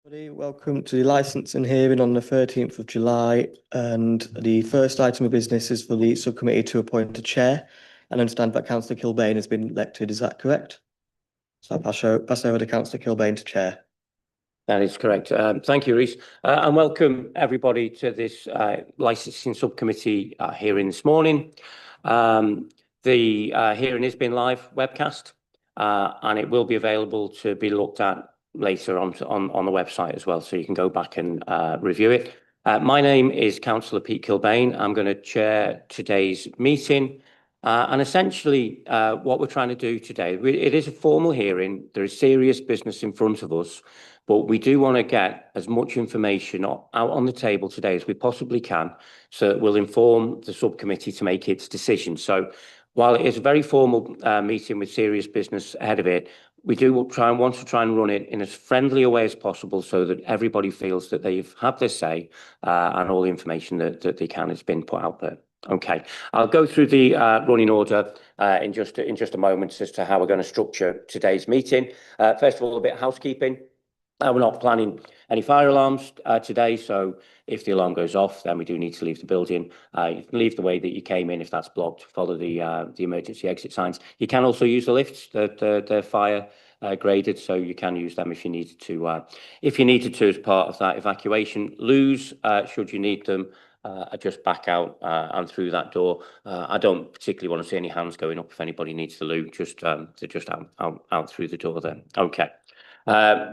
Everybody, welcome to the licensing hearing on the 13th of July, and the first item of business is for the subcommittee to appoint a chair. And I understand that Councillor Kilbane has been elected, is that correct? So I'll pass over to Councillor Kilbane to chair. That is correct. Thank you, Rhys, and welcome everybody to this licensing subcommittee hearing this morning. The hearing is being live webcast, and it will be available to be looked at later on the website as well, so you can go back and review it. My name is Councillor Pete Kilbane. I'm going to chair today's meeting. And essentially, what we're trying to do today, it is a formal hearing. There is serious business in front of us, but we do want to get as much information out on the table today as we possibly can, so it will inform the subcommittee to make its decision. So while it is a very formal meeting with serious business ahead of it, we do want to try and run it in as friendly a way as possible so that everybody feels that they've had their say and all the information that they can has been put out there. Okay, I'll go through the running order in just a moment as to how we're going to structure today's meeting. First of all, a bit of housekeeping. We're not planning any fire alarms today, so if the alarm goes off, then we do need to leave the building. You can leave the way that you came in if that's blocked. Follow the emergency exit signs. You can also use the lifts. They're fire graded, so you can use them if you needed to. If you needed to, as part of that evacuation, loos, should you need them, just back out and through that door. I don't particularly want to see any hands going up if anybody needs the loo. They're just out through the door then. Okay.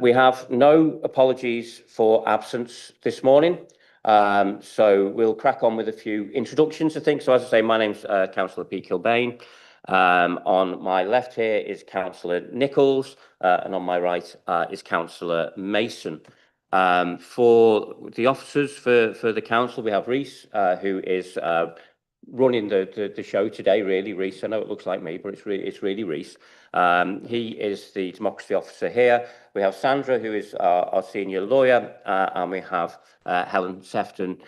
We have no apologies for absence this morning, so we'll crack on with a few introductions, I think. So as I say, my name's Councillor Pete Kilbane. On my left here is Councillor Nichols, and on my right is Councillor Mason. For the officers for the council, we have Rhys, who is running the show today. Really, Rhys. I know it looks like me, but it's really Rhys. He is the democracy officer here. We have Sandra, who is our senior lawyer, and we have Helen Sefton,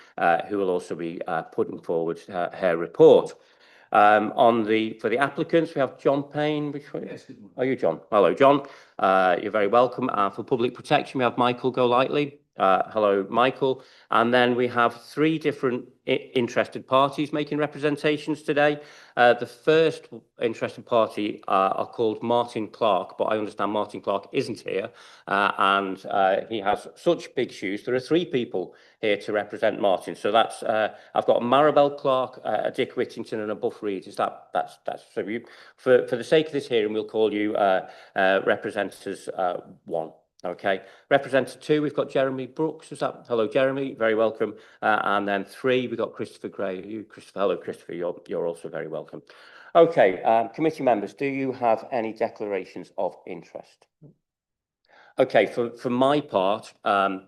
who will also be putting forward her report. For the applicants, we have John Payne. Which one? Yes. Oh, you, John. Hello, John. You're very welcome. For public protection, we have Michael Golightly. Hello, Michael. And then we have three different interested parties making representations today. The first interested party are called Martin Clark, but I understand Martin Clark isn't here, and he has such big shoes. There are three people here to represent Martin. So that's I've got Maribel Clark, a Dick Whittington, and a Buff Reed. Is that's so you for the sake of this hearing, we'll call you representatives one. Okay, representative two, we've got Jeremy Brooks. Is that? Hello, Jeremy. Very welcome. And then three, we've got Christopher Gray. You, Christopher. Hello, Christopher. You're also very welcome. Okay, committee members, do you have any declarations of interest? Okay, for my part, I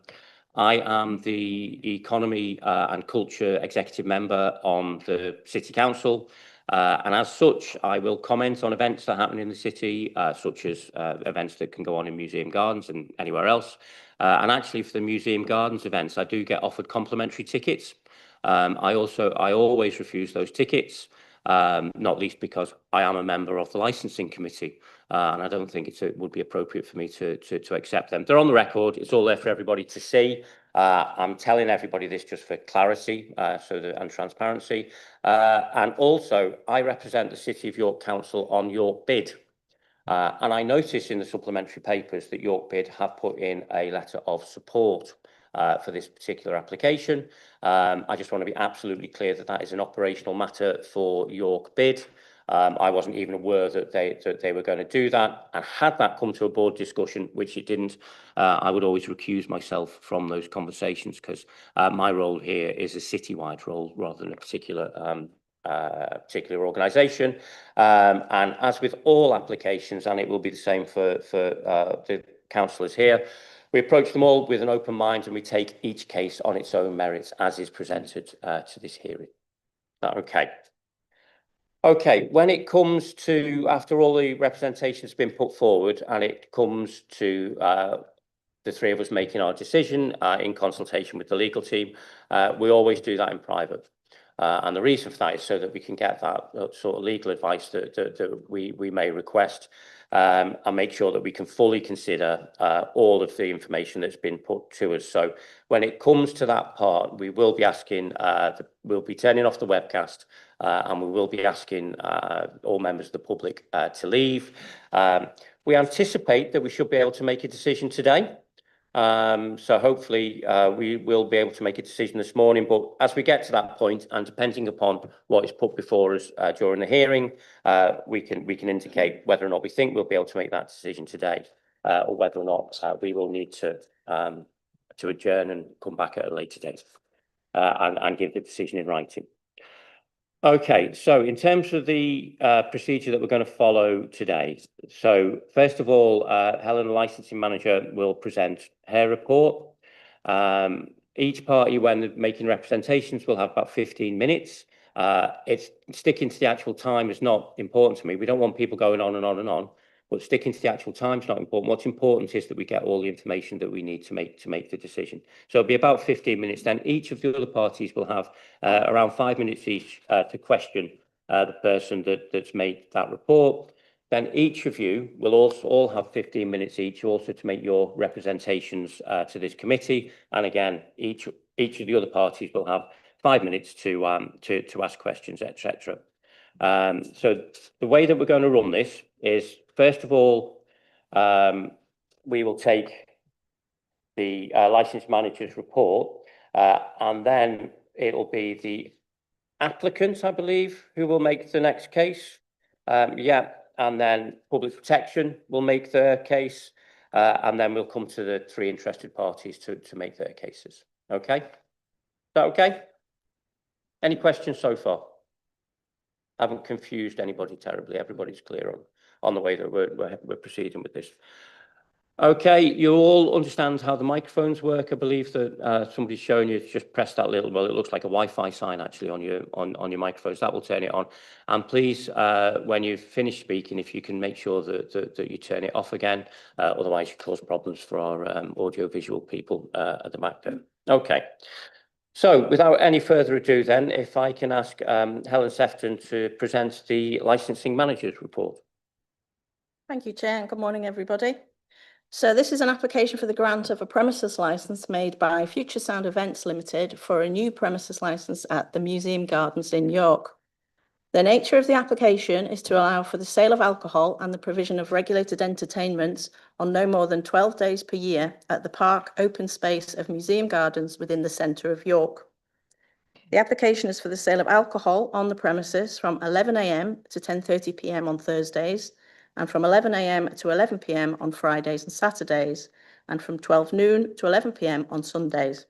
am the Economy and Culture Executive Member on the City Council. And as such, I will comment on events that happen in the city, such as events that can go on in museum gardens and anywhere else. And actually, for the museum gardens events, I do get offered complimentary tickets. I always refuse those tickets, not least because I am a member of the licensing committee, and I don't think it would be appropriate for me to accept them. They're on the record. It's all there for everybody to see. I'm telling everybody this just for clarity and transparency. And also, I represent the City of York Council on York Bid. And I notice in the supplementary papers that York Bid have put in a letter of support for this particular application. I just want to be absolutely clear that that is an operational matter for York Bid. I wasn't even aware that they were going to do that. And had that come to a board discussion, which it didn't, I would always recuse myself from those conversations, because my role here is a citywide role rather than a particular organisation. And as with all applications, and it will be the same for the councillors here, we approach them all with an open mind, and we take each case on its own merits as is presented to this hearing. Okay. Okay, when it comes to, after all the representation has been put forward, and it comes to the three of us making our decision in consultation with the legal team, we always do that in private. And the reason for that is so that we can get that sort of legal advice that we may request. and make sure that we can fully consider all of the information that's been put to us. So when it comes to that part, we will be asking, we'll be turning off the webcast, and we will be asking all members of the public to leave. We anticipate that we should be able to make a decision today. So hopefully we will be able to make a decision this morning, but as we get to that point, and depending upon what is put before us during the hearing, we can indicate whether or not we think we'll be able to make that decision today, or whether or not we will need to adjourn and come back at a later date and give the decision in writing. Okay, so in terms of the procedure that we're going to follow today, so first of all, Helen, the licensing manager, will present her report. Each party, when making representations, will have about 15 minutes. It's sticking to the actual time is not important to me. We don't want people going on and on and on, but sticking to the actual time is not important. What's important is that we get all the information that we need to make the decision. So it'll be about 15 minutes. Then each of the other parties will have around 5 minutes each to question the person that's made that report. Then each of you will also all have 15 minutes each also to make your representations to this committee. And again, each of the other parties will have 5 minutes to ask questions, etc. So the way that we're going to run this is, first of all, we will take the licence manager's report, and then it'll be the applicant, I believe, who will make the next case. And then public protection will make their case, and then we'll come to the three interested parties to make their cases. Okay? Is that okay? Any questions so far? I haven't confused anybody terribly. Everybody's clear on the way that we're proceeding with this. Okay, you all understand how the microphones work. I believe that somebody's showing you to just press that little, well, it looks like a Wi-Fi sign actually on your microphones. That will turn it on. And please, when you finish speaking, if you can make sure that you turn it off again, otherwise you cause problems for our audio-visual people at the back there. Okay. So without any further ado then, if I can ask Helen Sefton to present the licensing manager's report. Thank you, Chair, and good morning, everybody. So this is an application for the grant of a premises licence made by Futuresound Events Limited for a new premises licence at the Museum Gardens in York. The nature of the application is to allow for the sale of alcohol and the provision of regulated entertainments on no more than 12 days per year at the park open space of Museum Gardens within the centre of York. The application is for the sale of alcohol on the premises from 11 AM to 10:30 PM on Thursdays, and from 11 AM to 11 PM on Fridays and Saturdays, and from 12 noon to 11 PM on Sundays.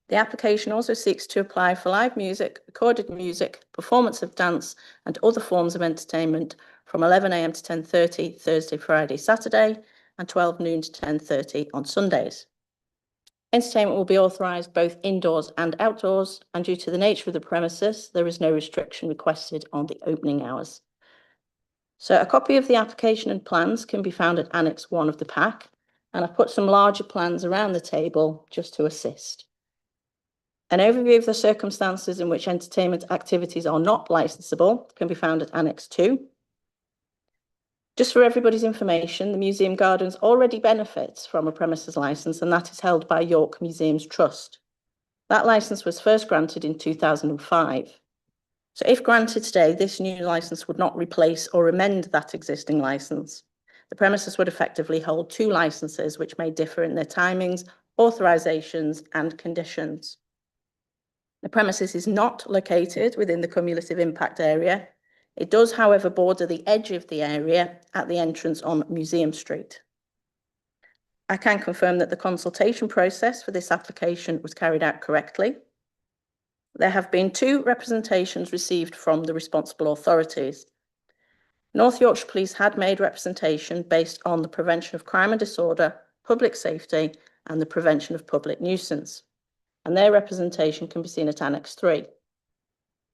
The application also seeks to apply for live music, recorded music, performance of dance, and other forms of entertainment from 11 AM to 10:30 Thursday, Friday, Saturday, and 12 noon to 10:30 on Sundays. Entertainment will be authorised both indoors and outdoors, and due to the nature of the premises, there is no restriction requested on the opening hours. So a copy of the application and plans can be found at Annex 1 of the pack, and I've put some larger plans around the table just to assist. An overview of the circumstances in which entertainment activities are not licensable can be found at Annex 2. Just for everybody's information, the Museum Gardens already benefits from a premises licence, and that is held by York Museums Trust. That licence was first granted in 2005. So if granted today, this new licence would not replace or amend that existing licence. The premises would effectively hold two licences, which may differ in their timings, authorisations and conditions. The premises is not located within the cumulative impact area. It does, however, border the edge of the area at the entrance on Museum Street. I can confirm that the consultation process for this application was carried out correctly. There have been 2 representations received from the responsible authorities. North Yorkshire Police had made representation based on the prevention of crime and disorder, public safety, and the prevention of public nuisance, and their representation can be seen at Annex 3.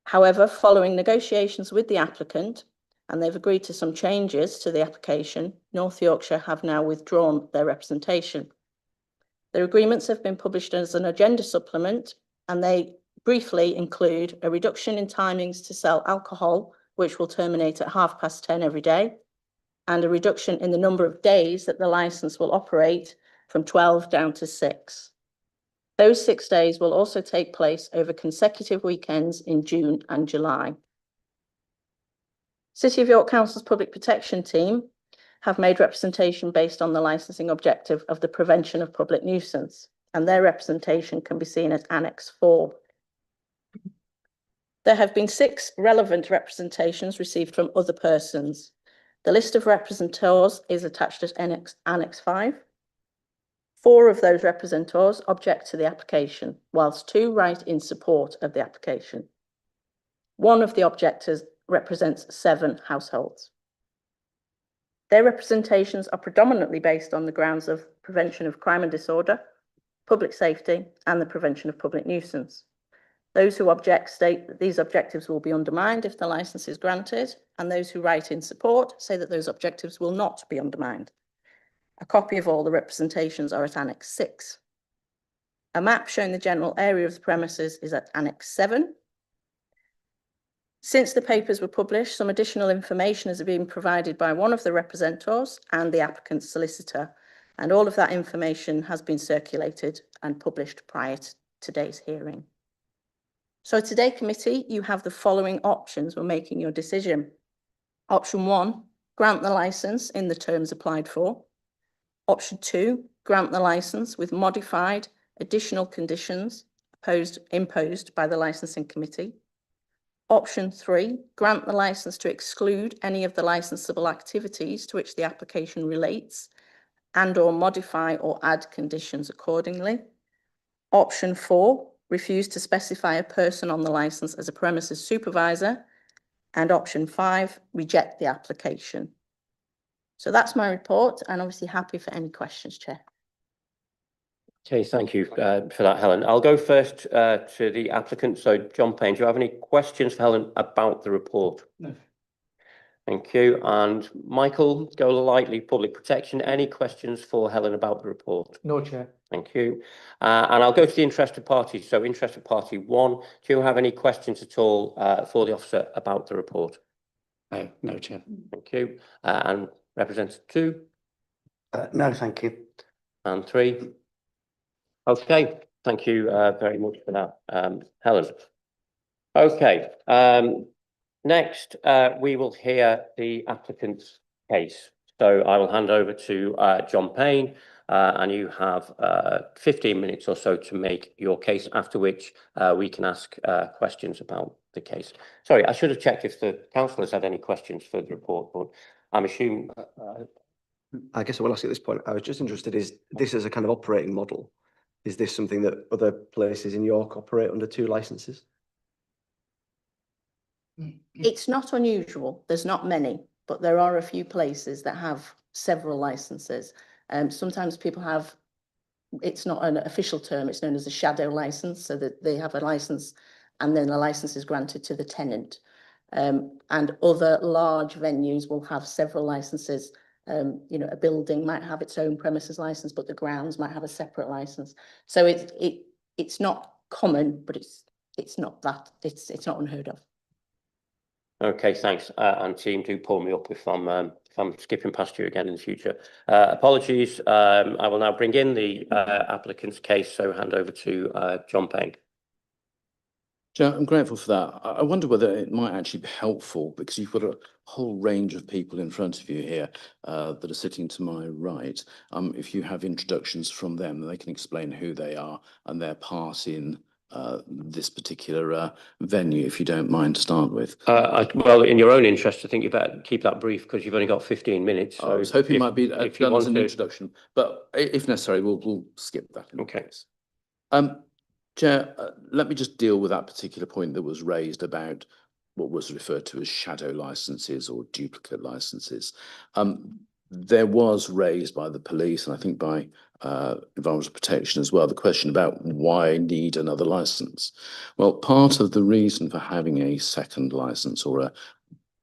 However, following negotiations with the applicant, and they've agreed to some changes to the application, North Yorkshire have now withdrawn their representation. Their agreements have been published as an agenda supplement, and they briefly include a reduction in timings to sell alcohol, which will terminate at 10:30 every day, and a reduction in the number of days that the licence will operate from 12 down to 6. Those 6 days will also take place over consecutive weekends in June and July. City of York Council's Public Protection team have made representation based on the licensing objective of the prevention of public nuisance, and their representation can be seen as Annex 4. There have been 6 relevant representations received from other persons. The list of representors is attached as Annex 5. 4 of those representors object to the application, whilst 2 write in support of the application. One of the objectors represents 7 households. Their representations are predominantly based on the grounds of prevention of crime and disorder, public safety, and the prevention of public nuisance. Those who object state that these objectives will be undermined if the licence is granted, and those who write in support say that those objectives will not be undermined. A copy of all the representations are at Annex 6. A map showing the general area of the premises is at Annex 7. Since the papers were published, some additional information has been provided by one of the representors and the applicant's solicitor, and all of that information has been circulated and published prior to today's hearing. So today, committee, you have the following options when making your decision. Option 1, grant the licence in the terms applied for. Option 2, grant the licence with modified additional conditions imposed by the licensing committee. Option 3, grant the licence to exclude any of the licensable activities to which the application relates and/or modify or add conditions accordingly. Option 4, refuse to specify a person on the licence as a premises supervisor. And option 5, reject the application. So that's my report, and obviously happy for any questions, Chair. Okay, thank you for that, Helen. I'll go first to the applicant. So, John Payne, do you have any questions for Helen about the report? No. Thank you. And Michael, go lightly, Public Protection. Any questions for Helen about the report? No, Chair. Thank you. And I'll go to the interested parties. So, interested party 1, do you have any questions at all for the officer about the report? No, Chair. Thank you. And Representative 2? No, thank you. And 3? Okay, thank you very much for that, Helen. Okay, next we will hear the applicant's case. So I will hand over to John Payne, and you have 15 minutes or so to make your case, after which we can ask questions about the case. Sorry, I should have checked if the councillors had any questions for the report, but I'm assuming... I guess I will ask at this point. I was just interested, is this as a kind of operating model? Is this something that other places in York operate under 2 licenses? It's not unusual. There's not many, but there are a few places that have several licenses. Sometimes people have, it's not an official term, it's known as a shadow license, so that they have a license and then a license is granted to the tenant. And other large venues will have several licenses. You know, a building might have its own premises license, but the grounds might have a separate license. So it's not common, but it's not not unheard of. Okay, thanks. And team, do pull me up if I'm skipping past you again in the future. Apologies. I will now bring in the applicant's case. So hand over to John Payne. Chair, I'm grateful for that. I wonder whether it might actually be helpful, because you've got a whole range of people in front of you here that are sitting to my right. If you have introductions from them, they can explain who they are and their part in this particular venue, if you don't mind to start with. Well, in your own interest, I think you better keep that brief, because you've only got 15 minutes. So I was hoping it might be if you done want as an to... introduction, but if necessary, we'll skip that. Okay. Chair, let me just deal with that particular point that was raised about what was referred to as shadow licenses or duplicate licenses. There was raised by the police, and I think by Environmental Protection as well, the question about why need another license. Well, part of the reason for having a second license or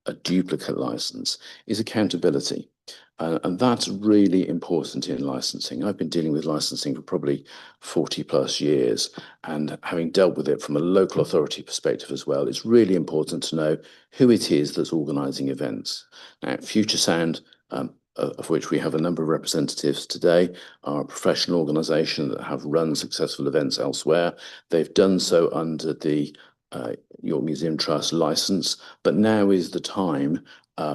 a duplicate license is accountability. And that's really important in licensing. I've been dealing with licensing for probably 40 plus years, and having dealt with it from a local authority perspective as well, it's really important to know who it is that's organising events. Now, Futuresound of which we have a number of representatives today, are a professional organisation that have run successful events elsewhere. They've done so under the York Museum Trust licence, but now is the time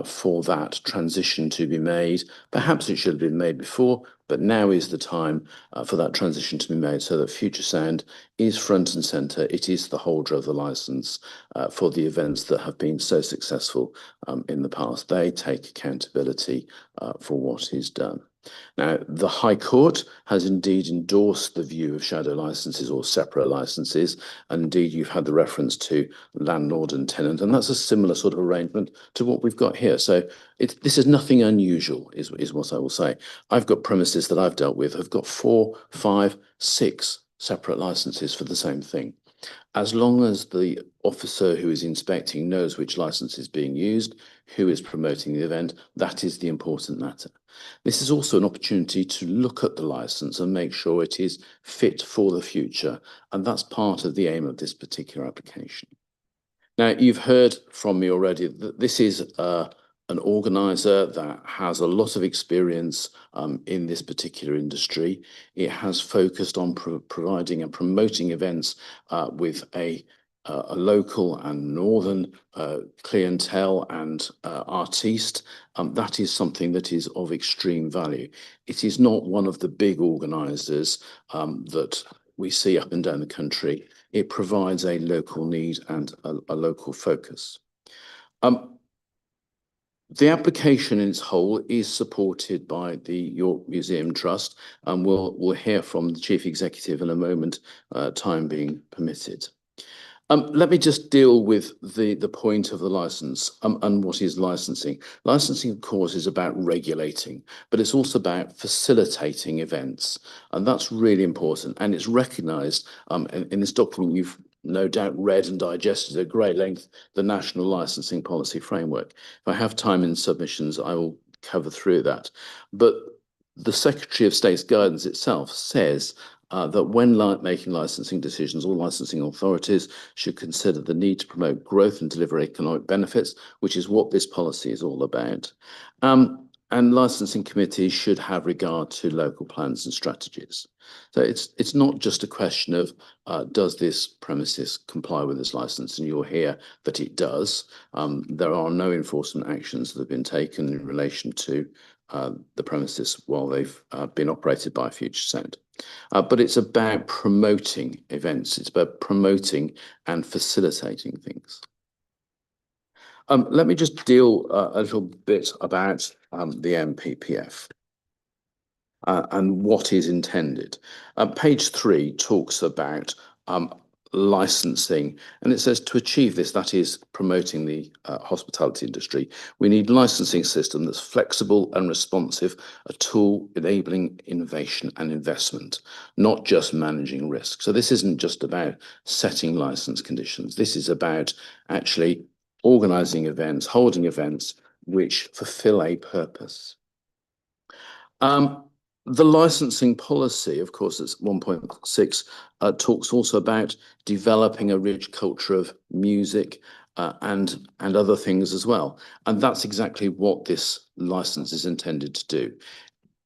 for that transition to be made. Perhaps it should have been made before, but now is the time for that transition to be made so that Futuresound is front and centre. It is the holder of the licence for the events that have been so successful in the past. They take accountability for what is done. Now, the High Court has indeed endorsed the view of shadow licenses or separate licenses, and indeed you've had the reference to landlord and tenant, and that's a similar sort of arrangement to what we've got here. So this is nothing unusual, is what I will say. I've got premises that I've dealt with have got 4, 5, 6 separate licenses for the same thing. As long as the officer who is inspecting knows which license is being used, who is promoting the event, that is the important matter. This is also an opportunity to look at the license and make sure it is fit for the future, and that's part of the aim of this particular application. Now, you've heard from me already that this is an organiser that has a lot of experience in this particular industry. It has focused on providing and promoting events with a local and northern clientele and artiste. That is something that is of extreme value. It is not one of the big organisers that we see up and down the country. It provides a local need and a local focus. The application in its whole is supported by the York Museum Trust, and we'll hear from the Chief Executive in a moment, time being permitted. Let me just deal with the point of the licence and what is licensing. Licensing, of course, is about regulating, but it's also about facilitating events, and that's really important. And it's recognised in this document you've no doubt read and digested at great length, the National Licensing Policy Framework. If I have time in submissions, I will cover through that. But the Secretary of State's guidance itself says that when making licensing decisions, all licensing authorities should consider the need to promote growth and deliver economic benefits, which is what this policy is all about. And licensing committees should have regard to local plans and strategies. So it's not just a question of does this premises comply with this license, and you'll hear that it does. There are no enforcement actions that have been taken in relation to the premises while they've been operated by Futuresound. But it's about promoting events. It's about promoting and facilitating things. Let me just deal a little bit about the MPPF and what is intended. Page 3 talks about licensing, and it says to achieve this, that is promoting the hospitality industry, we need a licensing system that's flexible and responsive, a tool enabling innovation and investment, not just managing risk. So this isn't just about setting license conditions. This is about actually organising events, holding events which fulfill a purpose. The licensing policy, of course, it's 1.6, talks also about developing a rich culture of music and other things as well. And that's exactly what this license is intended to do.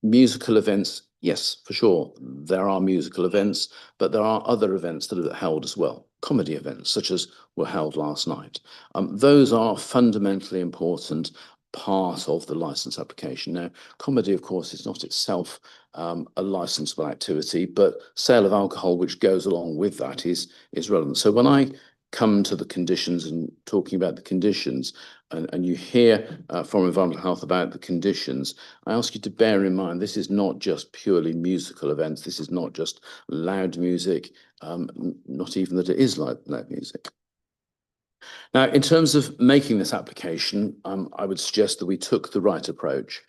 Musical events, yes, for sure, there are musical events, but there are other events that are held as well. Comedy events, such as were held last night. Those are fundamentally important part of the license application. Now, comedy, of course, is not itself a licensable activity, but sale of alcohol, which goes along with that, is relevant. So when I come to the conditions and talking about the conditions, and you hear from Environmental Health about the conditions, I ask you to bear in mind this is not just purely musical events. This is not just loud music, not even that it is loud music. Now, in terms of making this application, I would suggest that we took the right approach.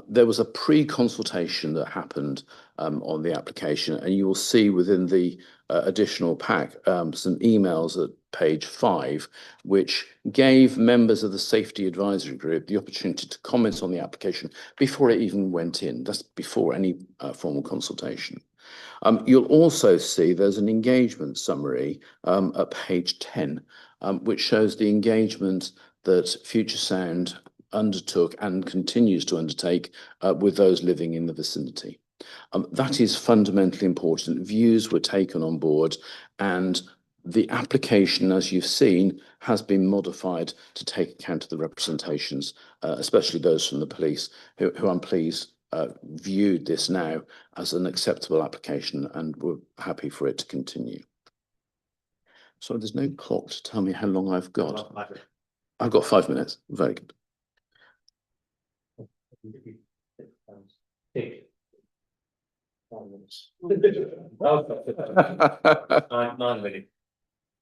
There was a pre-consultation that happened on the application, and you will see within the additional pack some emails at page 5, which gave members of the Safety Advisory Group the opportunity to comment on the application before it even went in. That's before any formal consultation. You'll also see there's an engagement summary at page 10, which shows the engagement that Futuresound undertook and continues to undertake with those living in the vicinity. That is fundamentally important. Views were taken on board, and the application, as you've seen, has been modified to take account of the representations, especially those from the police, who I'm pleased viewed this now as an acceptable application and were happy for it to continue. So there's no clock to tell me how long I've got. I've got 5 minutes. Very good.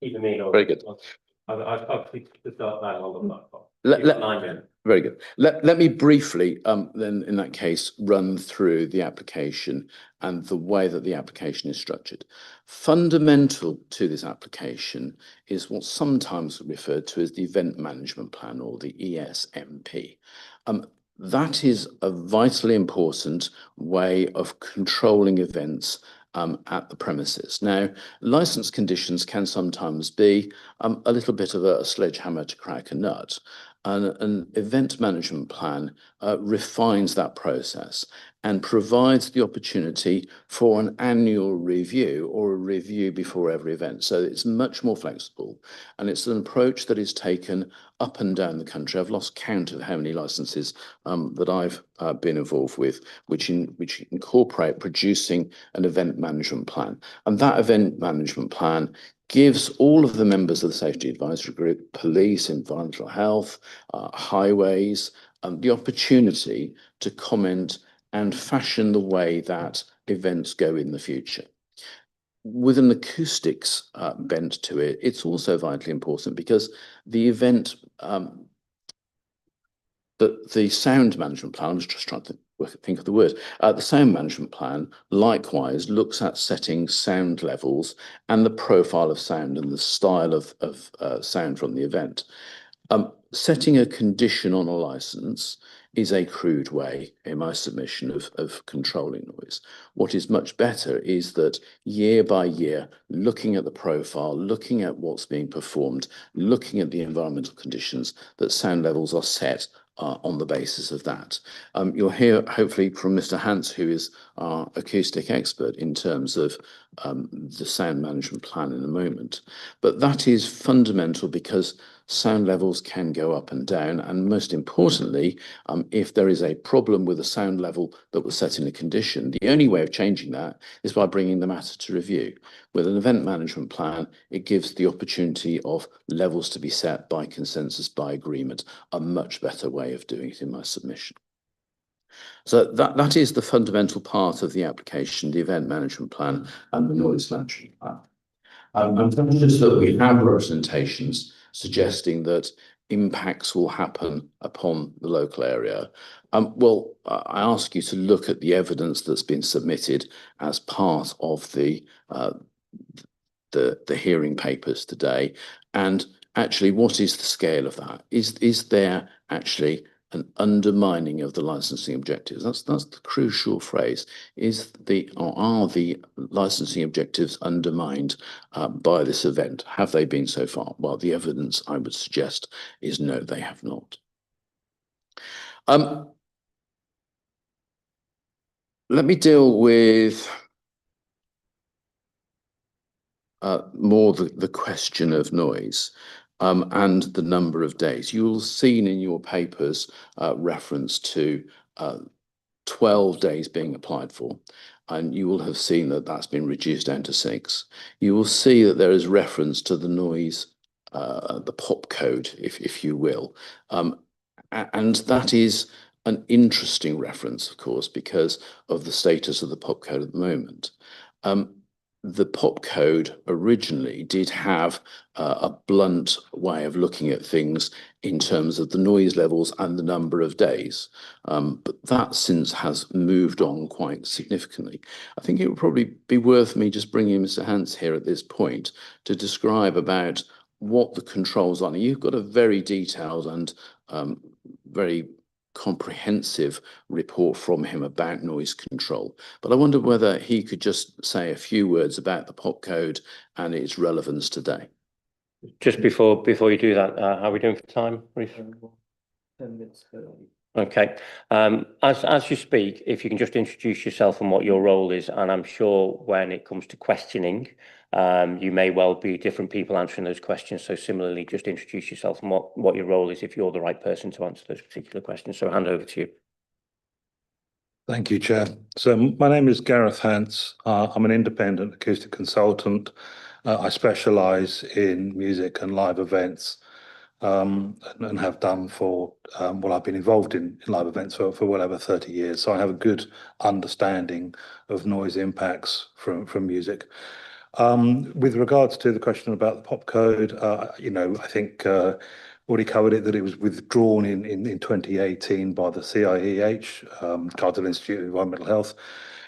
Even me. Very good. I've clicked the start that on Let, very good. Let me briefly, then in that case, run through the application and the way that the application is structured. Fundamental to this application is what's sometimes referred to as the Event Management Plan, or the ESMP. That is a vitally important way of controlling events at the premises. Now, licence conditions can sometimes be a little bit of a sledgehammer to crack a nut. An event management plan refines that process and provides the opportunity for an annual review or a review before every event. So it's much more flexible, and it's an approach that is taken up and down the country. I've lost count of how many licenses that I've been involved with, which incorporate producing an event management plan. And that event management plan gives all of the members of the Safety Advisory Group, police, environmental health, highways, the opportunity to comment and fashion the way that events go in the future. With an acoustics bent to it, it's also vitally important because the event, the sound management plan, I was just trying to think of the word, the sound management plan likewise looks at setting sound levels and the profile of sound and the style of sound from the event. Setting a condition on a license is a crude way, in my submission, of controlling noise. What is much better is that year by year, looking at the profile, looking at what's being performed, looking at the environmental conditions, that sound levels are set on the basis of that. You'll hear hopefully from Mr. Hans, who is our acoustic expert in terms of the sound management plan in a moment. But that is fundamental because sound levels can go up and down, and most importantly, if there is a problem with a sound level that was set in a condition, the only way of changing that is by bringing the matter to review. With an event management plan, it gives the opportunity of levels to be set by consensus, by agreement, a much better way of doing it in my submission. So that is the fundamental part of the application, the event management plan and the noise management plan. I'm conscious that we have representations suggesting that impacts will happen upon the local area. Well, I ask you to look at the evidence that's been submitted as part of the hearing papers today, and actually, what is the scale of that? Is there actually an undermining of the licensing objectives? That's the crucial phrase. Are the licensing objectives undermined by this event? Have they been so far? Well, the evidence, I would suggest, is no, they have not. Let me deal with more the question of noise. And the number of days. You'll have seen in your papers reference to 12 days being applied for, and you will have seen that that's been reduced down to 6. You will see that there is reference to the noise, the pop code, if you will, and that is an interesting reference, of course, because of the status of the pop code at the moment. The pop code originally did have a blunt way of looking at things in terms of the noise levels and the number of days, but that since has moved on quite significantly. I think it would probably be worth me just bringing Mr. Hans here at this point to describe about what the controls are. Now, you've got a very detailed and very comprehensive report from him about noise control, but I wonder whether he could just say a few words about the pop code and its relevance today. Just before you do that, how are we doing for time, Reece? 10 minutes early. Okay. As you speak, if you can just introduce yourself and what your role is, and I'm sure when it comes to questioning, you may well be different people answering those questions. So similarly, just introduce yourself and what your role is if you're the right person to answer those particular questions. So hand over to you. Thank you, Chair. So my name is Gareth Hance. I'm an independent acoustic consultant. I specialise in music and live events, and have done for, well, I've been involved in live events for well over 30 years. So I have a good understanding of noise impacts from music. With regards to the question about the pop code, I think already covered it, that it was withdrawn in 2018 by the CIEH, Cardiff Institute of Environmental Health.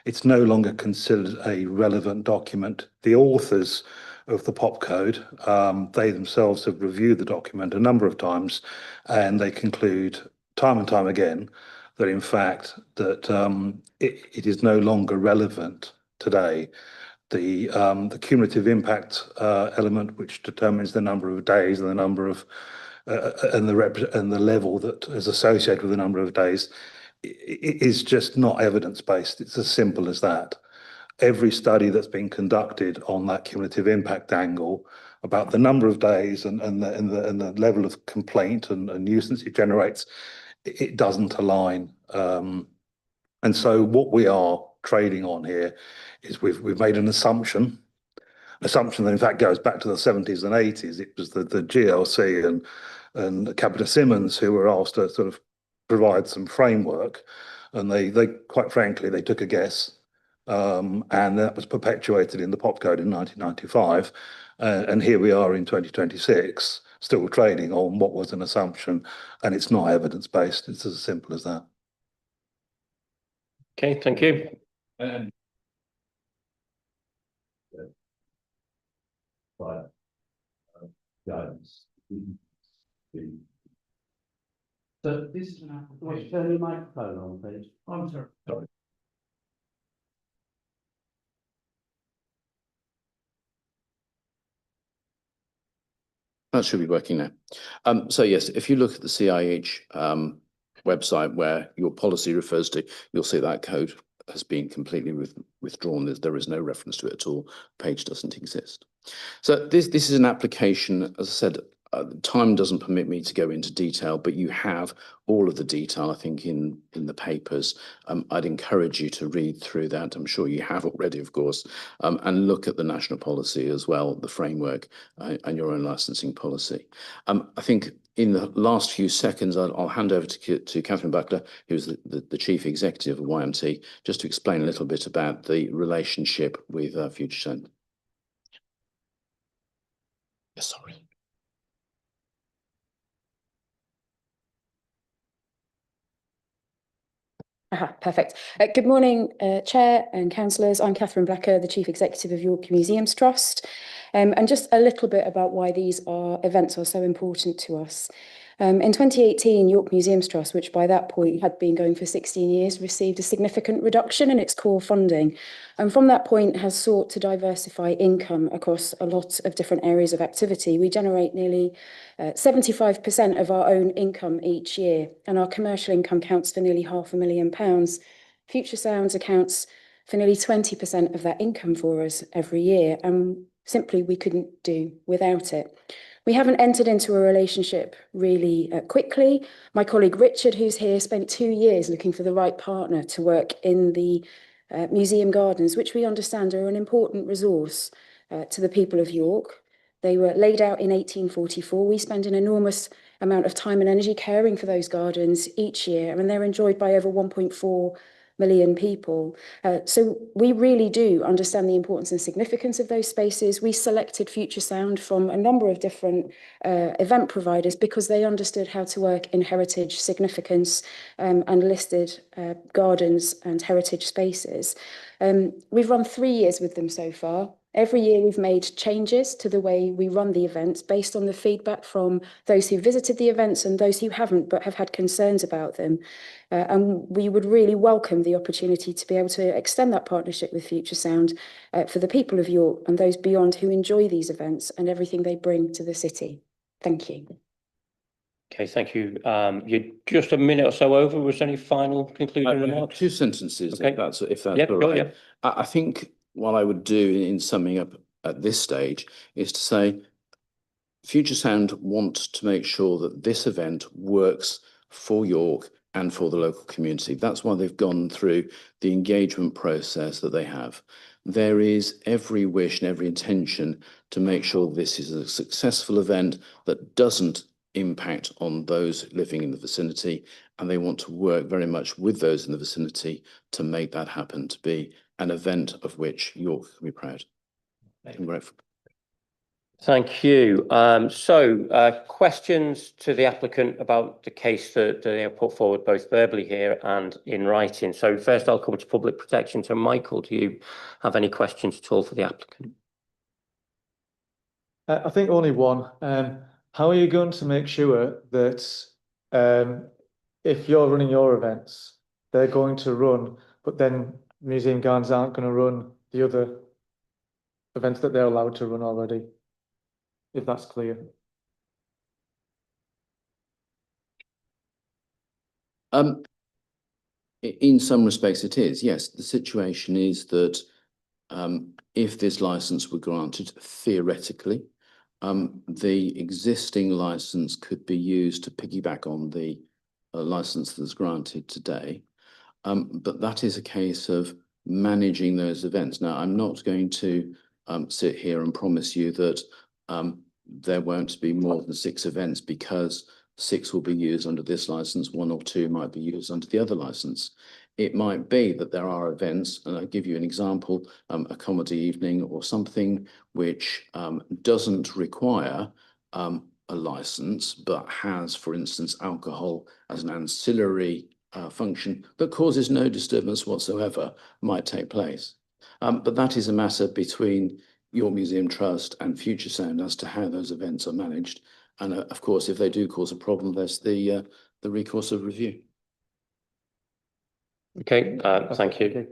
It's no longer considered a relevant document. The authors of the pop code, they themselves have reviewed the document a number of times, and they conclude time and time again that in fact that it is no longer relevant today. The cumulative impact element, which determines the number of days and the number of and the level that is associated with the number of days, is just not evidence-based. It's as simple as that. Every study that's been conducted on that cumulative impact angle about the number of days and the level of complaint and nuisance it generates, it doesn't align. And so what we are trading on here is we've made an assumption that in fact goes back to the 70s and 80s. It was the GLC and Capita Simmons who were asked to sort of provide some framework, and they quite frankly, they took a guess, and that was perpetuated in the pop code in 1995, and here we are in 2026 still trading on what was an assumption, and it's not evidence-based. It's as simple as that. Okay, thank you. Guidance. So this is an application. Turn your microphone on, please. I'm sorry. That should be working now. So yes, if you look at the CIH website where your policy refers to, you'll see that code has been completely withdrawn. There is no reference to it at all. The page doesn't exist. So this is an application, as I said, time doesn't permit me to go into detail, but you have all of the detail, I think, in the papers. I'd encourage you to read through that. I'm sure you have already, of course, and look at the national policy as well, the framework, and your own licensing policy. I think in the last few seconds, I'll hand over to Catherine Buckler, who's the Chief Executive of YMT, just to explain a little bit about the relationship with Futuresound. Yes, sorry. Perfect. Good morning, Chair and Councillors. I'm Catherine Blacker, the Chief Executive of York Museums Trust. And just a little bit about why these events are so important to us. In 2018, York Museums Trust, which by that point had been going for 16 years, received a significant reduction in its core funding. And from that point has sought to diversify income across a lot of different areas of activity. We generate nearly 75% of our own income each year, and our commercial income counts for nearly £500,000. Futuresound accounts for nearly 20% of that income for us every year, and simply we couldn't do without it. We haven't entered into a relationship really quickly. My colleague Richard, who's here, spent 2 years looking for the right partner to work in the museum gardens, which we understand are an important resource to the people of York. They were laid out in 1844. We spend an enormous amount of time and energy caring for those gardens each year, and they're enjoyed by over 1.4 million people. So we really do understand the importance and significance of those spaces. We selected Futuresound from a number of different event providers because they understood how to work in heritage significance and listed gardens and heritage spaces. We've run 3 years with them so far. Every year we've made changes to the way we run the events based on the feedback from those who visited the events and those who haven't but have had concerns about them. And we would really welcome the opportunity to be able to extend that partnership with Futuresound for the people of York and those beyond who enjoy these events and everything they bring to the city. Thank you. Okay, thank you. You're just a minute or so over. Was there any final concluding remarks? 2 sentences, Okay. if that's Yeah, all sure, right. yeah. I think what I would do in summing up at this stage is to say Futuresound want to make sure that this event works for York and for the local community. That's why they've gone through the engagement process that they have. There is every wish and every intention to make sure this is a successful event that doesn't impact on those living in the vicinity, and they want to work very much with those in the vicinity to make that happen, to be an event of which York can be proud. I'm grateful. Thank you. Questions to the applicant about the case that they have put forward both verbally here and in writing. So first I'll come to public protection. So Michael, do you have any questions at all for the applicant? I think only one. How are you going to make sure that if you're running your events, they're going to run, but then Museum Gardens aren't going to run the other events that they're allowed to run already? If that's clear. In some respects it is, yes. The situation is that if this license were granted, theoretically, the existing license could be used to piggyback on the license that's granted today. But that is a case of managing those events. Now, I'm not going to sit here and promise you that there won't be more than 6 events, because 6 will be used under this license, 1 or 2 might be used under the other license. It might be that there are events, and I'll give you an example, a comedy evening or something which doesn't require a license, but has, for instance, alcohol as an ancillary function that causes no disturbance whatsoever, might take place. But that is a matter between York Museum Trust and Futuresound as to how those events are managed. And of course, if they do cause a problem, there's the recourse of review. Okay, thank you.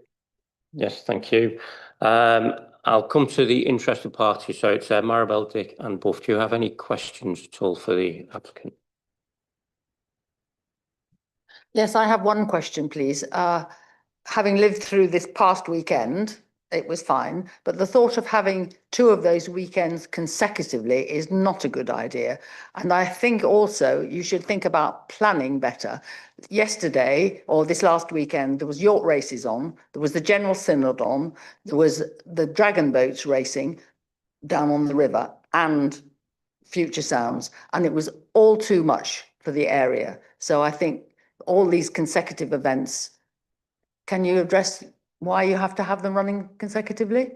Yes, thank you. I'll come to the interested parties. So it's Maribel, Dick and Buff. Do you have any questions at all for the applicant? Yes, I have one question, please. Having lived through this past weekend, it was fine, but the thought of having 2 of those weekends consecutively is not a good idea. And I think also you should think about planning better. Yesterday, or this last weekend, there was York races on, there was the General Synod on, there was the dragon boats racing down on the river, and Futuresounds, and it was all too much for the area. So I think all these consecutive events, can you address why you have to have them running consecutively?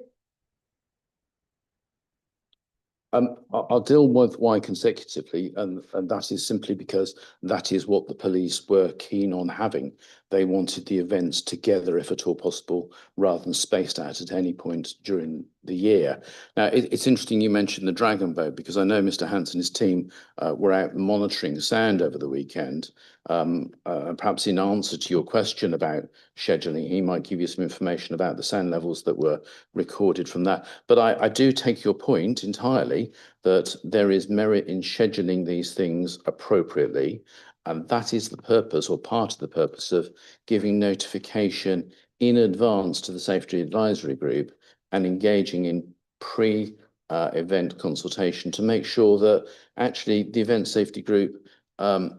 I'll deal with why consecutively, and that is simply because that is what the police were keen on having. They wanted the events together, if at all possible, rather than spaced out at any point during the year. Now, it's interesting you mentioned the Dragon Boat, because I know Mr. Hans and his team were out monitoring sound over the weekend. Perhaps in answer to your question about scheduling, he might give you some information about the sound levels that were recorded from that. But I do take your point entirely, that there is merit in scheduling these things appropriately. And that is the purpose, or part of the purpose, of giving notification in advance to the Safety Advisory Group and engaging in pre-event consultation to make sure that actually the Event Safety Group in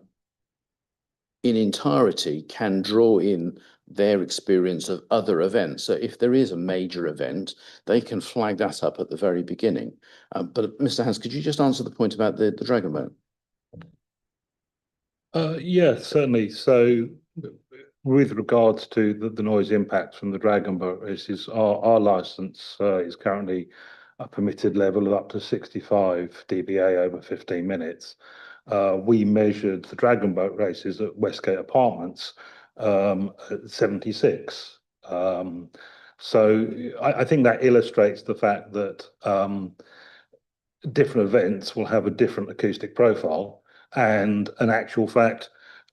entirety can draw in their experience of other events. So if there is a major event, they can flag that up at the very beginning. But Mr. Hans, could you just answer the point about the Dragon Boat? Yeah, certainly. So with regards to the noise impact from the Dragon Boat races, our license is currently a permitted level of up to 65 dBA over 15 minutes. We measured the Dragon Boat races at Westgate Apartments at 76. So I think that illustrates the fact that different events will have a different acoustic profile, and an actual fact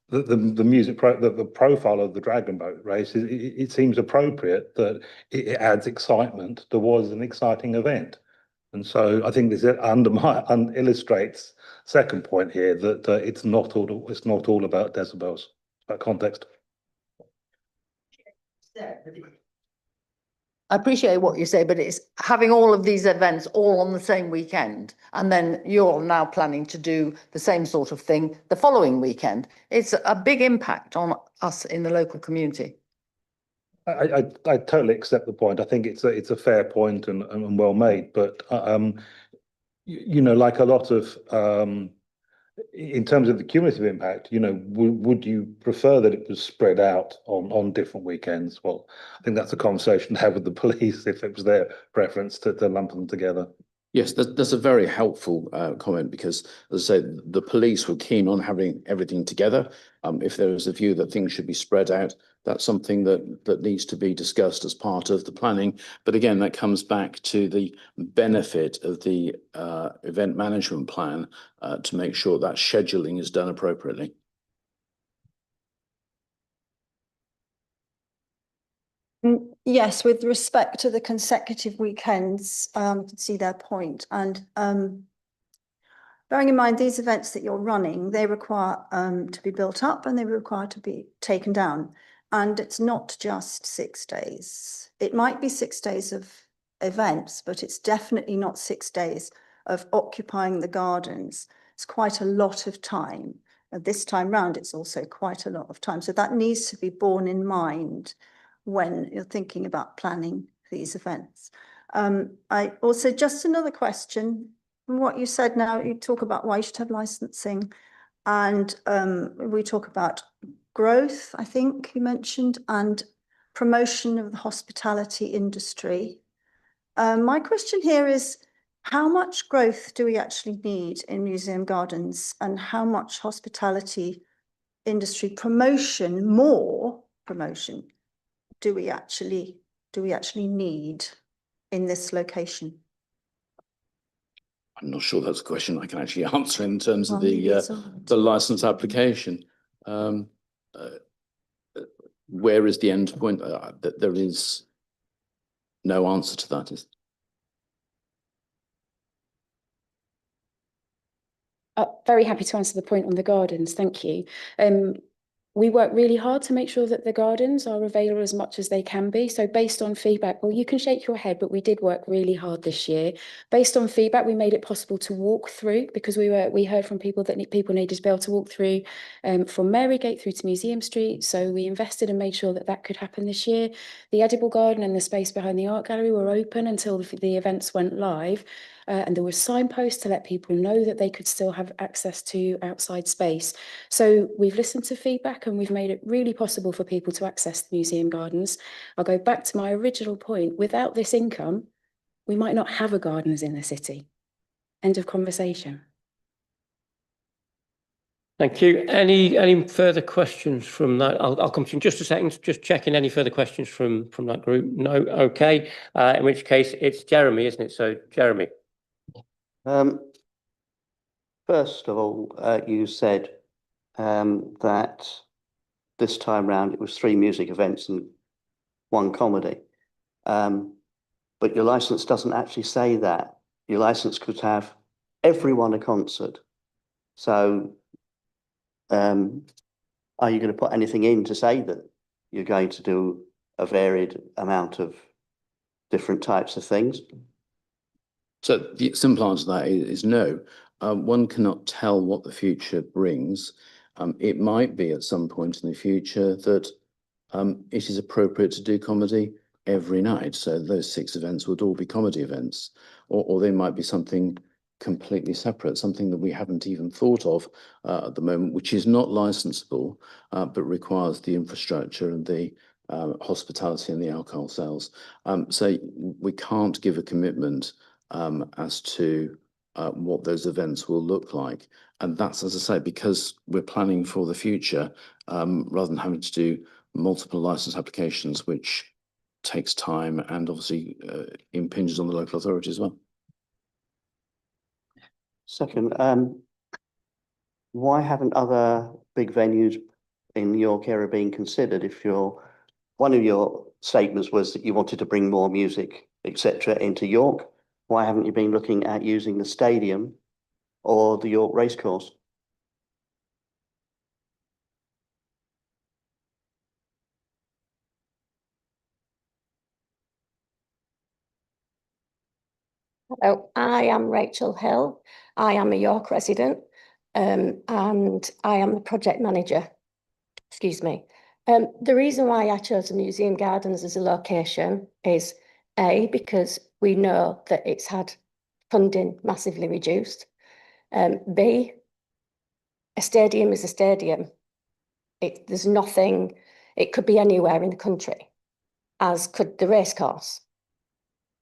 that the profile of the Dragon Boat race, it seems appropriate that it adds excitement towards an exciting event. And so I think this illustrates second point here that it's not all about decibels, it's about context. I appreciate what you say, but it's having all of these events all on the same weekend, and then you're now planning to do the same sort of thing the following weekend. It's a big impact on us in the local community. I totally accept the point. I think it's a fair point and well made, but you know, like a lot of in terms of the cumulative impact, you know, would you prefer that it was spread out on different weekends? Well, I think that's a conversation to have with the police if it was their preference to lump them together. Yes, that's a very helpful comment because, as I say, the police were keen on having everything together. If there is a view that things should be spread out, that's something that needs to be discussed as part of the planning. But again, that comes back to the benefit of the event management plan to make sure that scheduling is done appropriately. Yes, with respect to the consecutive weekends, I can see their point. And bearing in mind these events that you're running, they require to be built up and they require to be taken down. And it's not just 6 days. It might be 6 days of events, but it's definitely not 6 days of occupying the gardens. It's quite a lot of time. And this time round, it's also quite a lot of time. So that needs to be borne in mind when you're thinking about planning these events. I also, just another question, what you said now, you talk about why you should have licensing, and we talk about growth, I think you mentioned, and promotion of the hospitality industry. My question here is, how much growth do we actually need in museum gardens, and how much hospitality industry promotion, more promotion, do we actually need in this location? I'm not sure that's a question I can actually answer in terms of Well, the license application. Where is the end point? There is no answer to that. Very happy to answer the point on the gardens. Thank you. We work really hard to make sure that the gardens are available as much as they can be. So based on feedback, well, you can shake your head, but we did work really hard this year. Based on feedback, we made it possible to walk through because we heard from people that people needed to be able to walk through from Marygate through to Museum Street. So we invested and made sure that that could happen this year. The edible garden and the space behind the art gallery were open until the events went live. And there were signposts to let people know that they could still have access to outside space. So we've listened to feedback and we've made it really possible for people to access the museum gardens. I'll go back to my original point. Without this income, we might not have a gardens in the city. End of conversation. Thank you. Any further questions from that? I'll come to you in just a second. Just checking any further questions from that group. No. Okay. In which case it's Jeremy, isn't it? So Jeremy. First of all, you said that this time round it was 3 music events and 1 comedy. But your license doesn't actually say that. Your license could have everyone a concert. So are you going to put anything in to say that you're going to do a varied amount of different types of things? So the simple answer to that is no. One cannot tell what the future brings. It might be at some point in the future that it is appropriate to do comedy every night. So those 6 events would all be comedy events, or they might be something completely separate, something that we haven't even thought of at the moment, which is not licensable, but requires the infrastructure and the hospitality and the alcohol sales. So we can't give a commitment as to what those events will look like. And that's, as I say, because we're planning for the future, rather than having to do multiple license applications, which takes time and obviously impinges on the local authority as well. Second, why haven't other big venues in York area been considered? If one of your statements was that you wanted to bring more music, etc., into York, why haven't you been looking at using the stadium or the York Racecourse? Hello, I am Rachel Hill. I am a York resident, and I am the project manager. Excuse me. The reason why I chose the Museum Gardens as a location is A, because we know that it's had funding massively reduced. B, a stadium is a stadium. There's nothing, it could be anywhere in the country, as could the racecourse.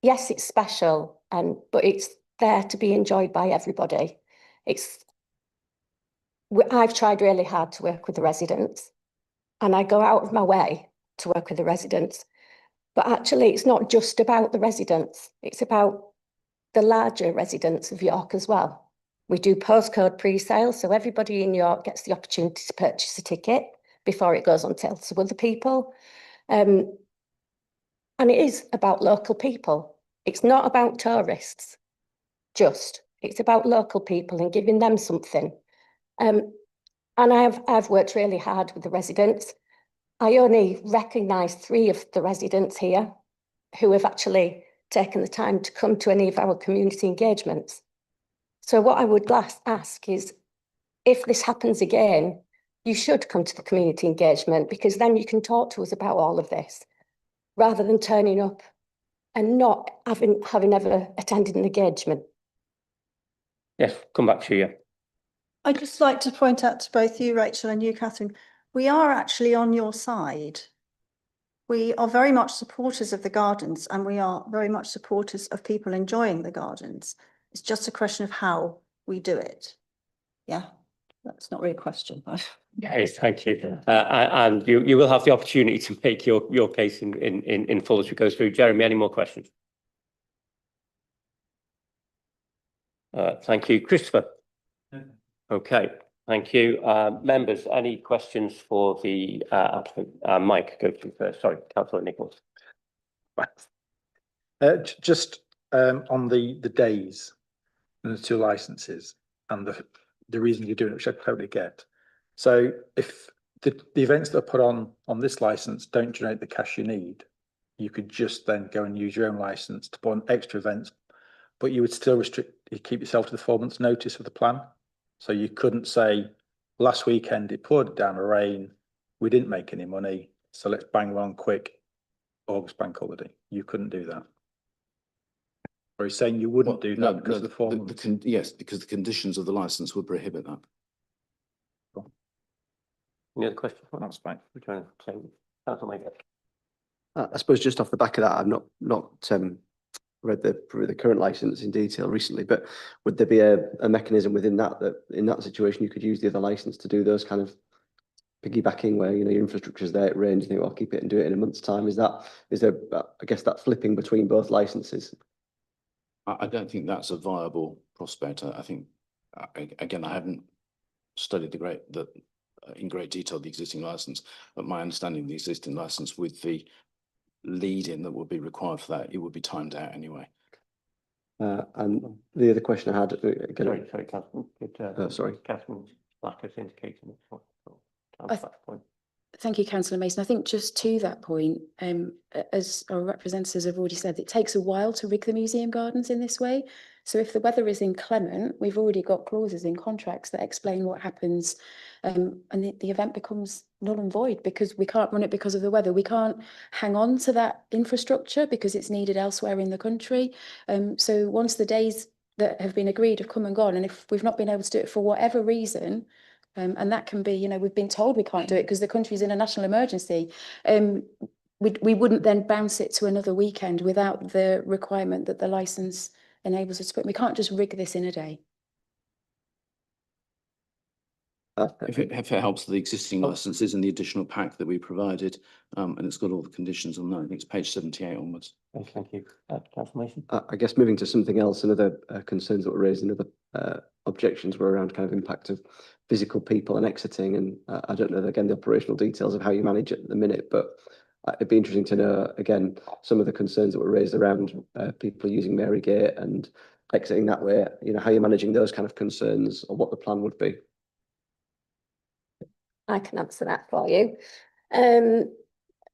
Yes, it's special, but it's there to be enjoyed by everybody. I've tried really hard to work with the residents, and I go out of my way to work with the residents. But actually, it's not just about the residents. It's about the larger residents of York as well. We do postcode pre-sale, so everybody in York gets the opportunity to purchase a ticket before it goes on sale to other people. And it is about local people. It's not about tourists, it's about local people and giving them something. And I've worked really hard with the residents. I only recognise 3 of the residents here who have actually taken the time to come to any of our community engagements. So what I would ask is, if this happens again, you should come to the community engagement, because then you can talk to us about all of this, rather than turning up and not having ever attended an engagement. Yes, come back to you. I'd just like to point out to both you, Rachel, and you, Catherine, we are actually on your side. We are very much supporters of the gardens, and we are very much supporters of people enjoying the gardens. It's just a question of how we do it. Yeah, that's not really a question, but. Yes, thank you. And you will have the opportunity to make your case in full as we go through. Jeremy, any more questions? Thank you. Christopher? Okay, thank you. Members, any questions for the applicant? Mike, go to first. Sorry, Councillor Nichols. Just on the days and the 2 licenses and the reason you're doing it, which I totally get. So if the events that are put on this license don't generate the cash you need, you could just then go and use your own license to put on extra events, but you would still keep yourself to the 4 months notice of the plan. So you couldn't say, last weekend it poured down a rain, we didn't make any money, so let's bang one quick August bank holiday. You couldn't do that. Or he's saying you wouldn't do that because of the 4 months? Yes, because the conditions of the licence would prohibit that. Any other questions? That's fine. I suppose just off the back of that, I've not read the current license in detail recently, but would there be a mechanism within that in that situation you could use the other license to do those kind of piggybacking, where your infrastructure is there, it rains, you think, I'll keep it and do it in a month's time? Is there, I guess, that flipping between both licenses? I don't think that's a viable prospect. I think, again, I haven't studied in great detail the existing license, but my understanding of the existing license, with the lead-in that would be required for that, it would be timed out anyway. And the other question I had, Sorry, Catherine. Sorry, Catherine Black has indicated. Thank you, Councillor Mason. I think just to that point, as our representatives have already said, it takes a while to rig the museum gardens in this way. So if the weather is inclement, we've already got clauses in contracts that explain what happens, and the event becomes null and void because we can't run it because of the weather. We can't hang on to that infrastructure because it's needed elsewhere in the country. So once the days that have been agreed have come and gone, and if we've not been able to do it for whatever reason, and that can be, we've been told we can't do it because the country's in a national emergency, we wouldn't then bounce it to another weekend without the requirement that the licence enables us to put. We can't just rig this in a day. If it helps, the existing licenses and the additional pack that we provided, and it's got all the conditions on that. I think it's page 78 onwards. Thank you. Confirmation. I guess moving to something else, another concerns that were raised in other objections were around kind of impact of physical people and exiting. And I don't know, again, the operational details of how you manage it at the minute, but it'd be interesting to know, again, some of the concerns that were raised around people using Marygate and exiting that way, you know, how you're managing those kind of concerns or what the plan would be. I can answer that for you.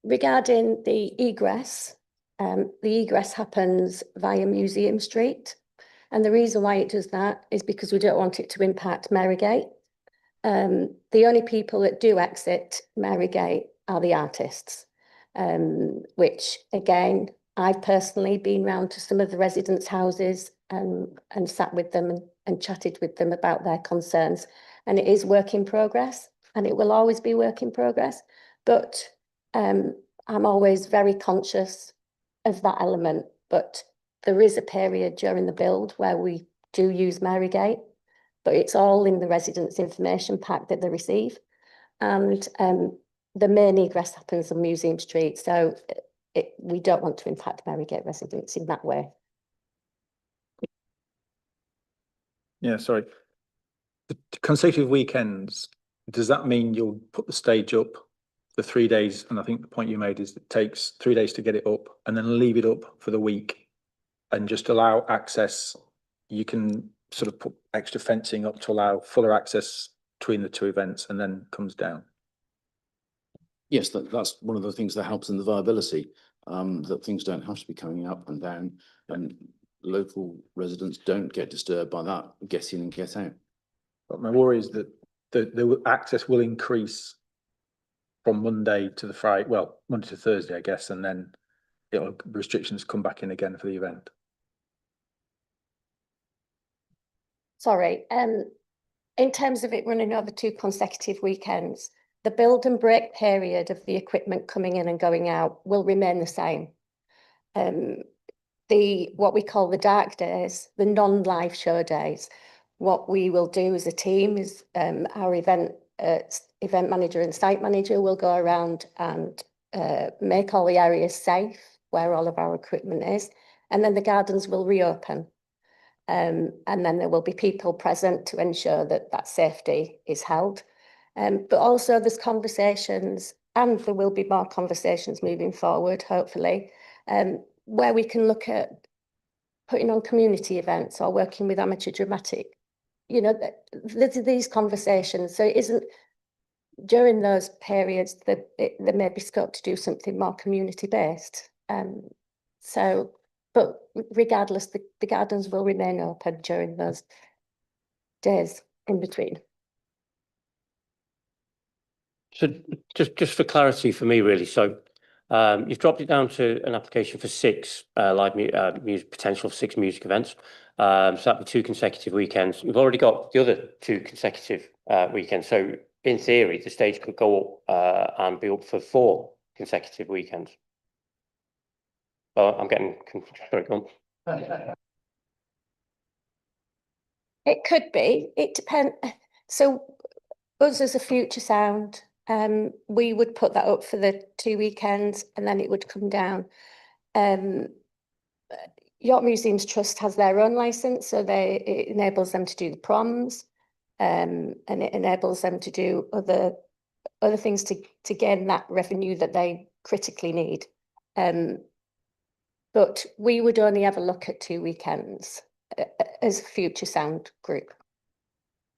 Regarding the egress happens via Museum Street. And the reason why it does that is because we don't want it to impact Marygate. The only people that do exit Marygate are the artists, which again, I've personally been round to some of the residents' houses and sat with them and chatted with them about their concerns. And it is work in progress, and it will always be work in progress. But I'm always very conscious of that element. But there is a period during the build where we do use Marygate, but it's all in the residents' information pack that they receive. And the main egress happens on Museum Street. So we don't want to impact Marygate residents in that way. Yeah, sorry. The consecutive weekends, does that mean you'll put the stage up the 3 days? And I think the point you made is it takes 3 days to get it up and then leave it up for the week and just allow access. You can sort of put extra fencing up to allow fuller access between the two events and then comes down. Yes, that's one of the things that helps in the viability, that things don't have to be coming up and down, and local residents don't get disturbed by that, get in and get out. But my worry is that the access will increase from Monday to the Friday, well, Monday to Thursday, I guess, and then restrictions come back in again for the event. Sorry, in terms of it running over 2 consecutive weekends, the build and break period of the equipment coming in and going out will remain the same. What we call the dark days, the non-live show days, what we will do as a team is our event manager and site manager will go around and make all the areas safe where all of our equipment is, and then the gardens will reopen. And then there will be people present to ensure that that safety is held. But also there's conversations, and there will be more conversations moving forward, hopefully, where we can look at putting on community events or working with amateur dramatic. You know, there's these conversations. So it isn't during those periods that there may be scope to do something more community based. But regardless, the gardens will remain open during those days in between. So just for clarity for me, really. So you've dropped it down to an application for 6 potential 6 music events. So that'd be 2 consecutive weekends. We've already got the other 2 consecutive weekends. So in theory, the stage could go up and be up for 4 consecutive weekends. Well, I'm getting sorry, go on. It could be. It depends. So us as a Futuresound, we would put that up for the 2 weekends and then it would come down. York Museums Trust has their own license, so it enables them to do the proms, and it enables them to do other things to gain that revenue that they critically need. But we would only ever look at 2 weekends as a Futuresound group.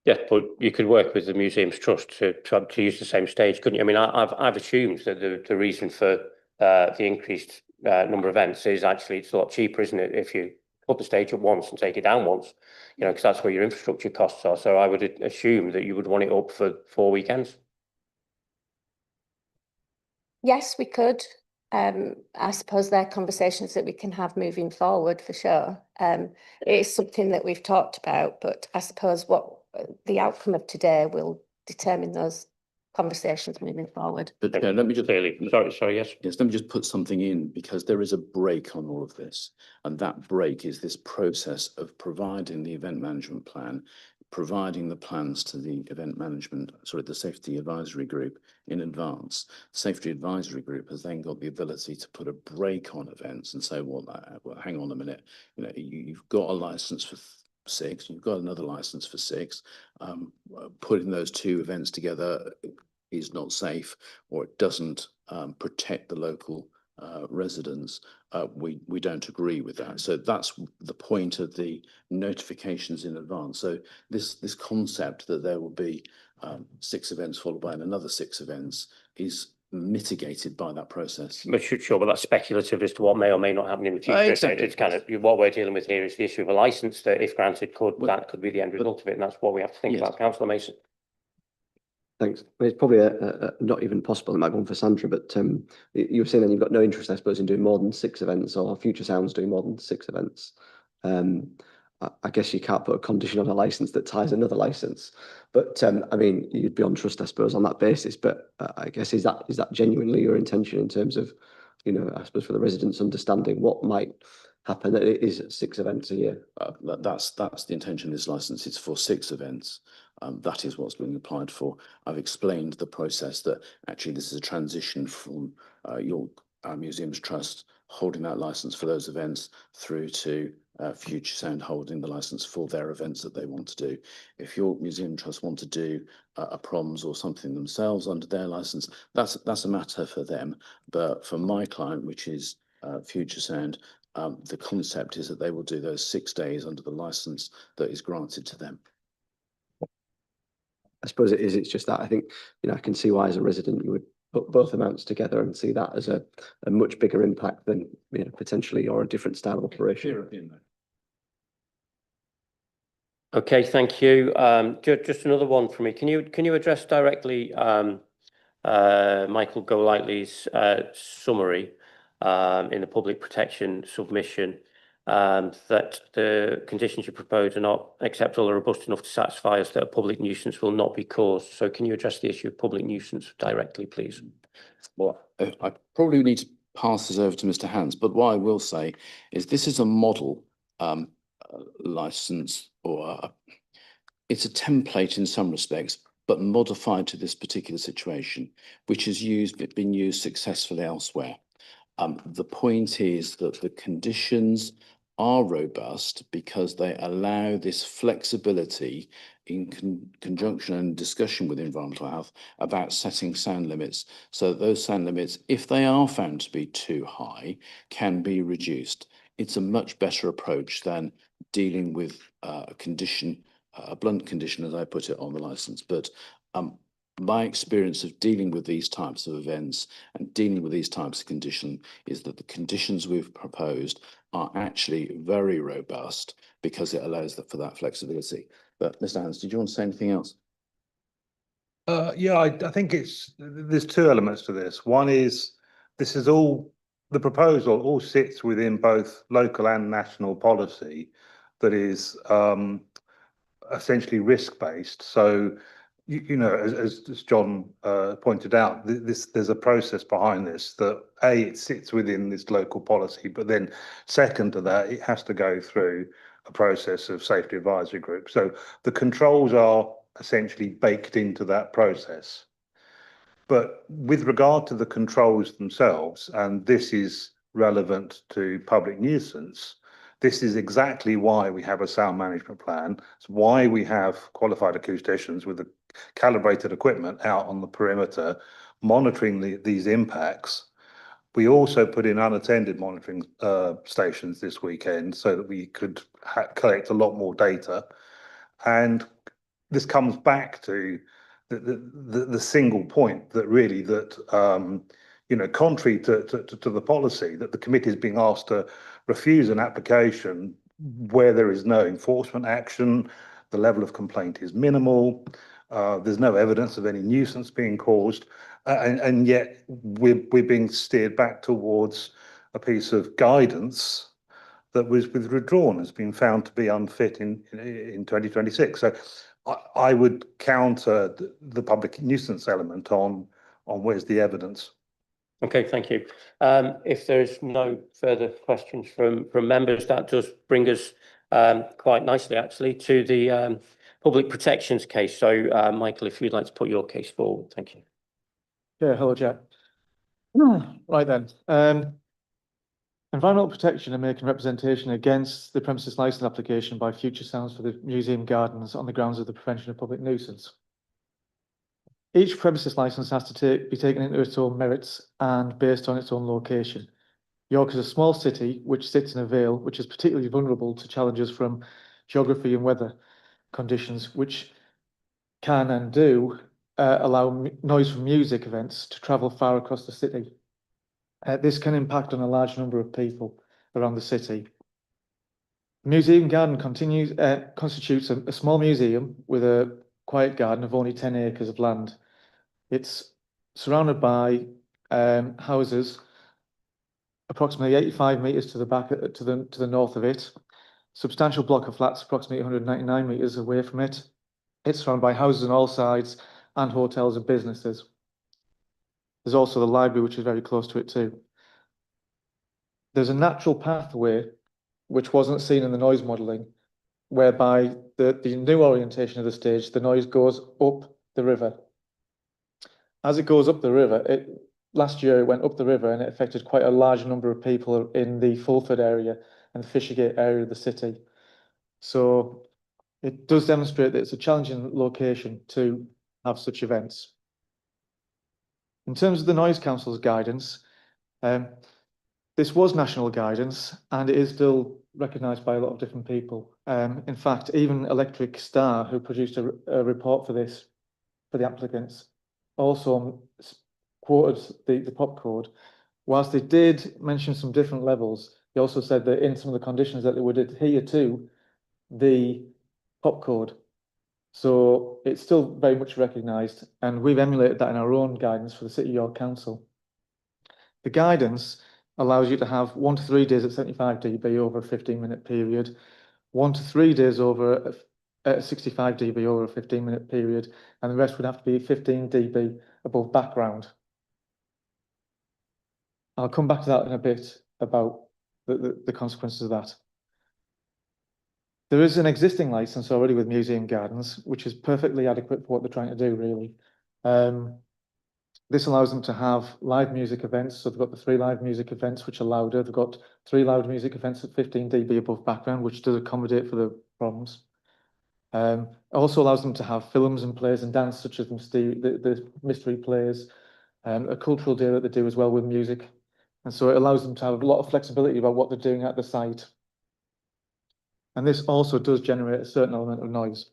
Yeah, but you could work with the Museums Trust to use the same stage, couldn't you? I mean, I've assumed that the reason for the increased number of events is actually it's a lot cheaper, isn't it? If you put the stage up once and take it down once, you know, because that's where your infrastructure costs are. So I would assume that you would want it up for 4 weekends. Yes, we could. I suppose there are conversations that we can have moving forward for sure. It is something that we've talked about, but I suppose what the outcome of today will determine those conversations moving forward. But let me just sorry, yes. Yes, let me just put something in, because there is a break on all of this, and that break is this process of providing the event management plan, providing the plans to the the safety advisory group in advance. Safety advisory group has then got the ability to put a break on events and say, well, hang on a minute, you know, you've got a license for 6, you've got another license for 6. Putting those 2 events together is not safe or it doesn't protect the local residents, we don't agree with that. So that's the point of the notifications in advance. So this concept that there will be 6 events followed by another 6 events is mitigated by that process. But sure, but that's speculative as to what may or may not happen in the future. Exactly. It's kind of what we're dealing with here is the issue of a license that, if granted, that could be the end result of it, and that's what we have to think about. Councillor Mason. Thanks. Well, it's probably not even possible. It might go on for Sandra, but you were saying then you've got no interest, I suppose, in doing more than 6 events, or Futuresound's doing more than 6 events. I guess you can't put a condition on a license that ties another license, but I mean, you'd be on trust, I suppose, on that basis. But I guess is that genuinely your intention in terms of, you know, I suppose for the residents understanding what might happen, that it is 6 events a year? That's the intention of this license. It's for 6 events. That is what's being applied for. I've explained the process that actually this is a transition from York Museums Trust holding that license for those events through to Futuresound holding the license for their events that they want to do. If York Museum Trust want to do a proms or something themselves under their license, that's a matter for them. But for my client, which is Futuresound, the concept is that they will do those 6 days under the license that is granted to them. I suppose it's just that I think, you know, I can see why as a resident you would put both amounts together and see that as a much bigger impact than, you know, potentially, or a different style of operation. Okay, thank you. Just another one for me. Can you address directly Michael Golightly's summary in the public protection submission, that the conditions you propose are not acceptable or robust enough to satisfy us that a public nuisance will not be caused? So can you address the issue of public nuisance directly, please? Well, I probably need to pass this over to Mr. Hans, but what I will say is this is a model license, or it's a template in some respects, but modified to this particular situation, which has been used successfully elsewhere. The point is that the conditions are robust because they allow this flexibility in conjunction and discussion with environmental health about setting sound limits, so that those sound limits, if they are found to be too high, can be reduced. It's a much better approach than dealing with a condition, a blunt condition, as I put it, on the license. But my experience of dealing with these types of events and dealing with these types of conditions is that the conditions we've proposed are actually very robust because it allows for that flexibility. But Mr. Hans, did you want to say anything else? Yeah, I think there's 2 elements to this. One is the proposal all sits within both local and national policy that is essentially risk-based. So you know, as John pointed out, there's a process behind this that it sits within this local policy, but then second to that, it has to go through a process of safety advisory group. So the controls are essentially baked into that process. But with regard to the controls themselves, and this is relevant to public nuisance, this is exactly why we have a sound management plan. It's why we have qualified acousticians with the calibrated equipment out on the perimeter monitoring these impacts. We also put in unattended monitoring stations this weekend so that we could collect a lot more data. And this comes back to the single point that really you know, contrary to the policy, that the committee is being asked to refuse an application where there is no enforcement action, the level of complaint is minimal, there's no evidence of any nuisance being caused, and yet we're being steered back towards a piece of guidance that was withdrawn, has been found to be unfit in 2026. So I would counter the public nuisance element on where's the evidence. Okay, thank you. If there's no further questions from members, that does bring us quite nicely, actually, to the public protections case. So, Michael, if you'd like to put your case forward, thank you. Yeah, hello, Jack. Right then. Environmental protection are making representation against the premises licence application by Futuresound for the museum gardens on the grounds of the prevention of public nuisance. Each premises license has to be taken into its own merits and based on its own location. York is a small city which sits in a vale, which is particularly vulnerable to challenges from geography and weather conditions, which can and do allow noise from music events to travel far across the city. This can impact on a large number of people around the city. The museum garden constitutes a small museum with a quiet garden of only 10 acres of land. It's surrounded by houses, approximately 85 metres to the back to the north of it. Substantial block of flats, approximately 199 metres away from it. It's surrounded by houses on all sides and hotels and businesses. There's also the library, which is very close to it too. There's a natural pathway, which wasn't seen in the noise modelling, whereby the new orientation of the stage, the noise goes up the river. As it goes up the river, last year it went up the river and it affected quite a large number of people in the Fulford area and the Fishergate area of the city. So it does demonstrate that it's a challenging location to have such events. In terms of the Noise Council's guidance, this was national guidance and it is still recognised by a lot of different people. In fact, even Electric Star, who produced a report for this, for the applicants, also quoted the pop code. Whilst they did mention some different levels, they also said that in some of the conditions that they would adhere to the pop code. So it's still very much recognised, and we've emulated that in our own guidance for the City of York Council. The guidance allows you to have 1 to 3 days at 75 dB over a 15-minute period, 1 to 3 days over 65 dB over a 15-minute period, and the rest would have to be 15 dB above background. I'll come back to that in a bit about the consequences of that. There is an existing license already with Museum Gardens, which is perfectly adequate for what they're trying to do, really. This allows them to have live music events. So they've got the 3 live music events, which are louder. They've got 3 loud music events at 15 dB above background, which does accommodate for the problems. It also allows them to have films and plays and dance, such as the mystery plays, a cultural day that they do as well with music. And so it allows them to have a lot of flexibility about what they're doing at the site. And this also does generate a certain element of noise.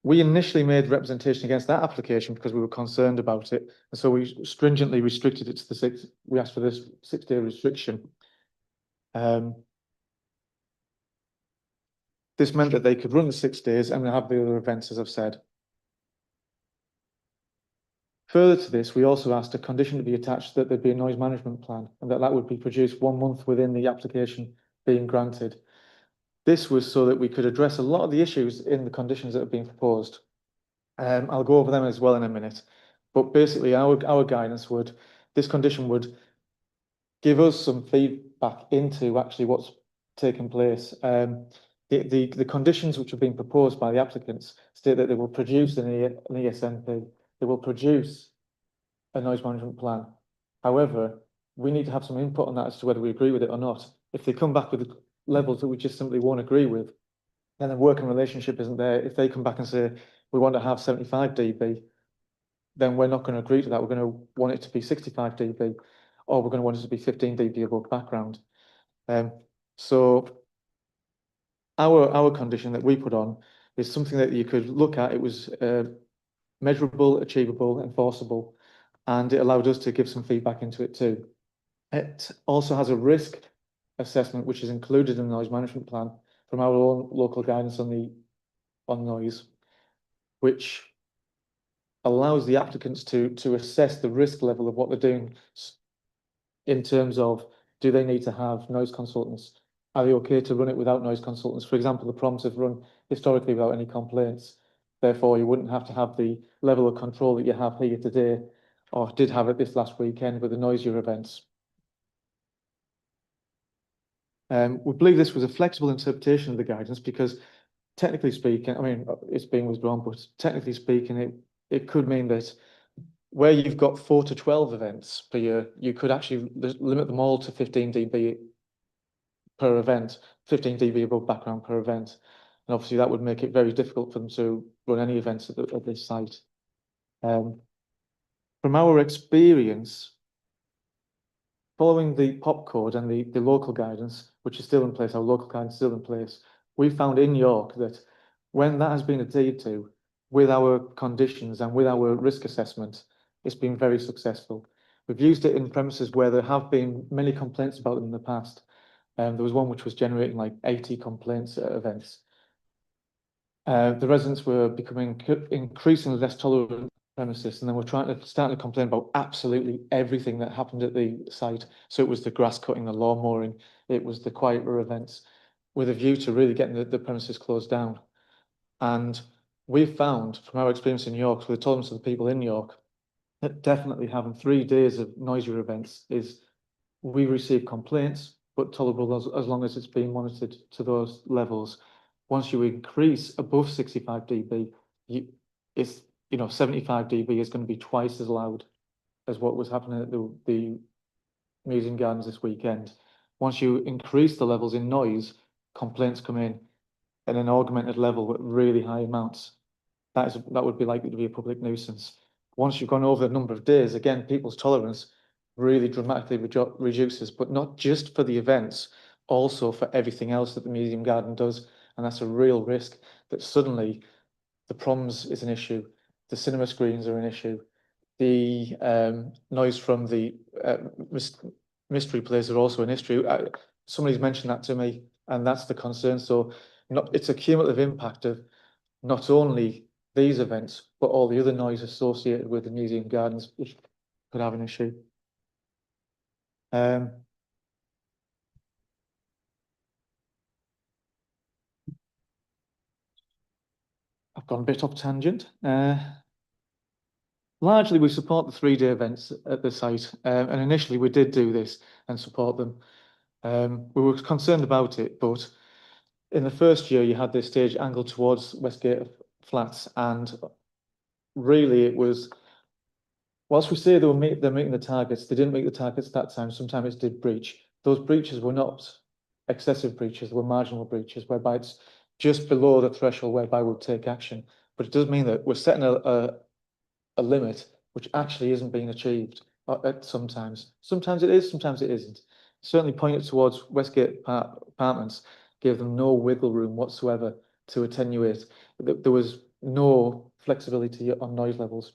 We initially made representation against that application because we were concerned about it. And so we stringently restricted it to we asked for this 6-day restriction. This meant that they could run the 6 days and have the other events, as I've said. Further to this, we also asked a condition to be attached that there'd be a noise management plan and that would be produced 1 month within the application being granted. This was so that we could address a lot of the issues in the conditions that have been proposed. I'll go over them as well in a minute. But basically, our guidance this condition would give us some feedback into actually what's taken place. The conditions which have been proposed by the applicants state that they will produce an ESNP, they will produce a noise management plan. However, we need to have some input on that as to whether we agree with it or not. If they come back with levels that we just simply won't agree with, then the working relationship isn't there. If they come back and say, we want to have 75 dB, then we're not going to agree to that. We're going to want it to be 65 dB, or we're going to want it to be 15 dB above background. So our condition that we put on is something that you could look at. It was measurable, achievable, enforceable, and it allowed us to give some feedback into it too. It also has a risk assessment, which is included in the noise management plan from our own local guidance on noise, which allows the applicants to assess the risk level of what they're doing in terms of, do they need to have noise consultants? Are they okay to run it without noise consultants? For example, the proms have run historically without any complaints. Therefore, you wouldn't have to have the level of control that you have here today, or did have it this last weekend with the noisier events. We believe this was a flexible interpretation of the guidance because, technically speaking, I mean, it's being withdrawn, but technically speaking, it could mean that where you've got 4 to 12 events per year, you could actually limit them all to 15 dB per event, 15 dB above background per event. And obviously that would make it very difficult for them to run any events at this site. From our experience, following the POP code and the local guidance, which is still in place, our local guidance is still in place, we found in York that when that has been adhered to with our conditions and with our risk assessment, it's been very successful. We've used it in premises where there have been many complaints about them in the past. There was one which was generating like 80 complaints at events. The residents were becoming increasingly less tolerant premises, and then we're starting to complain about absolutely everything that happened at the site. So it was the grass cutting, the lawn mowing, it was the quieter events, with a view to really getting the premises closed down. And we've found from our experience in York, with the tolerance of the people in York, that definitely having 3 days of noisier events is, we receive complaints, but tolerable as long as it's being monitored to those levels. Once you increase above 65 dB, it's, 75 dB is going to be twice as loud as what was happening at the Museum Gardens this weekend. Once you increase the levels in noise, complaints come in at an augmented level with really high amounts. That would be likely to be a public nuisance. Once you've gone over the number of days, again, people's tolerance really dramatically reduces, but not just for the events, also for everything else that the Museum Garden does. And that's a real risk that suddenly the proms is an issue, the cinema screens are an issue, the noise from the mystery plays are also an issue. Somebody's mentioned that to me, and that's the concern. So it's a cumulative impact of not only these events, but all the other noise associated with the Museum Gardens, which could have an issue. I've gone a bit off tangent. Largely, we support the 3-day events at the site, and initially we did do this and support them. We were concerned about it, but in the first year, you had this stage angled towards Westgate Flats, and really it was, whilst we say they're meeting the targets, they didn't meet the targets that time. Sometimes it did breach. Those breaches were not excessive breaches, they were marginal breaches, whereby it's just below the threshold whereby we'll take action. But it does mean that we're setting a limit which actually isn't being achieved sometimes. Sometimes it is, sometimes it isn't. Certainly pointed towards Westgate Apartments, gave them no wiggle room whatsoever to attenuate. There was no flexibility on noise levels.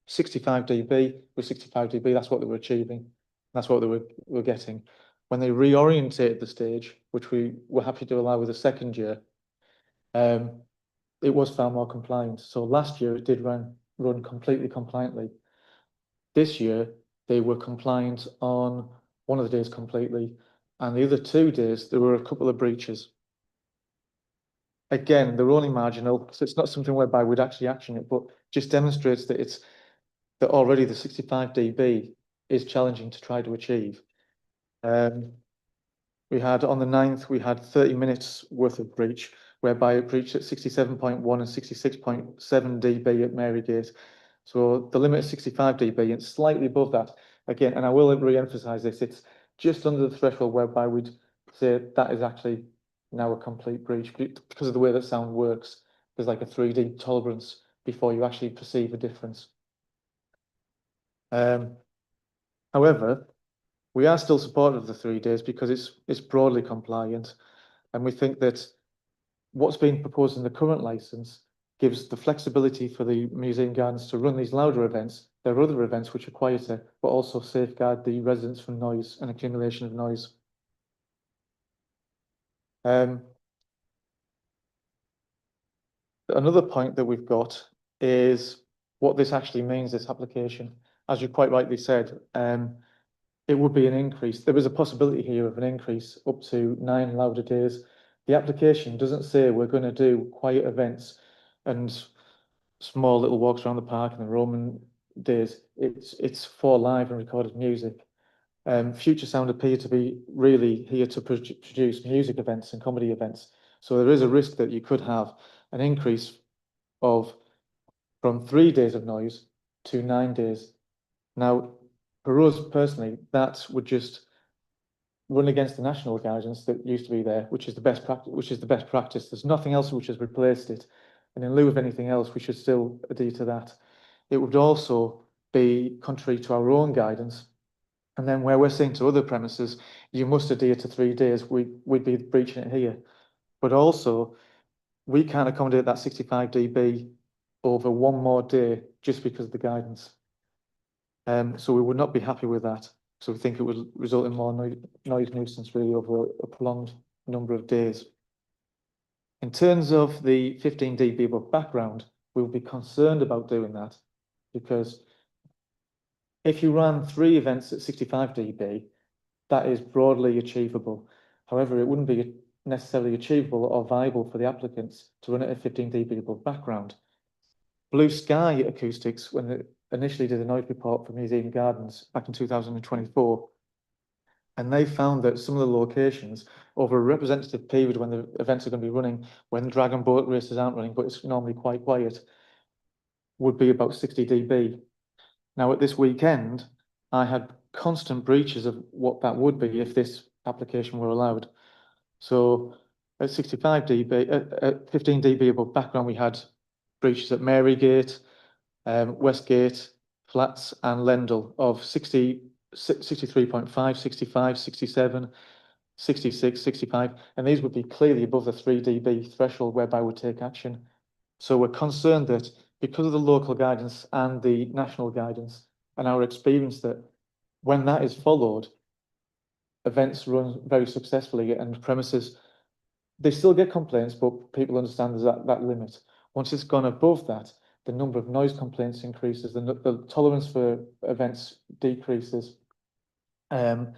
65 dB was 65 dB, that's what they were achieving. That's what they were getting. When they reorientated the stage, which we were happy to allow with the second year, it was far more compliant. So last year it did run completely compliantly. This year they were compliant on one of the days completely, and the other 2 days there were a couple of breaches. Again, they're only marginal, so it's not something whereby we'd actually action it, but just demonstrates that that already the 65 dB is challenging to try to achieve. We had on the 9th, we had 30 minutes worth of breach, whereby it breached at 67.1 and 66.7 dB at Marygate. So the limit is 65 dB and slightly above that. Again, and I will re-emphasize this, it's just under the threshold whereby we'd say that is actually now a complete breach because of the way that sound works. There's like a 3D tolerance before you actually perceive a difference. However, we are still supportive of the 3 days because it's broadly compliant, and we think that what's being proposed in the current license gives the flexibility for the Museum Gardens to run these louder events. There are other events which are quieter, but also safeguard the residents from noise and accumulation of noise. Another point that we've got is what this actually means, this application. As you quite rightly said, it would be an increase. There is a possibility here of an increase up to 9 louder days. The application doesn't say we're going to do quiet events and small little walks around the park in the Roman days. It's for live and recorded music. Futuresound appear to be really here to produce music events and comedy events. So there is a risk that you could have an increase from 3 days of noise to 9 days. Now, for us personally, that would just run against the national guidance that used to be there, which is the best practice. There's nothing else which has replaced it. And in lieu of anything else, we should still adhere to that. It would also be contrary to our own guidance. And then where we're saying to other premises, you must adhere to 3 days, we'd be breaching it here. But also, we can't accommodate that 65 dB over one more day just because of the guidance. So we would not be happy with that. So we think it would result in more noise nuisance really over a prolonged number of days. In terms of the 15 dB above background, we'll be concerned about doing that because if you ran 3 events at 65 dB, that is broadly achievable. However, it wouldn't be necessarily achievable or viable for the applicants to run it at 15 dB above background. Blue Sky Acoustics, when they initially did a noise report for Museum Gardens back in 2024, and they found that some of the locations over a representative period when the events are going to be running, when dragon boat races aren't running, but it's normally quite quiet, would be about 60 dB. Now at this weekend, I had constant breaches of what that would be if this application were allowed. So at 65 dB, at 15 dB above background, we had breaches at Marygate, Westgate, Flats and Lendal of 60, 63.5, 65, 67, 66, 65, and these would be clearly above the 3 dB threshold whereby we take action. So we're concerned that because of the local guidance and the national guidance and our experience that when that is followed, events run very successfully and premises, they still get complaints, but people understand there's that limit. Once it's gone above that, the number of noise complaints increases, the tolerance for events decreases. And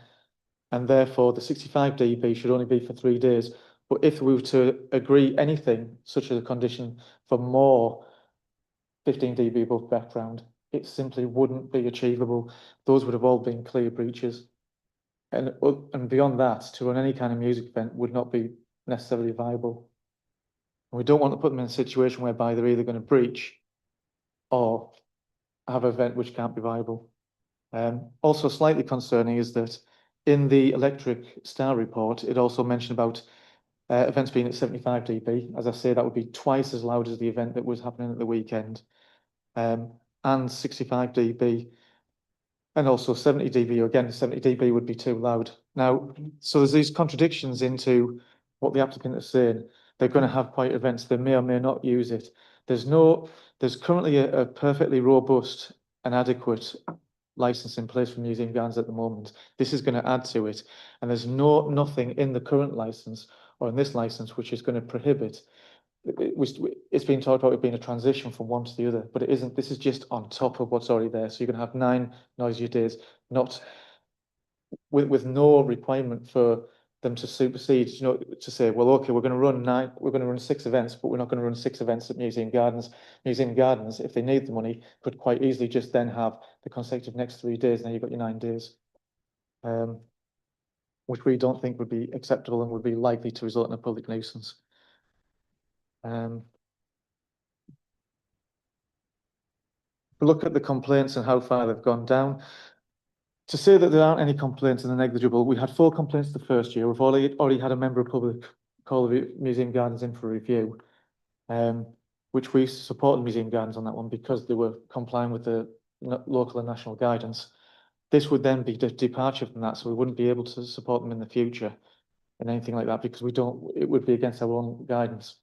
therefore the 65 dB should only be for 3 days. But if we were to agree anything, such as a condition for more 15 dB above background, it simply wouldn't be achievable. Those would have all been clear breaches. And beyond that, to run any kind of music event would not be necessarily viable. And we don't want to put them in a situation whereby they're either going to breach or have an event which can't be viable. Also slightly concerning is that in the Electric Star report, it also mentioned about events being at 75 dB. As I say, that would be twice as loud as the event that was happening at the weekend. And 65 dB. And also 70 dB, again, 70 dB would be too loud. Now, so there's these contradictions into what the applicant is saying. They're going to have quiet events. They may or may not use it. There's currently a perfectly robust and adequate license in place for museum gardens at the moment. This is going to add to it. And there's nothing in the current license or in this license which is going to prohibit. It's been talked about it being a transition from one to the other, but it isn't. This is just on top of what's already there. So you're going to have 9 noisier days, not with no requirement for them to supersede, you know, to say, well, okay, we're going to run 6 events, but we're not going to run 6 events at Museum Gardens. Museum Gardens, if they need the money, could quite easily just then have the consecutive next 3 days, and then you've got your 9 days. Which we don't think would be acceptable and would be likely to result in a public nuisance. Look at the complaints and how far they've gone down. To say that there aren't any complaints and they're negligible, we had 4 complaints the first year. We've already had a member of public call the Museum Gardens in for review, which we supported Museum Gardens on that one because they were complying with the local and national guidance. This would then be a departure from that, so we wouldn't be able to support them in the future and anything like that because it would be against our own guidance.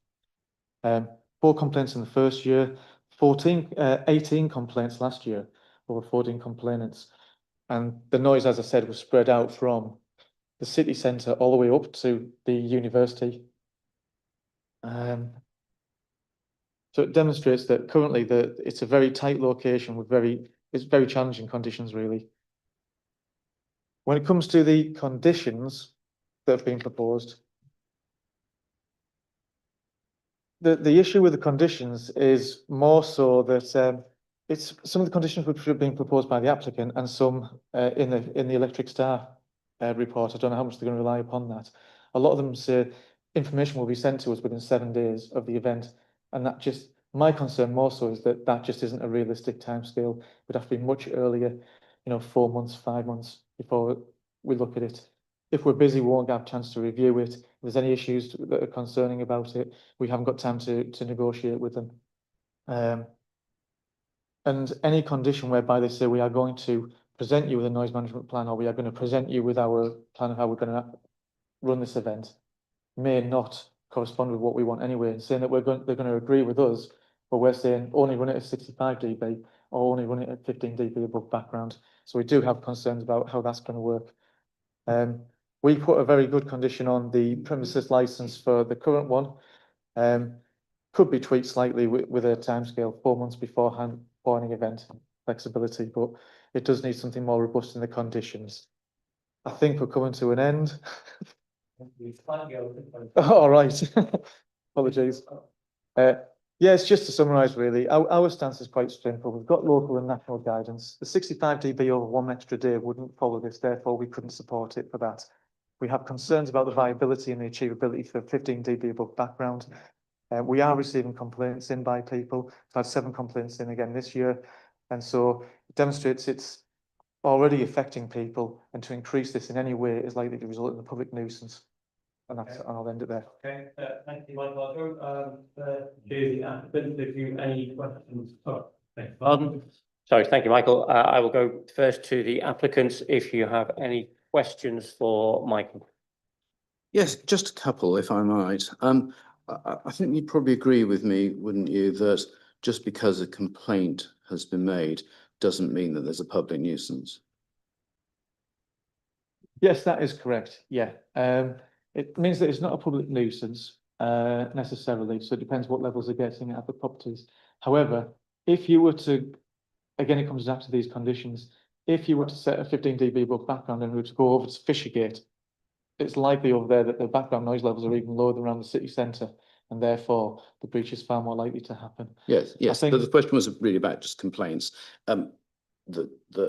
4 complaints in the first year, 18 complaints last year, over 14 complainants. And the noise, as I said, was spread out from the city centre all the way up to the university. So it demonstrates that currently it's a very tight location with it's very challenging conditions, really. When it comes to the conditions that have been proposed, the issue with the conditions is more so that it's some of the conditions which have been proposed by the applicant and some in the Electric Star report. I don't know how much they're going to rely upon that. A lot of them say information will be sent to us within 7 days of the event, and that just my concern more so is that just isn't a realistic timescale. It would have to be much earlier, 4 months, 5 months before we look at it. if we're busy, we won't have a chance to review it. If there's any issues that are concerning about it, we haven't got time to negotiate with them. And any condition whereby they say we are going to present you with a noise management plan, or we are going to present you with our plan of how we're going to run this event, may not correspond with what we want anyway, and saying that they're going to agree with us, but we're saying only run it at 65 dB or only run it at 15 dB above background. So we do have concerns about how that's going to work. We put a very good condition on the premises license for the current one. Could be tweaked slightly with a timescale 4 months beforehand for any event flexibility, but it does need something more robust in the conditions. I think we're coming to an end. All right. Apologies. Yes, just to summarise really, our stance is quite simple. We've got local and national guidance. The 65 dB over 1 extra day wouldn't follow this, therefore we couldn't support it for that. We have concerns about the viability and the achievability for 15 dB above background. We are receiving complaints in by people. We've had 7 complaints in again this year, and so it demonstrates it's already affecting people, and to increase this in any way is likely to result in a public nuisance. And that's, and I'll end it there. Okay, thank you, Michael. I'll go to the applicant if you have any questions. Oh, thank you. Pardon? Sorry, thank you, Michael. I will go first to the applicants if you have any questions for Michael. Yes, just a couple, if I might. I think you'd probably agree with me, wouldn't you, that just because a complaint has been made doesn't mean that there's a public nuisance? Yes, that is correct. Yeah. It means that it's not a public nuisance necessarily. So it depends what levels are getting at the properties. However, if you were to, again, it comes back to these conditions. If you were to set a 15 dB above background and were to go over to Fishergate, it's likely over there that the background noise levels are even lower than around the city centre, and therefore the breach is far more likely to happen. Yes, yes. I think the question was really about just complaints. That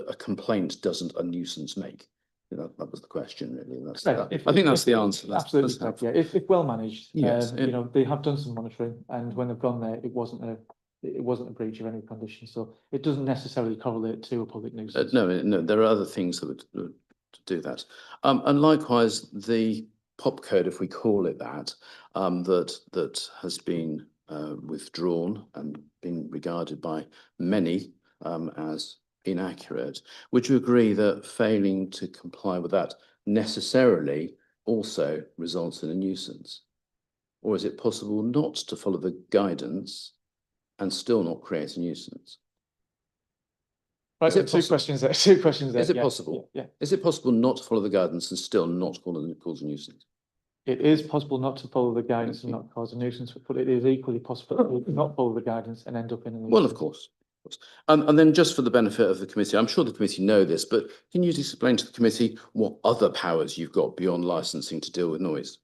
a complaint doesn't a nuisance make. That was the question, really. That's I think that's the answer. That's absolutely correct. Yeah, if well managed, yes, you know, they have done some monitoring, and when they've gone there, it wasn't a breach of any condition. So it doesn't necessarily correlate to a public nuisance. No, there are other things that would do that. And likewise, the pop code, if we call it that, that has been withdrawn and been regarded by many as inaccurate. Would you agree that failing to comply with that necessarily also results in a nuisance? Or is it possible not to follow the guidance and still not create a nuisance? Right, two questions there. Two questions there. Is it possible? Yeah. Is it possible not to follow the guidance and still not cause a nuisance? It is possible not to follow the guidance and not cause a nuisance, but it is equally possible to not follow the guidance and end up in a nuisance. Well, of course. And then just for the benefit of the committee, I'm sure the committee know this, but can you explain to the committee what other powers you've got beyond licensing to deal with noise?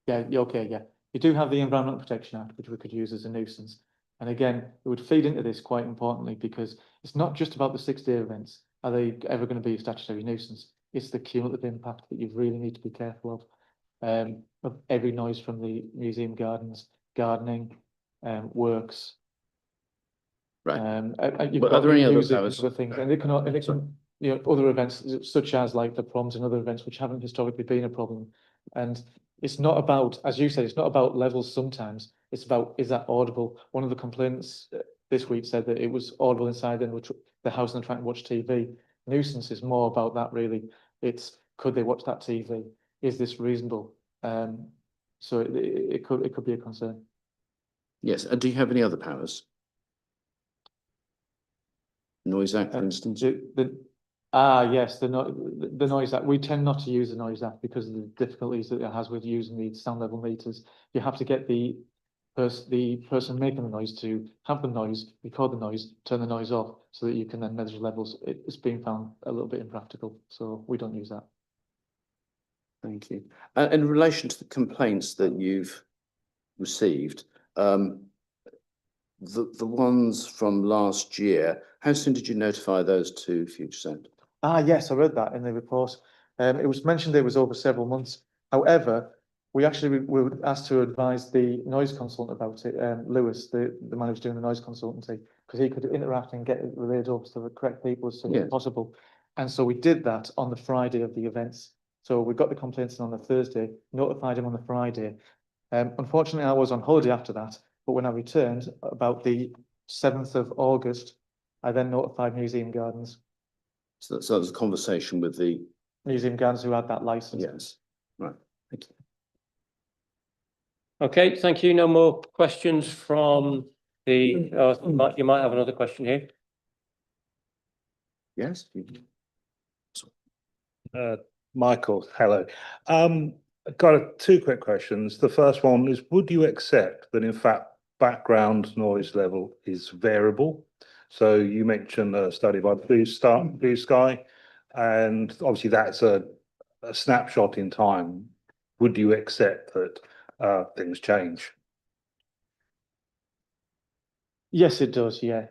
Yeah, okay, yeah. You do have the Environmental Protection Act, which we could use as a nuisance. And again, it would feed into this quite importantly, because it's not just about the 6-day events. Are they ever going to be a statutory nuisance? It's the cumulative impact that you really need to be careful of every noise from the museum gardens, gardening, works. Right. But are there any other powers? Other things, and it can, you know, other events such as like the proms and other events which haven't historically been a problem. And it's not about, as you said, it's not about levels sometimes. It's about, is that audible? One of the complaints this week said that it was audible inside the house and trying to watch TV. Nuisance is more about that really. It's, could they watch that TV? Is this reasonable? So it could be a concern. Yes. And do you have any other powers? Noise Act, for instance? Yes, the Noise Act. We tend not to use the Noise Act because of the difficulties that it has with using the sound level meters. You have to get the person making the noise to have the noise, record the noise, turn the noise off, so that you can then measure levels. It's been found a little bit impractical, so we don't use that. Thank you. In relation to the complaints that you've received, the ones from last year, how soon did you notify those to Futuresound? Yes, I read that in the report. It was mentioned it was over several months. However, we were asked to advise the noise consultant about it, Lewis, the man who's doing the noise consultancy, because he could interact and get it relayed over to the correct people as soon as possible. And so we did that on the Friday of the events. So we got the complaints in on the Thursday, notified him on the Friday. Unfortunately, I was on holiday after that, but when I returned about the 7th of August, I then notified Museum Gardens. So that was a conversation with the Museum Gardens who had that license. yes, right. Thank you. Okay, thank you. No more questions from the, you might have another question here. Yes. Michael, hello. I've got two quick questions. The first one is, would you accept that in fact background noise level is variable? So you mentioned a study by Blue Sky, and obviously that's a snapshot in time. Would you accept that things change? Yes, it does. Yeah,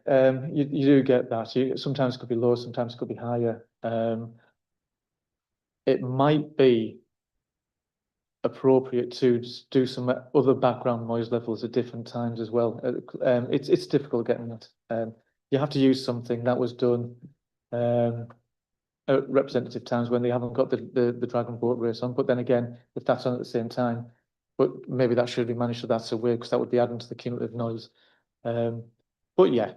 you do get that. Sometimes it could be low, sometimes it could be higher. It might be appropriate to do some other background noise levels at different times as well. It's difficult getting that. You have to use something that was done at representative times when they haven't got the Dragon Boat race on. But then again, if that's on at the same time, but maybe that should be managed so that's away, because that would be adding to the cumulative noise. But yeah.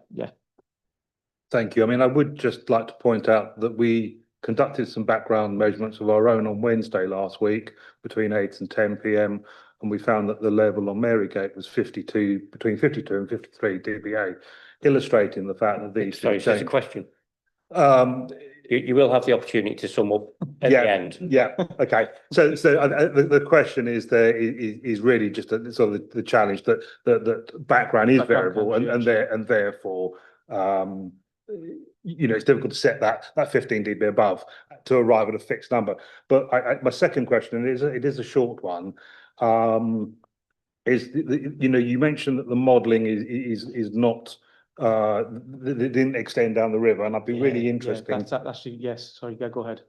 Thank you. I mean, I would just like to point out that we conducted some background measurements of our own on Wednesday last week between 8 and 10 p.m. and we found that the level on Marygate was between 52 and 53 dBA, illustrating the fact that these Sorry, just a question. Um, You will have the opportunity to sum up at the end. Yeah. Okay. So the question is really just sort of the challenge that background is variable and therefore it's difficult to set that 15 dB above to arrive at a fixed number. But my second question it is a short one. You mentioned that the modelling is not. It didn't extend down the river, and I'd be really interested. That's actually, yes. Sorry, go ahead.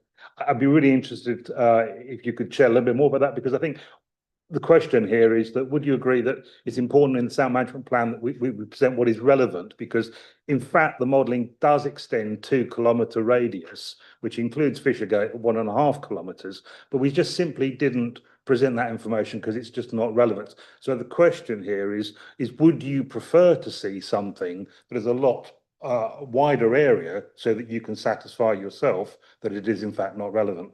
I'd be really interested if you could share a little bit more about that, because I think the question here is that would you agree that it's important in the sound management plan that we present what is relevant, because in fact the modelling does extend 2 kilometre radius, which includes Fishergate at 1.5 kilometres, but we just simply didn't present that information because it's just not relevant. So the question here is would you prefer to see something that is a lot wider area so that you can satisfy yourself that it is in fact not relevant?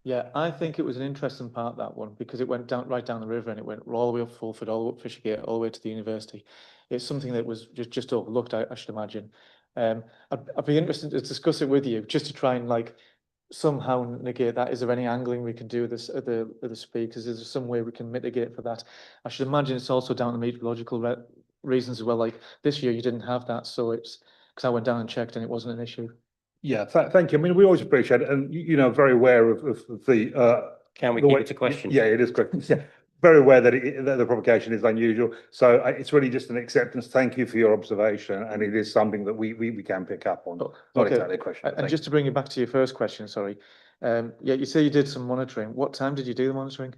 Yeah, I think it was an interesting part, that one, because it went right down the river and it went all the way up Fulford, all the way up Fishergate, all the way to the university. It's something that was just overlooked, I should imagine. I'd be interested to discuss it with you, just to try and somehow negate that. Is there any angling we can do this at the speakers? Is there some way we can mitigate for that? I should imagine it's also down to meteorological reasons as well. Like this year you didn't have that, so it's because I went down and checked and it wasn't an issue. Yeah, thank you. I mean, we always appreciate it, and very aware of the. Can we keep it to questions? Yeah, it is great. Yeah, very aware that the provocation is unusual. So it's really just an acceptance. Thank you for your observation, and it is something that we can pick up on. Not exactly a question. And just to bring you back to your first question, sorry. Yeah, you say you did some monitoring. What time did you do the monitoring?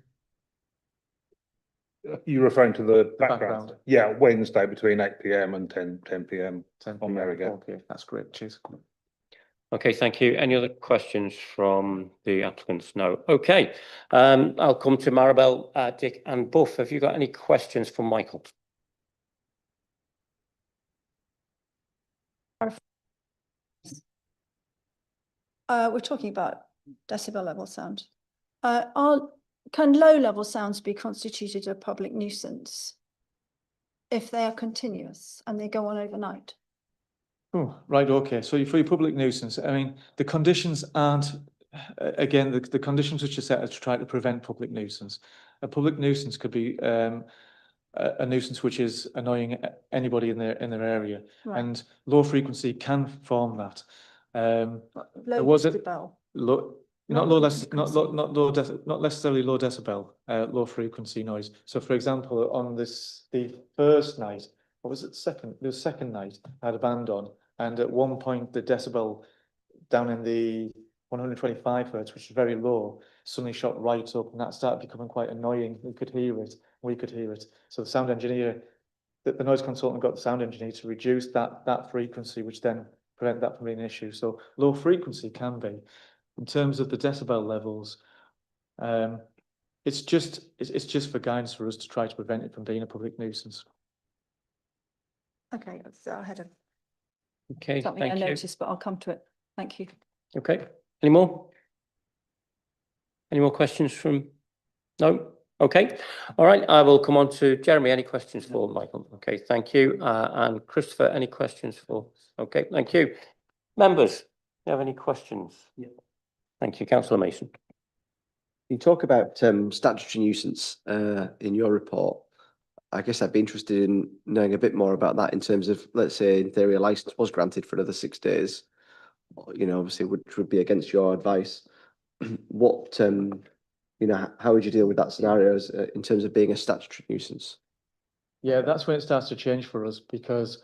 You're referring to the background? Yeah, Wednesday between 8 p.m. and 10 p.m. on Marygate. Okay, that's great. Cheers. Okay, thank you. Any other questions from the applicants? No. Okay, I'll come to Maribel, Dick and Buff. Have you got any questions from Michael? We're talking about decibel level sound. Can low level sounds be constituted a public nuisance if they are continuous and they go on overnight? Oh, right, okay. So for your public nuisance, I mean, the conditions aren't, again, the conditions which are set are to try to prevent public nuisance. A public nuisance could be a nuisance which is annoying anybody in their area, Right. And low frequency can form that. Low decibel. Not necessarily low decibel, low frequency noise. So for example, on the first night, what was it? The second night, I had a band on, and at one point the decibel down in the 125 hertz, which is very low, suddenly shot right up, and that started becoming quite annoying. We could hear it. So the sound engineer, the noise consultant, got the sound engineer to reduce that frequency, which then prevent that from being an issue. So low frequency can be. In terms of the decibel levels, It's just for guidance for us to try to prevent it from being a public nuisance. Okay, so I had Okay, something I thank you. noticed, but I'll come to it. Thank you. Okay, any more? Any more questions from? No? Okay, all right, I will come on to Jeremy. Any questions for Michael? Okay, thank you. And Christopher, any questions for? Okay, thank you. Members, do you have any questions? Yeah. Thank you, Councillor Mason. You talk about statutory nuisance in your report. I guess I'd be interested in knowing a bit more about that in terms of, let's say, in theory, a license was granted for another 6 days, you know, obviously, which would be against your advice. What, you know, how would you deal with that scenario in terms of being a statutory nuisance? Yeah, that's when it starts to change for us, because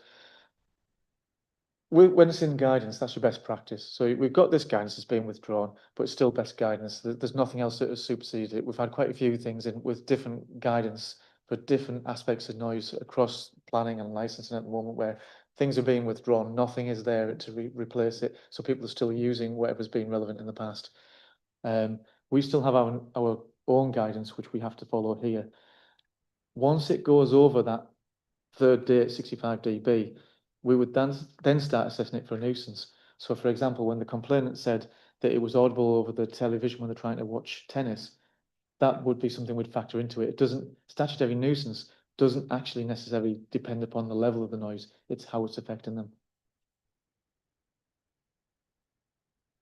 when it's in guidance, that's your best practice. So we've got this guidance that's been withdrawn, but it's still best guidance. There's nothing else that has superseded it. We've had quite a few things in with different guidance for different aspects of noise across planning and licensing at the moment, where things are being withdrawn, nothing is there to replace it. So people are still using whatever's been relevant in the past. We still have our own guidance, which we have to follow here. Once it goes over that third day at 65 dB, we would then start assessing it for a nuisance. So, for example, when the complainant said that it was audible over the television when they're trying to watch tennis, that would be something we'd factor into it. Statutory nuisance doesn't actually necessarily depend upon the level of the noise, it's how it's affecting them.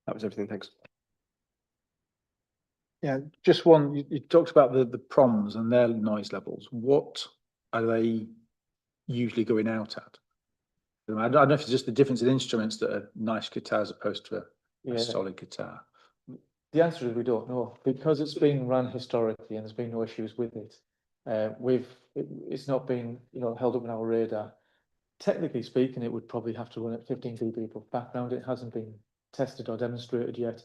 That was everything, thanks. Yeah, just one, you talked about the proms and their noise levels. What are they usually going out at? I don't know if it's just the difference in instruments that are nice guitars opposed to a solid guitar. The answer is we don't know, because it's been run historically and there's been no issues with it. It's not been, you know, held up on our radar. Technically speaking, it would probably have to run at 15 dB above background. It hasn't been tested or demonstrated yet.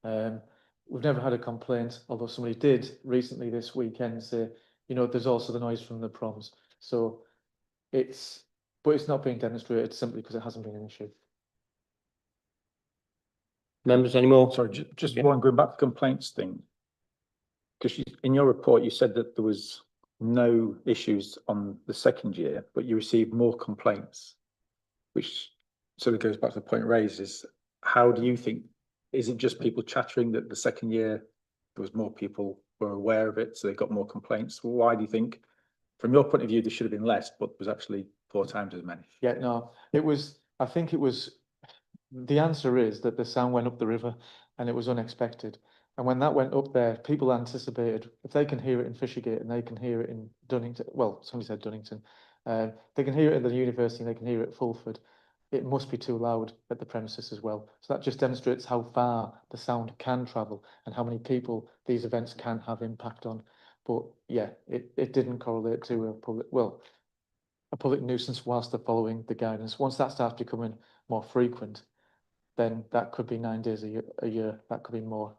We've never had a complaint, although somebody did recently this weekend say, you know, there's also the noise from the proms. So but it's not being demonstrated simply because it hasn't been an issue. Members, any more? Sorry, just one going back to the complaints thing. Because in your report, you said that there was no issues on the second year, but you received more complaints, which sort of goes back to the point raised is, how do you think, is it just people chattering that the second year there was more people were aware of it, so they got more complaints? Why do you think, from your point of view, there should have been less, but was actually 4 times as many? Yeah, no, I think it was, the answer is that the sound went up the river and it was unexpected. And when that went up there, people anticipated, if they can hear it in Fishergate and they can hear it in Dunnington, well, somebody said Dunnington, they can hear it at the university and they can hear it at Fulford, it must be too loud at the premises as well. So that just demonstrates how far the sound can travel and how many people these events can have impact on. But yeah, it didn't correlate to a public nuisance whilst they're following the guidance. Once that starts becoming more frequent, then that could be 9 days a year, that could be more.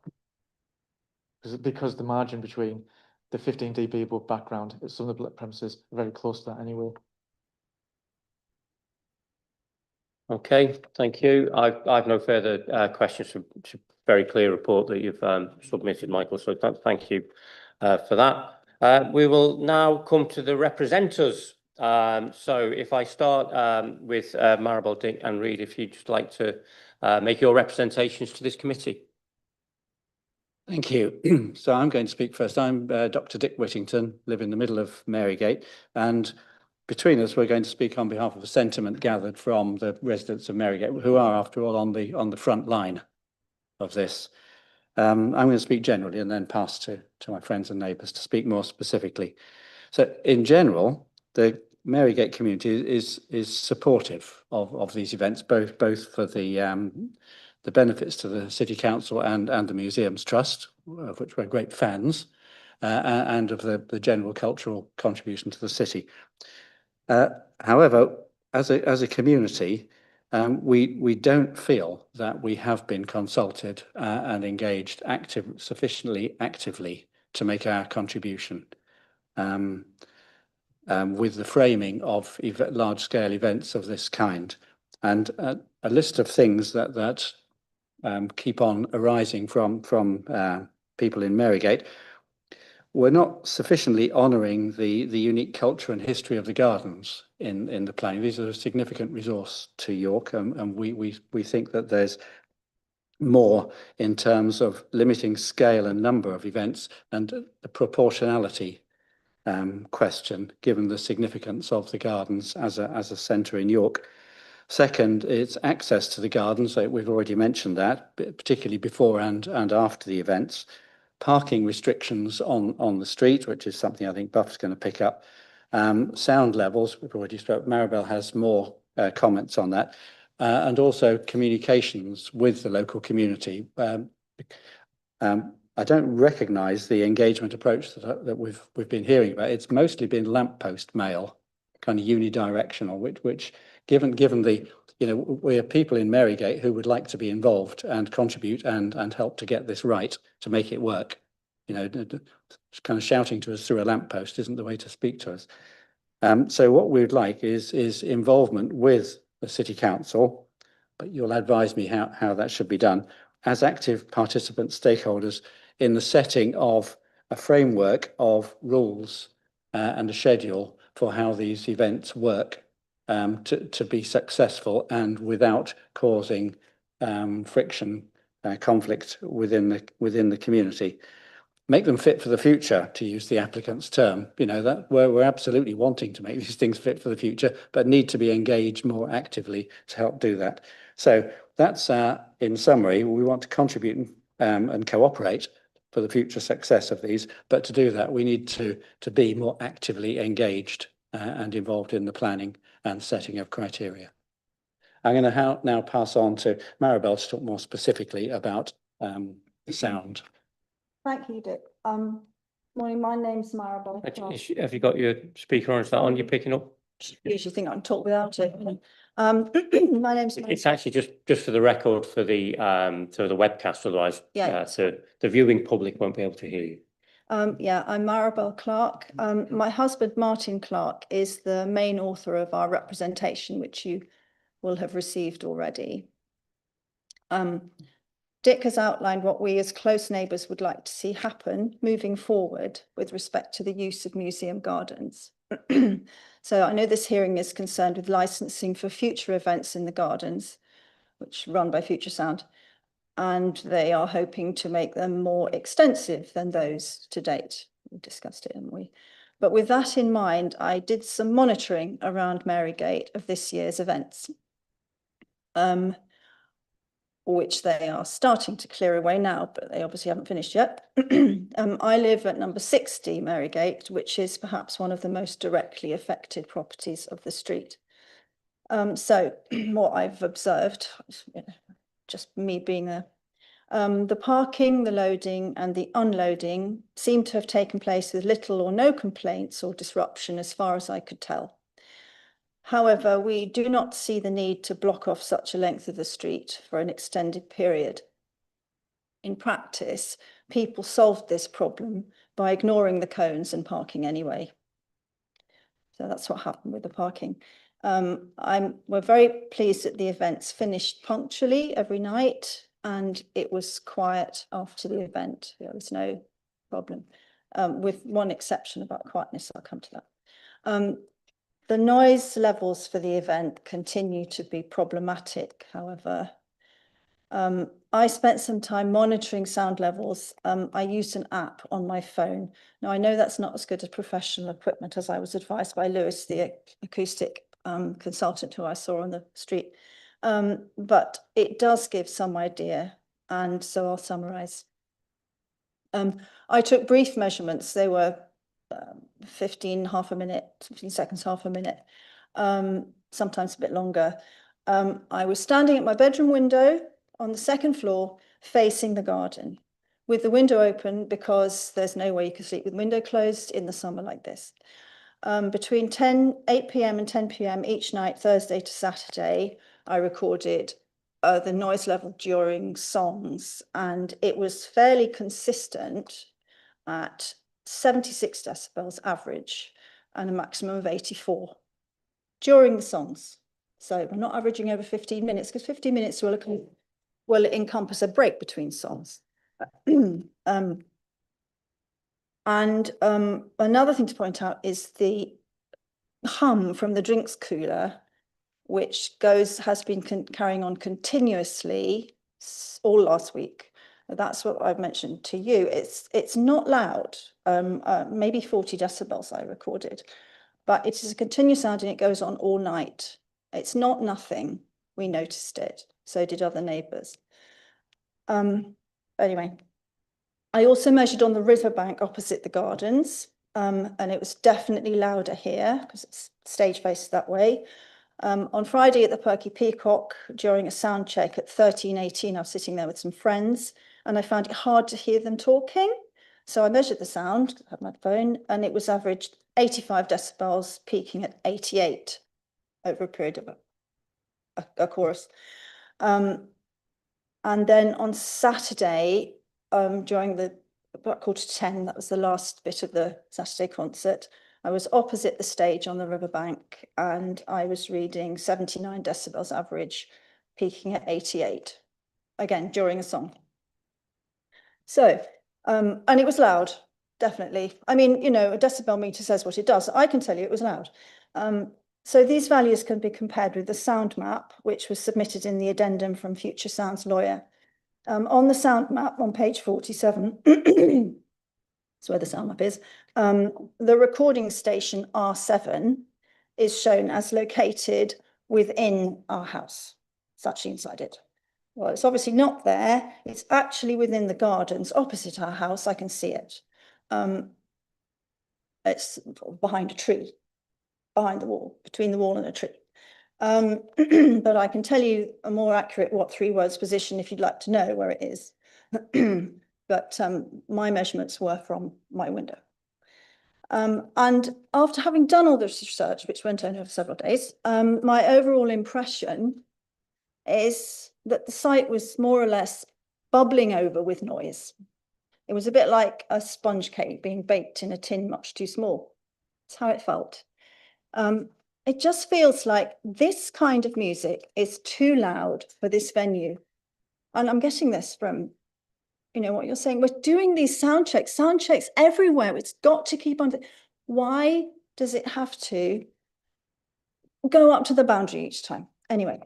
Because the margin between the 15 dB above background, some of the premises are very close to that anyway. Okay, thank you. I've no further questions. It's a very clear report that you've submitted, Michael, so thank you for that. We will now come to the representatives. So if I start with Maribel, Dick and Reid, if you'd just like to make your representations to this committee. Thank you. So I'm going to speak first. I'm Dr. Dick Whittington, live in the middle of Marygate, and between us we're going to speak on behalf of a sentiment gathered from the residents of Marygate, who are, after all, on the front line of this. I'm going to speak generally and then pass to my friends and neighbours to speak more specifically. So in general, the Marygate community is supportive of these events, both for the benefits to the City Council and the Museums Trust, of which we're great fans, and of the general cultural contribution to the city. However, as a community, we don't feel that we have been consulted and engaged sufficiently actively to make our contribution. With the framing of large-scale events of this kind, and a list of things that keep on arising from people in Marygate, we're not sufficiently honouring the unique culture and history of the gardens in the planning. These are a significant resource to York, and we think that there's more in terms of limiting scale and number of events and the proportionality question, given the significance of the gardens as a centre in York. Second, it's access to the gardens. So we've already mentioned that, particularly before and after the events. Parking restrictions on the street, which is something I think Buff's going to pick up. Sound levels, we've already spoke. Maribel has more comments on that. And also communications with the local community. I don't recognise the engagement approach that we've been hearing about. It's mostly been lamppost mail, kind of unidirectional, which given the, you know, we're people in Marygate who would like to be involved and contribute and help to get this right, to make it work. You know, kind of shouting to us through a lamppost isn't the way to speak to us. So what we'd like is involvement with the City Council, but you'll advise me how that should be done, as active participant stakeholders in the setting of a framework of rules and a schedule for how these events work to be successful and without causing friction, conflict within the community. Make them fit for the future, to use the applicant's term. You know, that we're absolutely wanting to make these things fit for the future, but need to be engaged more actively to help do that. So that's in summary. We want to contribute and cooperate for the future success of these, but to do that we need to be more actively engaged and involved in the planning and setting of criteria. I'm going to now pass on to Maribel to talk more specifically about the sound. Thank you, Dick. Morning, my name's Maribel. Have you got your speaker on? Is that on? You're picking up? Usually think I can talk without it. My name's Maribel. It's actually just for the record for the webcast, otherwise so the viewing public won't be able to hear you. Yeah, I'm Maribel Clark. My husband, Martin Clark, is the main author of our representation, which you will have received already. Dick has outlined what we as close neighbours would like to see happen moving forward with respect to the use of museum gardens. So I know this hearing is concerned with licensing for future events in the gardens, which run by Futuresound, and they are hoping to make them more extensive than those to date. We discussed it, haven't we? But with that in mind, I did some monitoring around Marygate of this year's events, which they are starting to clear away now, but they obviously haven't finished yet. I live at number 60 Marygate, which is perhaps one of the most directly affected properties of the street. So what I've observed, just me being there, the parking, the loading and the unloading seem to have taken place with little or no complaints or disruption as far as I could tell. However, we do not see the need to block off such a length of the street for an extended period. In practice, people solved this problem by ignoring the cones and parking anyway. So that's what happened with the parking. We're very pleased that the events finished punctually every night and it was quiet after the event. There was no problem, with one exception about quietness. I'll come to that. The noise levels for the event continue to be problematic, however. I spent some time monitoring sound levels. I used an app on my phone. Now, I know that's not as good as professional equipment as I was advised by Lewis, the acoustic consultant who I saw on the street, but it does give some idea, and so I'll summarise. I took brief measurements. They were 15 seconds, half a minute, sometimes a bit longer. I was standing at my bedroom window on the second floor facing the garden with the window open because there's no way you can sleep with the window closed in the summer like this. Between 8 p.m. and 10 p.m. each night, Thursday to Saturday, I recorded the noise level during songs, and it was fairly consistent at 76 decibels average and a maximum of 84 during the songs. So we're not averaging over 15 minutes because 15 minutes will encompass a break between songs. And another thing to point out is the hum from the drinks cooler, which has been carrying on continuously all last week. That's what I've mentioned to you. It's not loud, maybe 40 decibels I recorded, but it is a continuous sound and it goes on all night. It's not nothing. We noticed it. So did other neighbours. Anyway, I also measured on the riverbank opposite the gardens, and it was definitely louder here because it's stage faced that way. On Friday at the Perky Peacock, during a sound check at 13:18, I was sitting there with some friends and I found it hard to hear them talking. So I measured the sound, I had my phone, and it was averaged 85 decibels, peaking at 88 over a period of a chorus. And then on Saturday, during about 9:45, that was the last bit of the Saturday concert, I was opposite the stage on the riverbank and I was reading 79 decibels average, peaking at 88, again, during a song. So, and it was loud, definitely. I mean, you know, a decibel meter says what it does. I can tell you it was loud. So these values can be compared with the sound map, which was submitted in the addendum from Futuresound's lawyer. On the sound map on page 47, that's where the sound map is, the recording station R7 is shown as located within our house. It's actually inside it. Well, it's obviously not there. It's actually within the gardens opposite our house. I can see it. It's behind a tree, behind the wall, between the wall and a tree. But I can tell you a more accurate what 3 words position if you'd like to know where it is. But my measurements were from my window. And after having done all this research, which went on over several days, my overall impression is that the site was more or less bubbling over with noise. It was a bit like a sponge cake being baked in a tin much too small. That's how it felt. It just feels like this kind of music is too loud for this venue. And I'm getting this from, you know, what you're saying. We're doing these sound checks everywhere. It's got to keep on. Why does it have to go up to the boundary each time? Anyway,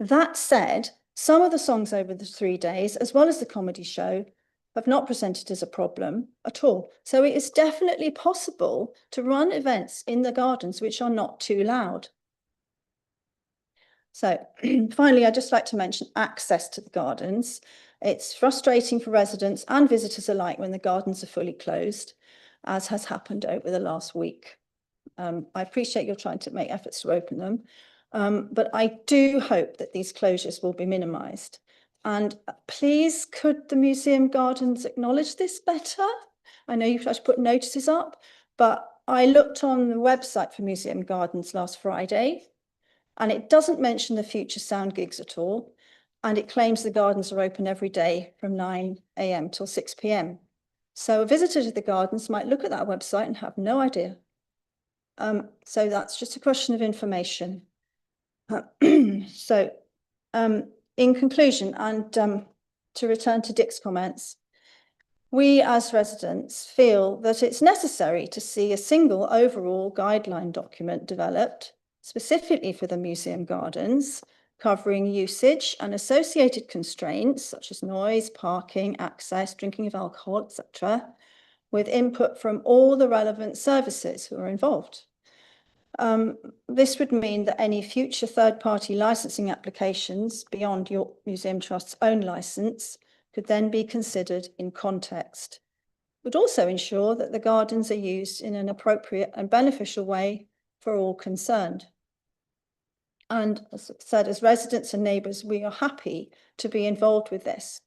that said, some of the songs over the 3 days, as well as the comedy show, have not presented as a problem at all. So it is definitely possible to run events in the gardens which are not too loud. So finally, I'd just like to mention access to the gardens. It's frustrating for residents and visitors alike when the gardens are fully closed, as has happened over the last week. I appreciate you're trying to make efforts to open them, but I do hope that these closures will be minimised. And please, could the museum gardens acknowledge this better? I know you've had to put notices up, but I looked on the website for museum gardens last Friday, and it doesn't mention the Futuresound gigs at all. And it claims the gardens are open every day from 9 AM till 6 PM. So a visitor to the gardens might look at that website and have no idea. So that's just a question of information. So in conclusion, and to return to Dick's comments, we as residents feel that it's necessary to see a single overall guideline document developed specifically for the museum gardens, covering usage and associated constraints such as noise, parking, access, drinking of alcohol, etc., with input from all the relevant services who are involved. This would mean that any future third-party licensing applications beyond York Museum Trust's own license could then be considered in context. It would also ensure that the gardens are used in an appropriate and beneficial way for all concerned. And as I said, as residents and neighbours, we are happy to be involved with this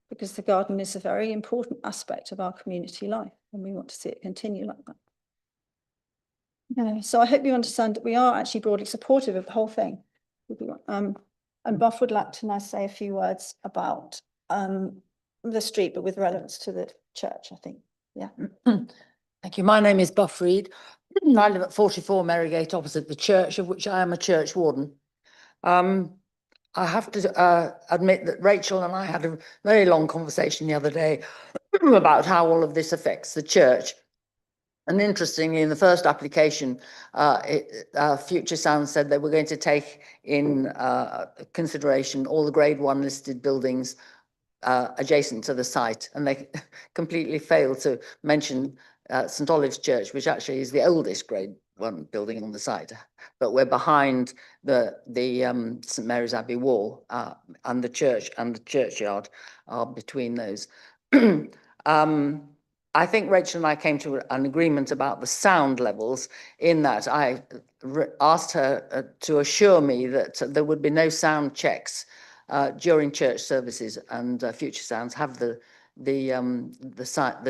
because the garden is a very important aspect of our community life and we want to see it continue like that. So I hope you understand that we are actually broadly supportive of the whole thing. And Buff would like to now say a few words about the street, but with relevance to the church, I think. Yeah. Thank you. My name is Buff Reed. I live at 44 Merrygate opposite the church, of which I am a church warden. I have to admit that Rachel and I had a very long conversation the other day about how all of this affects the church. And interestingly, in the first application, Futuresound said they were going to take in consideration all the grade 1 listed buildings adjacent to the site, and they completely failed to mention St Olave's Church, which actually is the oldest grade 1 building on the site, but we're behind the St Mary's Abbey wall, and the church and the churchyard are between those. I think Rachel and I came to an agreement about the sound levels, in that I asked her to assure me that there would be no sound checks during church services, and Futuresounds have the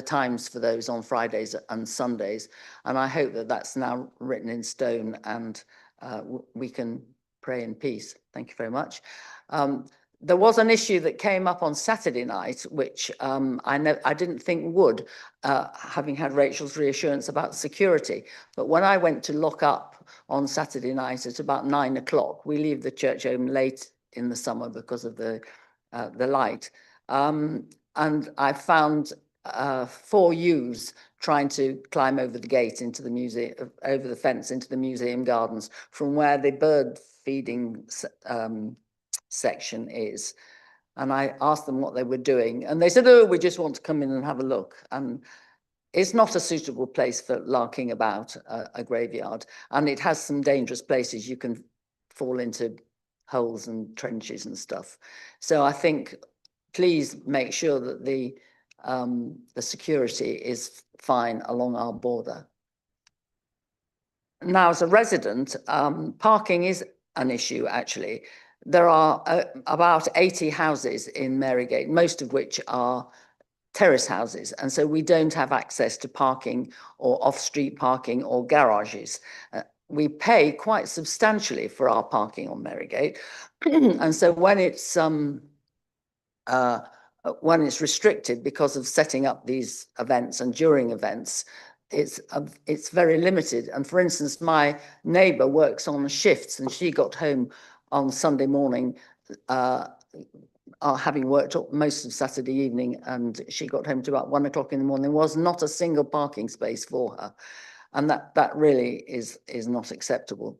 times for those on Fridays and Sundays, and I hope that that's now written in stone, and we can pray in peace. Thank you very much. There was an issue that came up on Saturday night, which I didn't think would, having had Rachel's reassurance about security. But when I went to lock up on Saturday night at about 9 o'clock, we leave the church home late in the summer because of the light, and I found 4 ewes trying to climb over the gate into the museum, over the fence into the museum gardens, from where the bird feeding section is. And I asked them what they were doing, and they said, oh, we just want to come in and have a look. And it's not a suitable place for larking about a graveyard, and it has some dangerous places. You can fall into holes and trenches and stuff. So I think please make sure that the security is fine along our border. Now, as a resident, parking is an issue, actually. There are about 80 houses in Marygate, most of which are terrace houses, and so we don't have access to parking or off-street parking or garages. We pay quite substantially for our parking on Marygate, and so when it's restricted because of setting up these events and during events, it's very limited. And for instance, my neighbour works on shifts, and she got home on Sunday morning, having worked up most of Saturday evening, and she got home to about 1 o'clock in the morning. There was not a single parking space for her, and that really is not acceptable.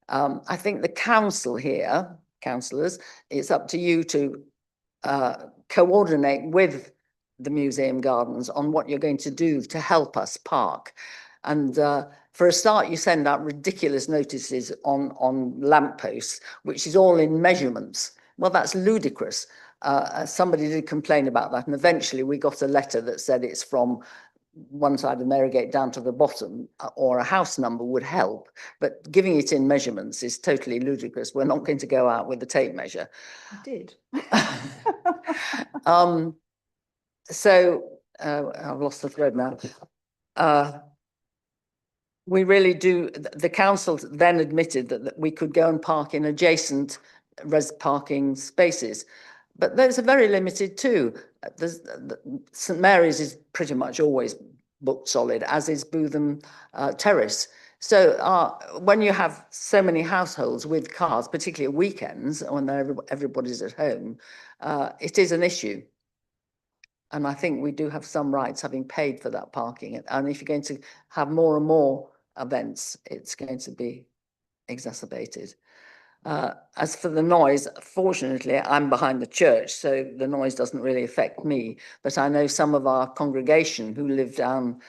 I think the council here, councillors, it's up to you to coordinate with the museum gardens on what you're going to do to help us park. And for a start, you send out ridiculous notices on lampposts, which is all in measurements. Well, that's ludicrous. Somebody did complain about that, and eventually we got a letter that said it's from one side of Marygate down to the bottom, or a house number would help, but giving it in measurements is totally ludicrous. We're not going to go out with a tape measure. I did. So I've lost the thread now. We really do. The council then admitted that we could go and park in adjacent parking spaces, but those are very limited too. St Mary's is pretty much always booked solid, as is Bootham Terrace. So when you have so many households with cars, particularly at weekends when everybody's at home, it is an issue. And I think we do have some rights, having paid for that parking. And if you're going to have more and more events, it's going to be exacerbated. As for the noise, fortunately, I'm behind the church, so the noise doesn't really affect me. But I know some of our congregation who live down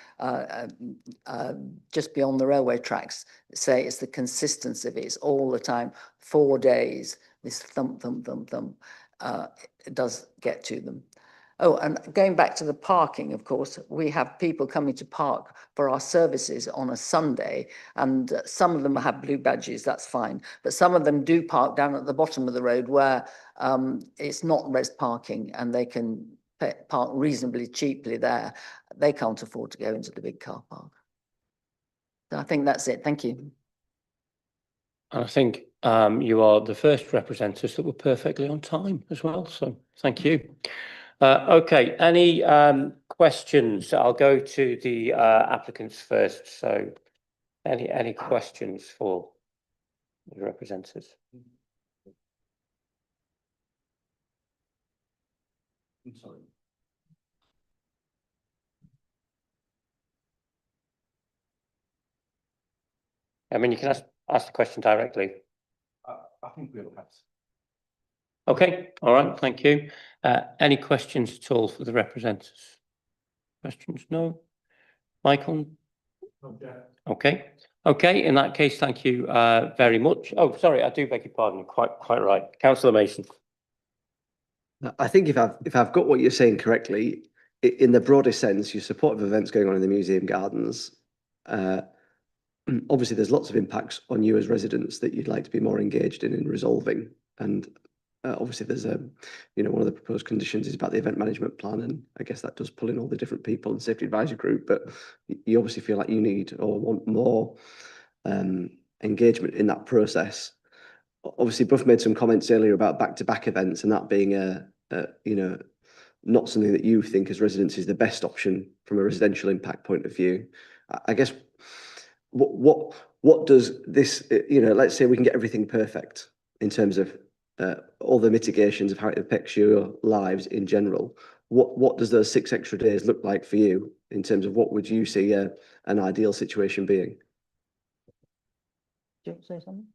just beyond the railway tracks say it's the consistency of it. It's all the time, 4 days, this thump, thump, thump, thump. It does get to them. Oh, and going back to the parking, of course, we have people coming to park for our services on a Sunday, and some of them have blue badges, that's fine. But some of them do park down at the bottom of the road where it's not res parking, and they can park reasonably cheaply there. They can't afford to go into the big car park. So I think that's it. Thank you. And I think you are the first representatives that were perfectly on time as well. So thank you. Okay, any questions? I'll go to the applicants first. So any questions for the representatives? I'm sorry. I mean, you can ask the question directly. I think we'll have. Okay, all right, thank you. Any questions at all for the representatives? Questions? No? Michael? Okay. Okay, in that case, thank you very much. Oh, sorry, I do beg your pardon. Quite right. Councillor Mason. I think if I've got what you're saying correctly, in the broadest sense, you support of events going on in the museum gardens. Obviously, there's lots of impacts on you as residents that you'd like to be more engaged in resolving. And obviously, there's one of the proposed conditions is about the event management plan, and I guess that does pull in all the different people and safety advisory group. But you obviously feel like you need or want more engagement in that process. Obviously, Buff made some comments earlier about back-to-back events, and that being not something that you think as residents is the best option from a residential impact point of view. I guess what does this, let's say we can get everything perfect in terms of all the mitigations of how it affects your lives in general. What does those 6 extra days look like for you in terms of what would you see an ideal situation being? Do you want to say something?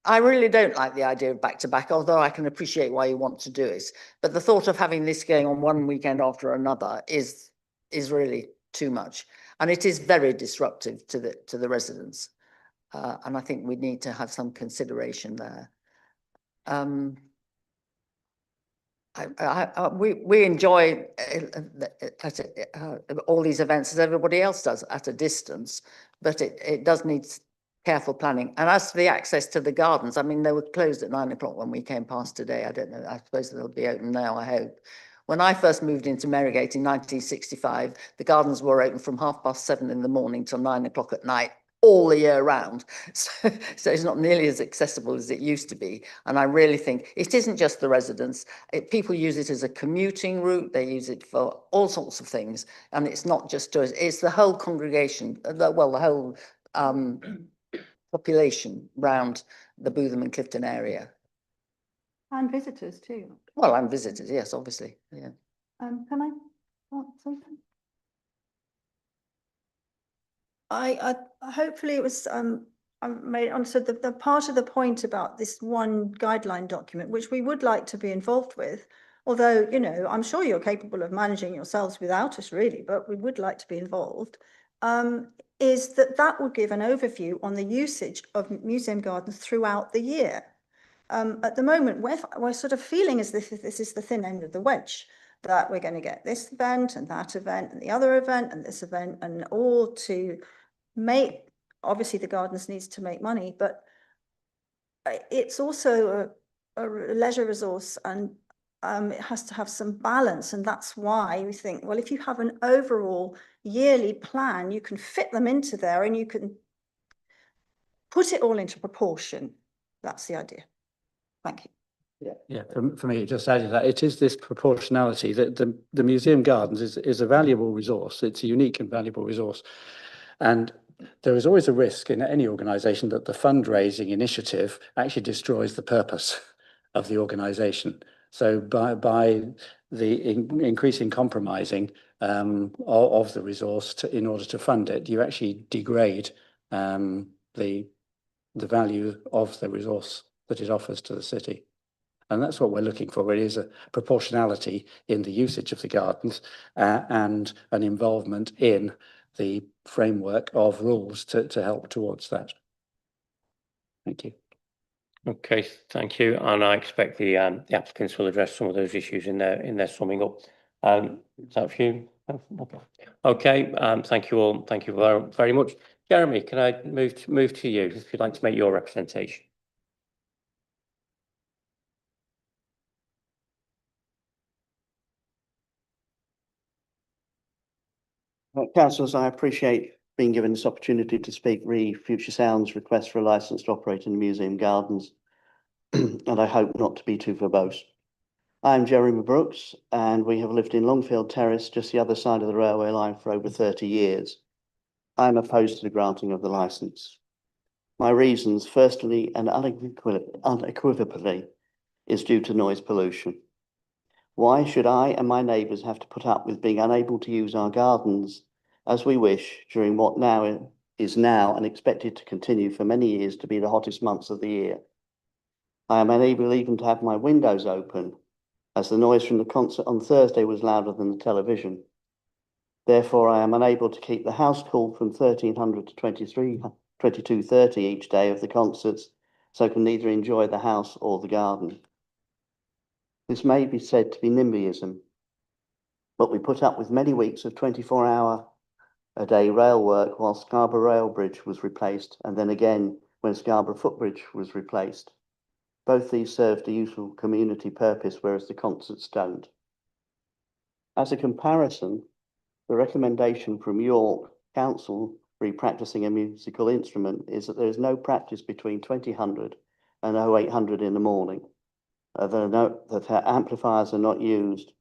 I really don't like the idea of back-to-back, although I can appreciate why you want to do it. But the thought of having this going on one weekend after another is really too much, and it is very disruptive to the residents. And I think we need to have some consideration there. We enjoy all these events as everybody else does at a distance, but it does need careful planning. And as for the access to the gardens, I mean, they were closed at 9 o'clock when we came past today. I don't know, I suppose they'll be open now, I hope. When I first moved into Merrygate in 1965, the gardens were open from 7:30 in the morning till 9 o'clock at night, all the year round. So it's not nearly as accessible as it used to be. And I really think it isn't just the residents. People use it as a commuting route. They use it for all sorts of things. And it's not just tourists, it's the whole congregation, the whole population round the Bootham and Clifton area. And visitors too. Well, and visitors, yes, obviously, yeah. Can I say something? I hopefully it was I made understood the part of the point about this one guideline document, which we would like to be involved with, although I'm sure you're capable of managing yourselves without us really, but we would like to be involved. Is that would give an overview on the usage of museum gardens throughout the year. At the moment, we're sort of feeling as if this is the thin end of the wedge, that we're going to get this event and that event and the other event and this event, and all to make, obviously the gardens needs to make money, but it's also a leisure resource, and it has to have some balance. And that's why we think, well, if you have an overall yearly plan, you can fit them into there and you can put it all into proportion. That's the idea. Thank you. Yeah, for me, just adding that it is this proportionality that the museum gardens is a valuable resource. It's a unique and valuable resource. And there is always a risk in any organisation that the fundraising initiative actually destroys the purpose of the organisation. So by the increasing compromising of the resource in order to fund it, you actually degrade the value of the resource that it offers to the city. And that's what we're looking for. It is a proportionality in the usage of the gardens and an involvement in the framework of rules to help towards that. Thank you. Okay, thank you. And I expect the applicants will address some of those issues in their summing up. Is that for you? Okay, thank you all. Thank you very much. Jeremy, can I move to you if you'd like to make your representation? Councillors, I appreciate being given this opportunity to speak re Futuresound's request for a licence to operate in the museum gardens, and I hope not to be too verbose. I'm Jeremy Brooks, and we have lived in Longfield Terrace, just the other side of the railway line, for over 30 years. I'm opposed to the granting of the licence. My reasons, firstly and unequivocally, is due to noise pollution. Why should I and my neighbours have to put up with being unable to use our gardens as we wish during what now is now and expected to continue for many years to be the hottest months of the year. I am unable even to have my windows open, as the noise from the concert on Thursday was louder than the television. Therefore, I am unable to keep the house cool from 1300 to 22:30 each day of the concerts, so I can neither enjoy the house or the garden. This may be said to be NIMBYism, but we put up with many weeks of 24-hour-a-day rail work while Scarborough Rail Bridge was replaced, and then again when Scarborough Footbridge was replaced. Both these served a useful community purpose, whereas the concerts don't. As a comparison, the recommendation from York Council re-practicing a musical instrument is that there is no practice between 2000 and 0800 in the morning. That our amplifiers are not used,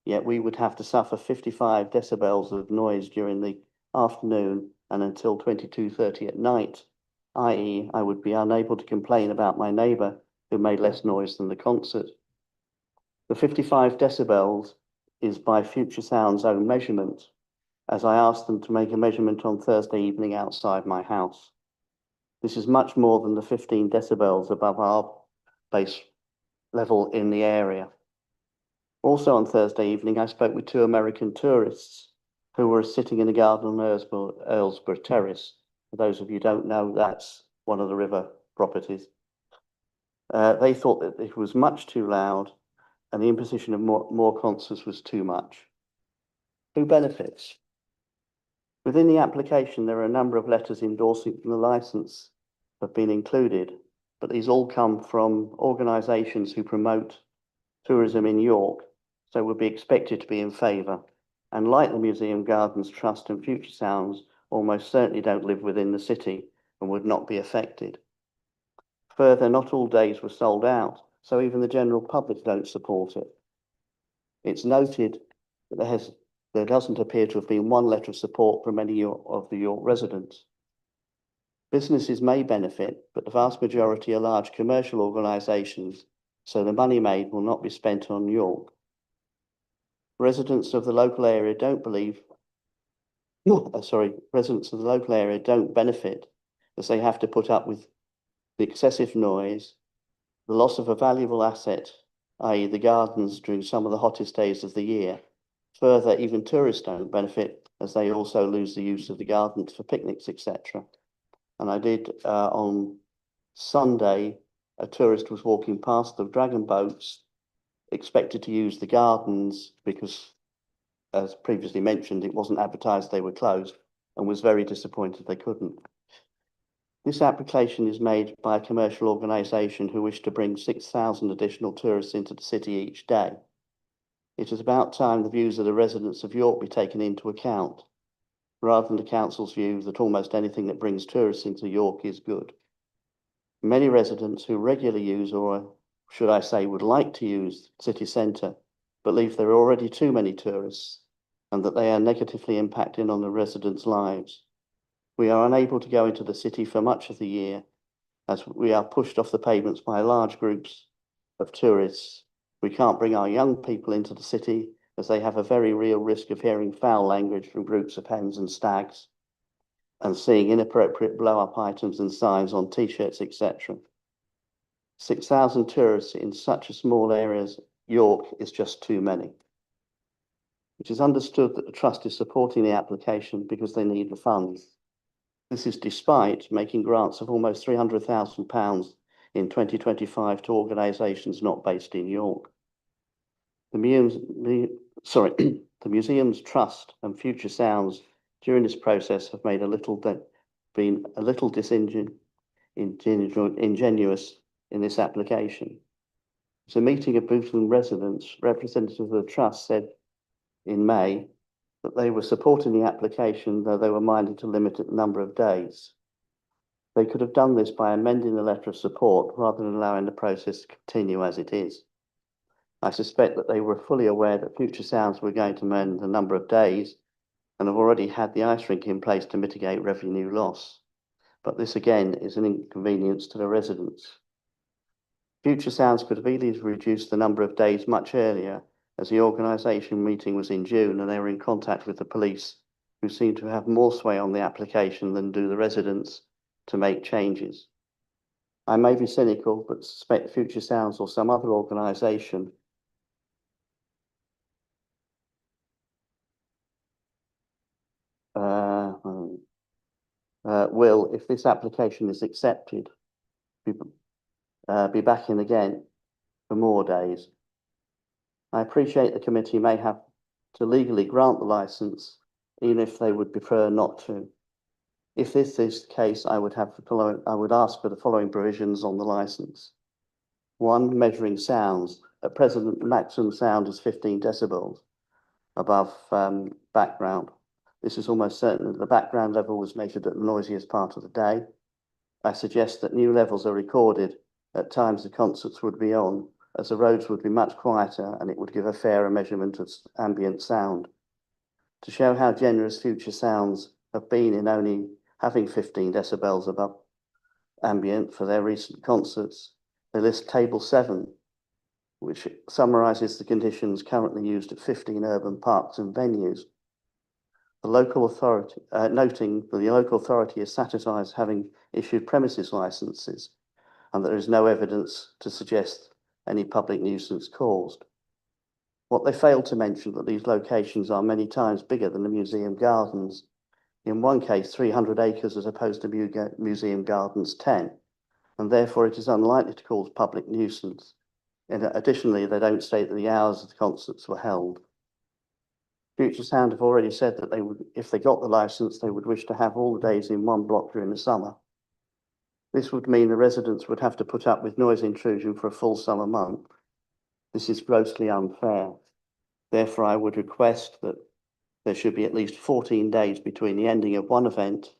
yet we would have to suffer 55 decibels of noise during the afternoon and until 22:30 at night, i.e. I would be unable to complain about my neighbour who made less noise than the concert. The 55 decibels is by Futuresound's own measurement, as I asked them to make a measurement on Thursday evening outside my house. This is much more than the 15 decibels above our base level in the area. Also on Thursday evening, I spoke with 2 American tourists who were sitting in a garden on Earlsborough Terrace. For those of you who don't know, that's one of the river properties. They thought that it was much too loud and the imposition of more concerts was too much. Who benefits? Within the application, there are a number of letters endorsing the licence have been included, but these all come from organisations who promote tourism in York, so would be expected to be in favour. And like the Museum Gardens Trust and Futuresounds, almost certainly don't live within the city and would not be affected. Further, not all days were sold out, so even the general public don't support it. It's noted that there doesn't appear to have been one letter of support from any of the York residents. Businesses may benefit, but the vast majority are large commercial organisations, so the money made will not be spent on York. Residents of the local area don't benefit, as they have to put up with the excessive noise, the loss of a valuable asset, i.e. the gardens during some of the hottest days of the year. Further, even tourists don't benefit, as they also lose the use of the gardens for picnics, etc. And I did on Sunday, a tourist was walking past the dragon boats, expected to use the gardens because, as previously mentioned, it wasn't advertised they were closed, and was very disappointed they couldn't. This application is made by a commercial organisation who wish to bring 6,000 additional tourists into the city each day. It is about time the views of the residents of York be taken into account, rather than the council's view that almost anything that brings tourists into York is good. Many residents who regularly use, or should I say would like to use, city centre, believe there are already too many tourists and that they are negatively impacting on the residents' lives. We are unable to go into the city for much of the year as we are pushed off the pavements by large groups of tourists. We can't bring our young people into the city as they have a very real risk of hearing foul language from groups of hens and stags and seeing inappropriate blow-up items and signs on t-shirts, etc. 6,000 tourists in such a small area as York is just too many. It is understood that the Trust is supporting the application because they need the funds. This is despite making grants of almost £300,000 in 2025 to organisations not based in York. The Museum's Trust and Futuresounds during this process have been a little disingenuous in this application. At a meeting of Bootham residents, representatives of the Trust said in May that they were supporting the application, though they were minded to limit the number of days. They could have done this by amending the letter of support rather than allowing the process to continue as it is. I suspect that they were fully aware that Futuresounds were going to amend the number of days and have already had the ice rink in place to mitigate revenue loss. But this again is an inconvenience to the residents. Futuresounds could have easily reduced the number of days much earlier, as the organisation meeting was in June and they were in contact with the police, who who seem to have more sway on the application than do the residents to make changes. I may be cynical, but suspect Futuresound or some other organisation will, if this application is accepted, be back in again for more days. I appreciate the committee may have to legally grant the licence, even if they would prefer not to. If this is the case, I would ask for the following provisions on the licence. 1, measuring sounds. At present, the maximum sound is 15 decibels above background. This is almost certain that the background level was measured at the noisiest part of the day. I suggest that new levels are recorded at times the concerts would be on, as the roads would be much quieter and it would give a fairer measurement of ambient sound. To show how generous Futuresounds have been in only having 15 decibels above ambient for their recent concerts, they list Table 7, which summarises the conditions currently used at 15 urban parks and venues. The local authority, noting that the local authority is satisfied having issued premises licences and there is no evidence to suggest any public nuisance caused. What they failed to mention that these locations are many times bigger than the museum gardens. In one case, 300 acres as opposed to museum gardens 10, and therefore it is unlikely to cause public nuisance. And additionally, they don't state that the hours of the concerts were held. Futuresound have already said that they would, if they got the licence, they would wish to have all the days in one block during the summer. This would mean the residents would have to put up with noise intrusion for a full summer month. This is grossly unfair. Therefore, I would request that there should be at least 14 days between the ending of one event,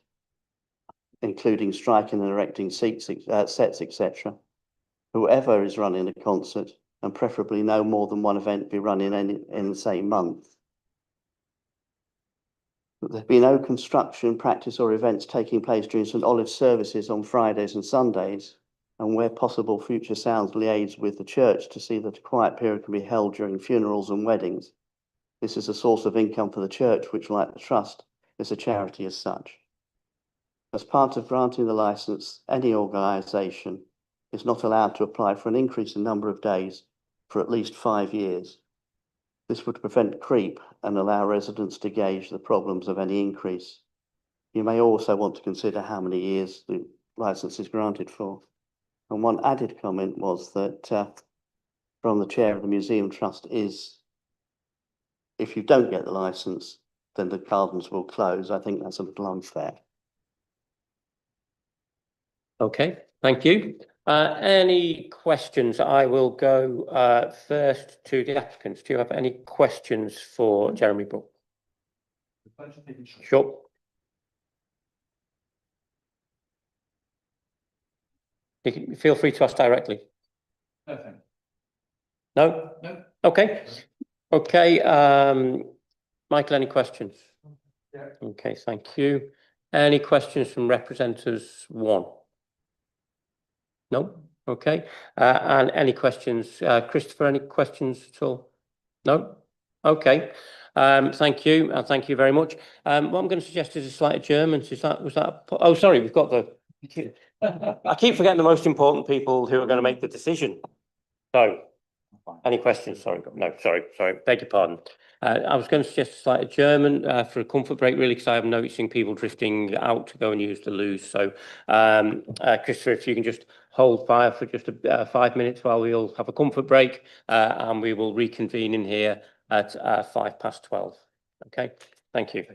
including striking and erecting sets, etc. Whoever is running a concert, and preferably no more than one event be run in the same month. There be no construction, practice or events taking place during St Olive's services on Fridays and Sundays, and where possible, Futuresound liaise with the church to see that a quiet period can be held during funerals and weddings. This is a source of income for the church, which, like the trust, is a charity as such. As part of granting the licence, any organisation is not allowed to apply for an increase in number of days for at least 5 years. This would prevent creep and allow residents to gauge the problems of any increase. You may also want to consider how many years the licence is granted for. And one added comment was that from the chair of the Museum Trust is, if you don't get the licence, then the gardens will close. I think that's a little unfair. Okay, thank you. Any questions? I will go first to the applicants. Do you have any questions for Jeremy Brook? Sure. You can feel free to ask directly. Nothing. No? No. Okay. Okay. Michael, any questions? Yeah. Okay, thank you. Any questions from representatives 1? No? Okay. And any questions? Christopher, any questions at all? No? Okay. Thank you. And thank you very much. What I'm going to suggest is a slight adjournment. Was that? Oh, sorry, we've got the. I keep forgetting the most important people who are going to make the decision. So, any questions? Sorry, no, sorry, beg your pardon. I was going to suggest a slight adjournment for a comfort break, really, because I'm noticing people drifting out to go and use the loo. So, Christopher, if you can just hold fire for just 5 minutes while we all have a comfort break, and we will reconvene in here at 12:05. Okay, thank you.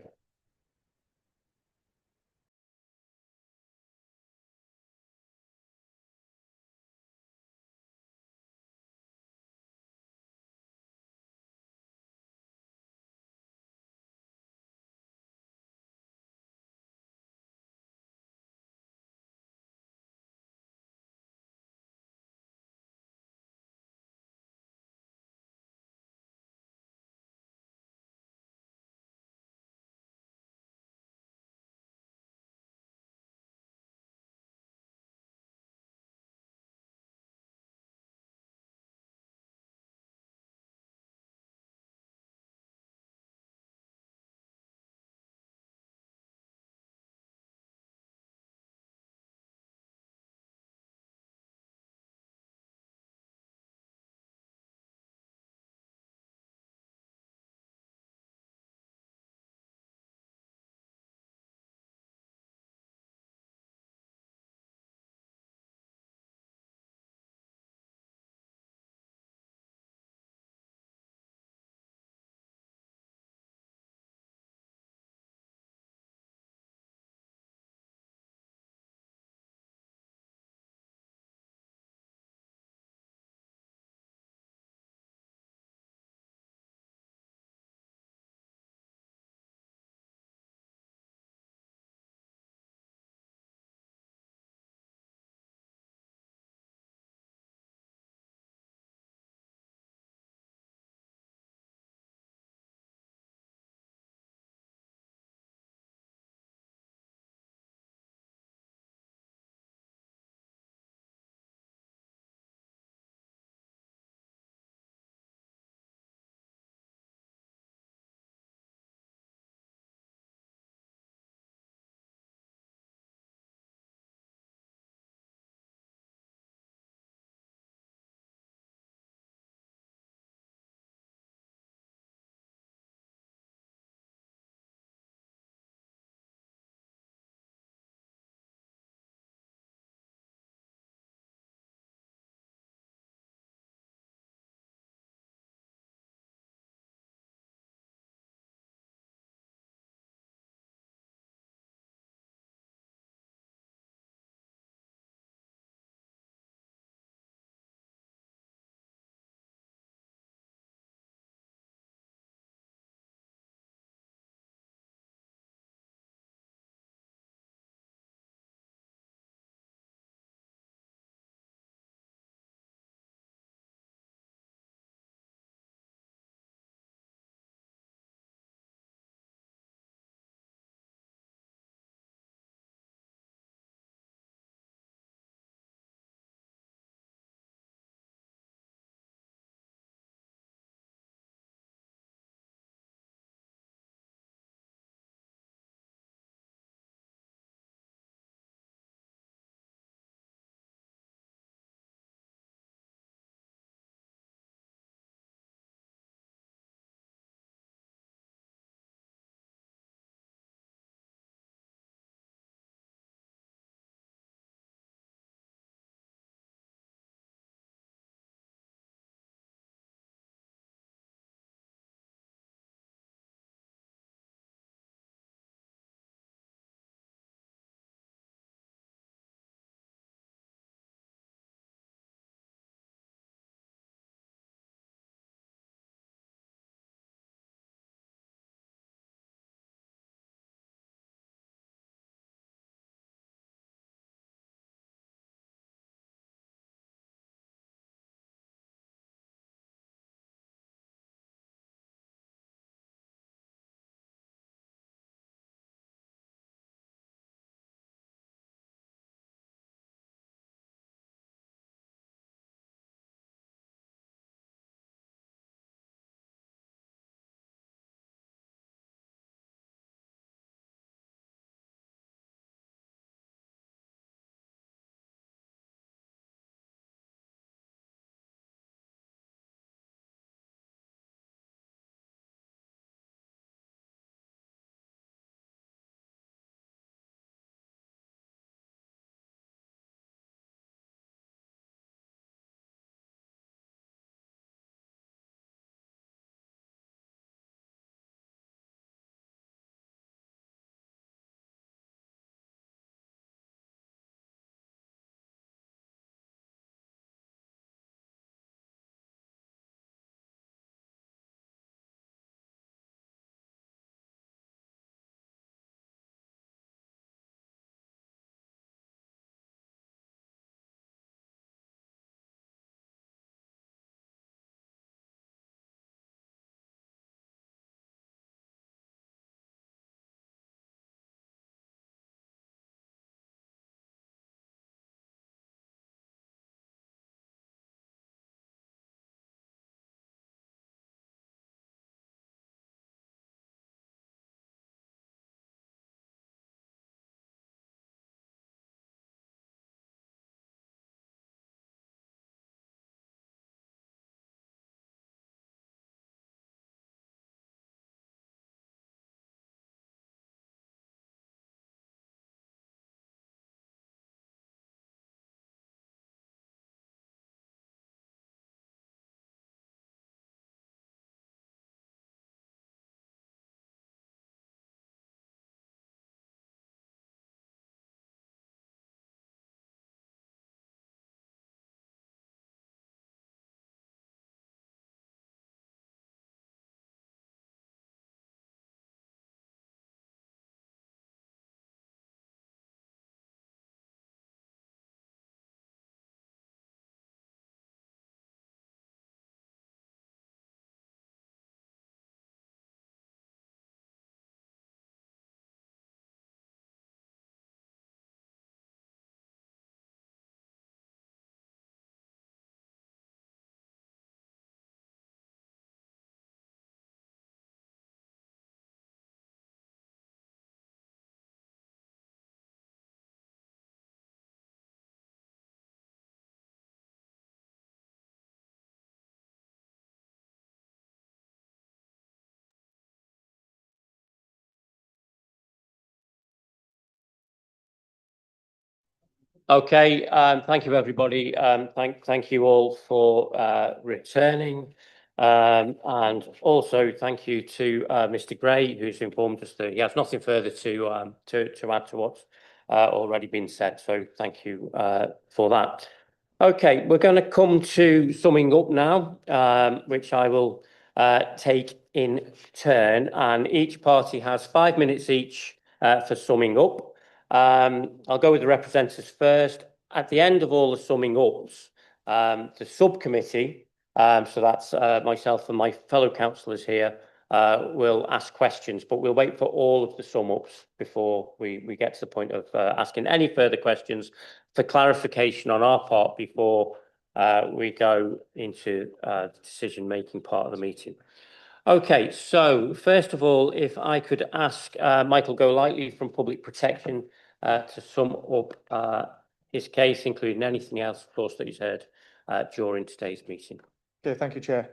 Okay, thank you, everybody. Thank you all for returning. And also thank you to Mr. Gray, who's informed us that he has nothing further to add to what's already been said. So thank you for that. Okay, we're going to come to summing up now, which I will take in turn, and each party has 5 minutes each for summing up. I'll go with the representatives first. At the end of all the summing ups, the subcommittee, so that's myself and my fellow councillors here, will ask questions, but we'll wait for all of the sum ups before we get to the point of asking any further questions for clarification on our part before we go into the decision-making part of the meeting. Okay, so first of all, if I could ask Michael Golightly from Public Protection to sum up his case, including anything else, of course, that he's heard during today's meeting. Okay, thank you, Chair.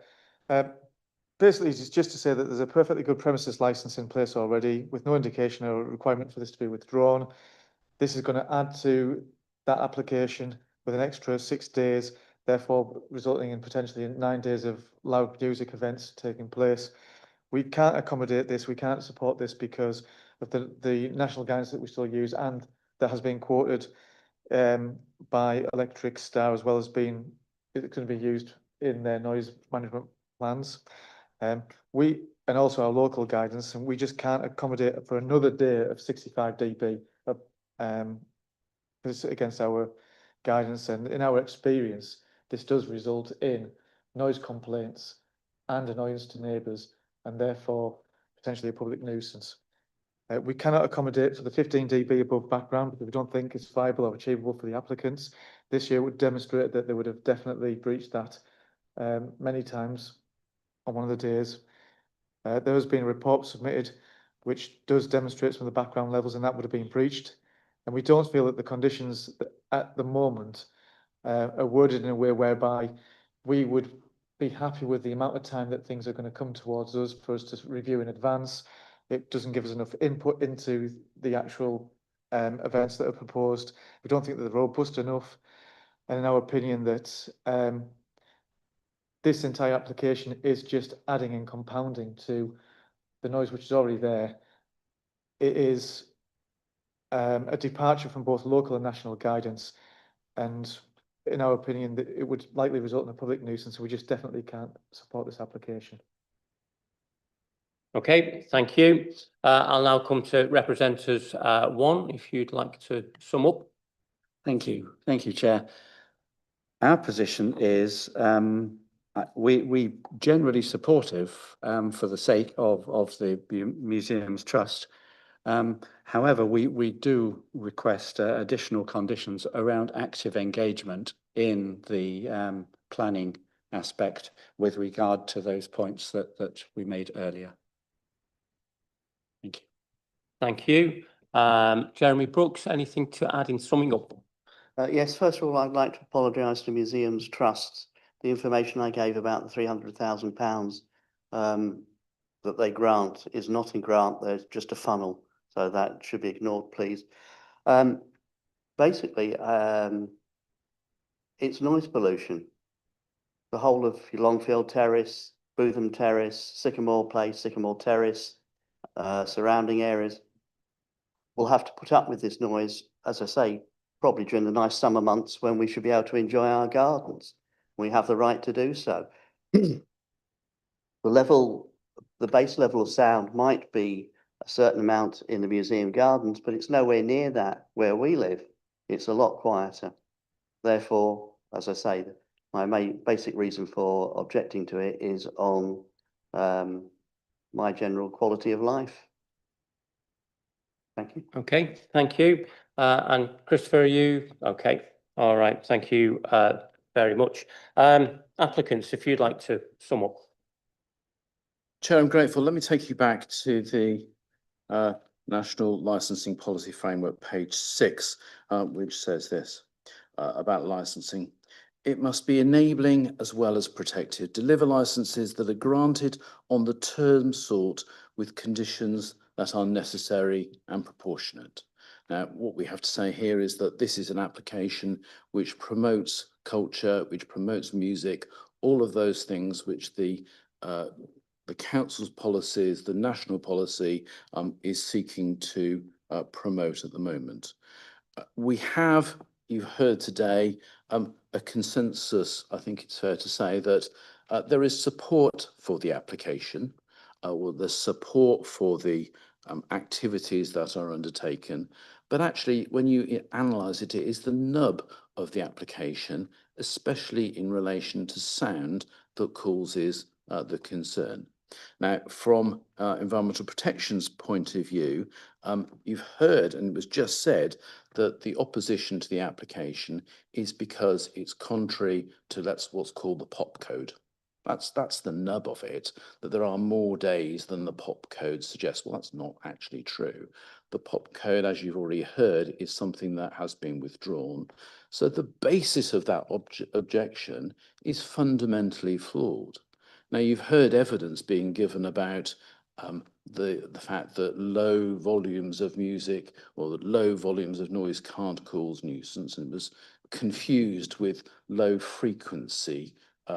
Basically, it's just to say that there's a perfectly good premises licence in place already, with no indication or requirement for this to be withdrawn. This is going to add to that application with an extra 6 days, therefore resulting in potentially 9 days of loud music events taking place. We can't accommodate this, we can't support this because of the national guidance that we still use, and that has been quoted by Electric Star, as well as being it's going to be used in their noise management plans. And also our local guidance, and we just can't accommodate for another day of 65 dB against our guidance. And in our experience, this does result in noise complaints and annoyance to neighbours, and therefore potentially a public nuisance. We cannot accommodate for the 15 dB above background because we don't think it's viable or achievable for the applicants. This year would demonstrate that they would have definitely breached that many times on one of the days. There has been a report submitted which does demonstrate some of the background levels, and that would have been breached. And we don't feel that the conditions at the moment are worded in a way whereby we would be happy with the amount of time that things are going to come towards us for us to review in advance. It doesn't give us enough input into the actual events that are proposed. We don't think that they're robust enough. And in our opinion, that this entire application is just adding and compounding to the noise which is already there. It is a departure from both local and national guidance, and in our opinion, that it would likely result in a public nuisance, so we just definitely can't support this application. Okay, thank you. I'll now come to representatives one, if you'd like to sum up. Thank you, Chair. Our position is we generally supportive for the sake of the Museums Trust. However, we do request additional conditions around active engagement in the planning aspect with regard to those points that we made earlier. Thank you. Thank you. Jeremy Brooks, anything to add in summing up? Yes, first of all, I'd like to apologise to Museums Trust. The information I gave about the £300,000 that they grant is not in grant, there's just a funnel. So that should be ignored, please. Basically, it's noise pollution. The whole of Longfield Terrace, Bootham Terrace, Sycamore Place, Sycamore Terrace, surrounding areas will have to put up with this noise, as I say, probably during the nice summer months when we should be able to enjoy our gardens. We have the right to do so. The base level of sound might be a certain amount in the museum gardens, but it's nowhere near that where we live. It's a lot quieter. Therefore, as I say, my main basic reason for objecting to it is on my general quality of life. Thank you. Okay, thank you. And Christopher, are you? Okay, all right, thank you very much. Applicants, if you'd like to sum up. Chair, I'm grateful. Let me take you back to the National Licensing Policy Framework, page 6, which says this about licensing. It must be enabling as well as protective. Deliver licenses that are granted on the terms sought with conditions that are necessary and proportionate. Now, what we have to say here is that this is an application which promotes culture, which promotes music, all of those things which the council's policies, the national policy is seeking to promote at the moment. We have, you've heard today, a consensus, I think it's fair to say, that there is support for the application, or there's support for the activities that are undertaken. But actually, when you analyse it, it is the nub of the application, especially in relation to sound, that causes the concern. Now, from environmental protection's point of view, you've heard, and it was just said, that the opposition to the application is because it's contrary to what's called the POP code. That's the nub of it, that there are more days than the POP code suggests. Well, that's not actually true. The POP code, as you've already heard, is something that has been withdrawn. So the basis of that objection is fundamentally flawed. Now, you've heard evidence being given about the fact that low volumes of music or that low volumes of noise can't cause nuisance, and it was confused with low frequency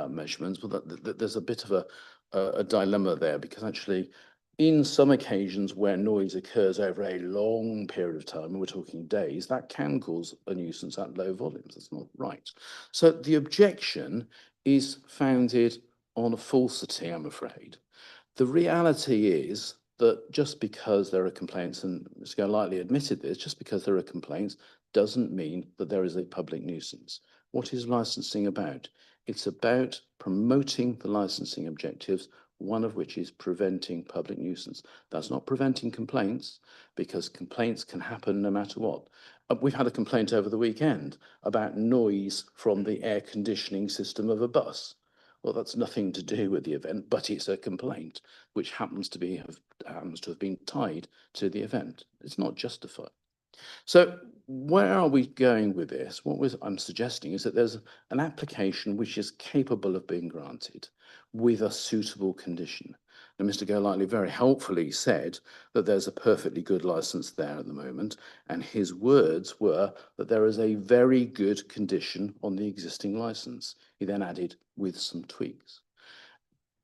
measurements. But there's a bit of a dilemma there, because actually in some occasions where noise occurs over a long period of time, and we're talking days, that can cause a nuisance at low volumes. That's not right. So the objection is founded on a falsity, I'm afraid. The reality is that just because there are complaints, and Mr. Golightly admitted this, just because there are complaints doesn't mean that there is a public nuisance. What is licensing about? It's about promoting the licensing objectives, one of which is preventing public nuisance. That's not preventing complaints, because complaints can happen no matter what. We've had a complaint over the weekend about noise from the air conditioning system of a bus. Well, that's nothing to do with the event, but it's a complaint which happens to have been tied to the event. It's not justified. So where are we going with this? I'm suggesting is that there's an application which is capable of being granted with a suitable condition. Now, Mr. Golightly very helpfully said that there's a perfectly good license there at the moment, and his words were that there is a very good condition on the existing license. He then added, with some tweaks.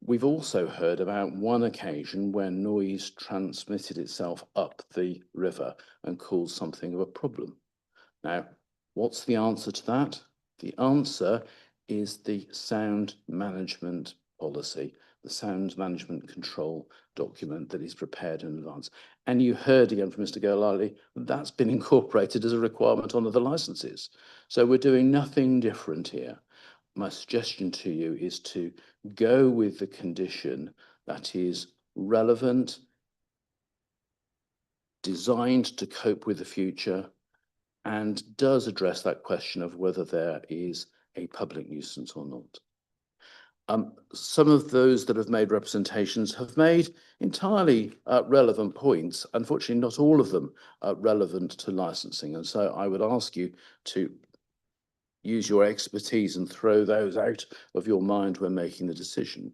We've also heard about one occasion where noise transmitted itself up the river and caused something of a problem. Now, what's the answer to that? The answer is the sound management policy, the sound management control document that is prepared in advance. And you heard again from Mr. Golightly, that's been incorporated as a requirement on the licenses. So we're doing nothing different here. My suggestion to you is to go with the condition that is relevant, designed to cope with the future, and does address that question of whether there is a public nuisance or not. Some of those that have made representations have made entirely relevant points. Unfortunately, not all of them are relevant to licensing. And so I would ask you to use your expertise and throw those out of your mind when making the decision.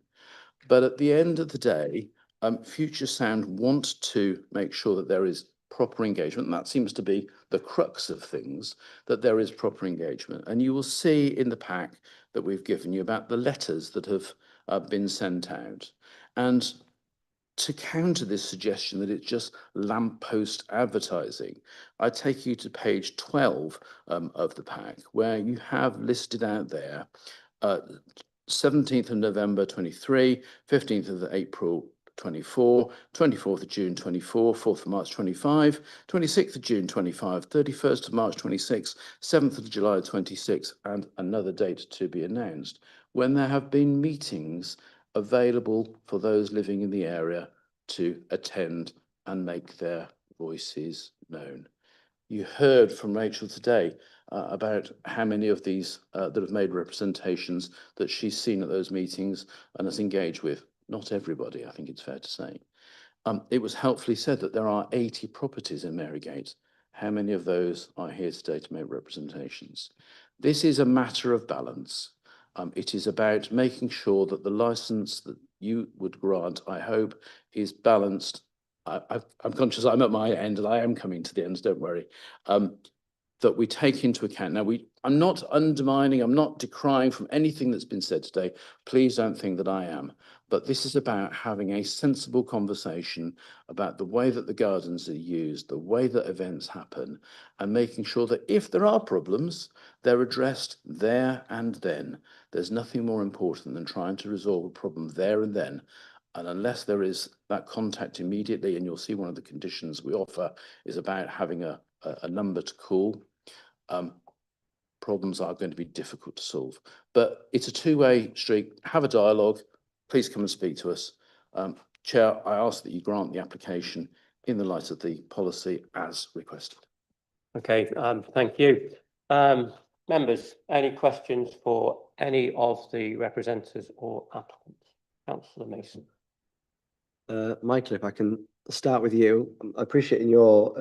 But at the end of the day, Futuresound want to make sure that there is proper engagement, and that seems to be the crux of things, that there is proper engagement. And you will see in the pack that we've given you about the letters that have been sent out. And to counter this suggestion that it's just lamppost advertising, I take you to page 12 of the pack, where you have listed out there 17th of November 23, 15th of April 24, 24th of June 24, 4th of March 25, 26th of June 25, 31st of March 26, 7th of July 26, and another date to be announced, when there have been meetings available for those living in the area to attend and make their voices known. You heard from Rachel today about how many of these that have made representations that she's seen at those meetings and has engaged with. Not everybody, I think it's fair to say. It was helpfully said that there are 80 properties in Marygate. How many of those are here today to make representations? This is a matter of balance. It is about making sure that the license that you would grant, I hope, is balanced I'm conscious I'm at my end and I am coming to the end, don't worry. That we take into account. Now, I'm not undermining, I'm not decrying from anything that's been said today. Please don't think that I am. But this is about having a sensible conversation about the way that the gardens are used, the way that events happen, and making sure that if there are problems, they're addressed there and then. There's nothing more important than trying to resolve a problem there and then. And unless there is that contact immediately, and you'll see one of the conditions we offer is about having a number to call, problems are going to be difficult to solve. But it's a two-way street. Have a dialogue. Please come and speak to us. Chair, I ask that you grant the application in the light of the policy as requested. Okay, thank you. Members, any questions for any of the representatives or applicants? Councillor Mason. Michael, if I can start with you, I appreciate in your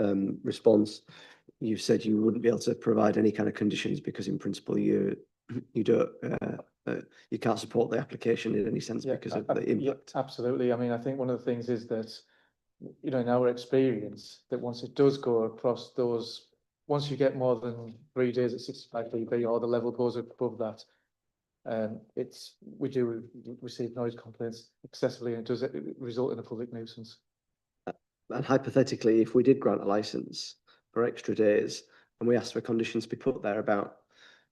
response, you said you wouldn't be able to provide any kind of conditions because in principle you don't you can't support the application in any sense because of the impact. Yeah, absolutely. I mean, I think one of the things is that, you know, in our experience, that once it does go across those, once you get more than 3 days at 65 dB or the level goes above that, we do receive noise complaints excessively, and it does result in a public nuisance. And hypothetically, if we did grant a license for extra days and we asked for conditions to be put there about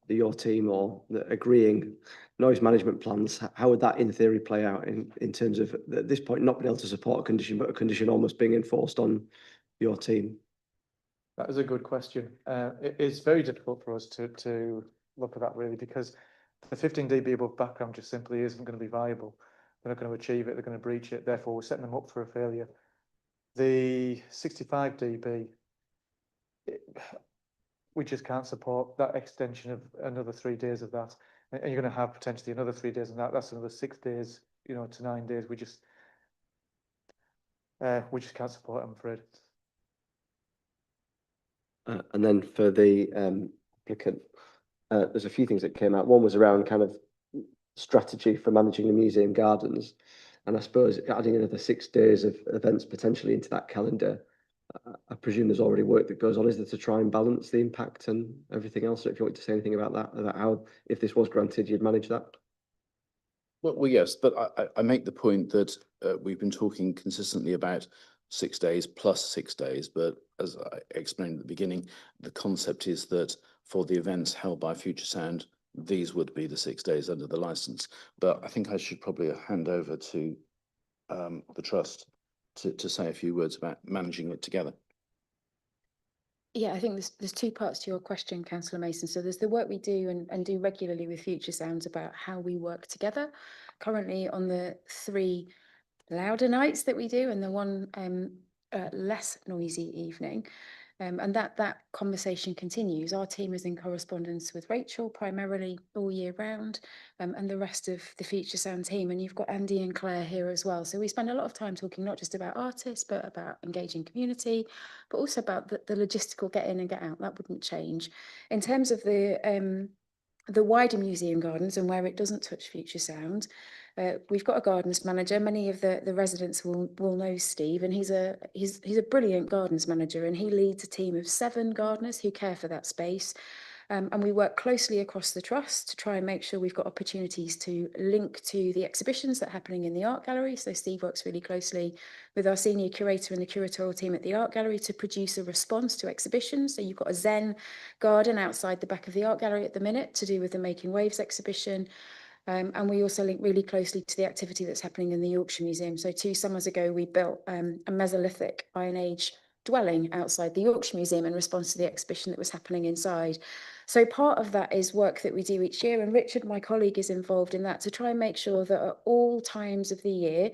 your team or agreeing noise management plans, how would that in theory play out in terms of at this point not being able to support a condition, but a condition almost being enforced on your team? That is a good question. It is very difficult for us to look at that really, because the 15 dB above background just simply isn't going to be viable. They're not going to achieve it, they're going to breach it, therefore we're setting them up for a failure. The 65 dB, we just can't support that extension of another 3 days of that. And you're going to have potentially another 3 days of that. That's another 6 days, you know, to 9 days. We just can't support it, I'm afraid. And then for the applicant, there's a few things that came out. One was around kind of strategy for managing the museum gardens. And I suppose adding another 6 days of events potentially into that calendar, I presume there's already work that goes on. Is there to try and balance the impact and everything else? So if you want to say anything about that, about how, if this was granted, you'd manage that? Well, yes, but I make the point that we've been talking consistently about 6 days plus 6 days, but as I explained at the beginning, the concept is that for the events held by Futuresound, these would be the 6 days under the license. But I think I should probably hand over to the trust to say a few words about managing it together. Yeah, I think there's two parts to your question, Councillor Mason. So there's the work we do and do regularly with Futuresound about how we work together. Currently on the 3 louder nights that we do and the one less noisy evening. And that conversation continues. Our team is in correspondence with Rachel primarily all year round, and the rest of the Futuresound team. And you've got Andy and Claire here as well. So we spend a lot of time talking not just about artists, but about engaging community, but also about the logistical get in and get out. That wouldn't change. In terms of the wider museum gardens and where it doesn't touch Futuresound, we've got a gardens manager. Many of the residents will know Steve, and he's a brilliant gardens manager, and he leads a team of 7 gardeners who care for that space. And we work closely across the trust to try and make sure we've got opportunities to link to the exhibitions that are happening in the art gallery. So Steve works really closely with our senior curator and the curatorial team at the art gallery to produce a response to exhibitions. So you've got a Zen garden outside the back of the art gallery at the minute to do with the Making Waves exhibition. And we also link really closely to the activity that's happening in the Yorkshire Museum. So 2 summers ago, we built a Mesolithic Iron Age dwelling outside the Yorkshire Museum in response to the exhibition that was happening inside. So part of that is work that we do each year, and Richard, my colleague, is involved in that to try and make sure that at all times of the year,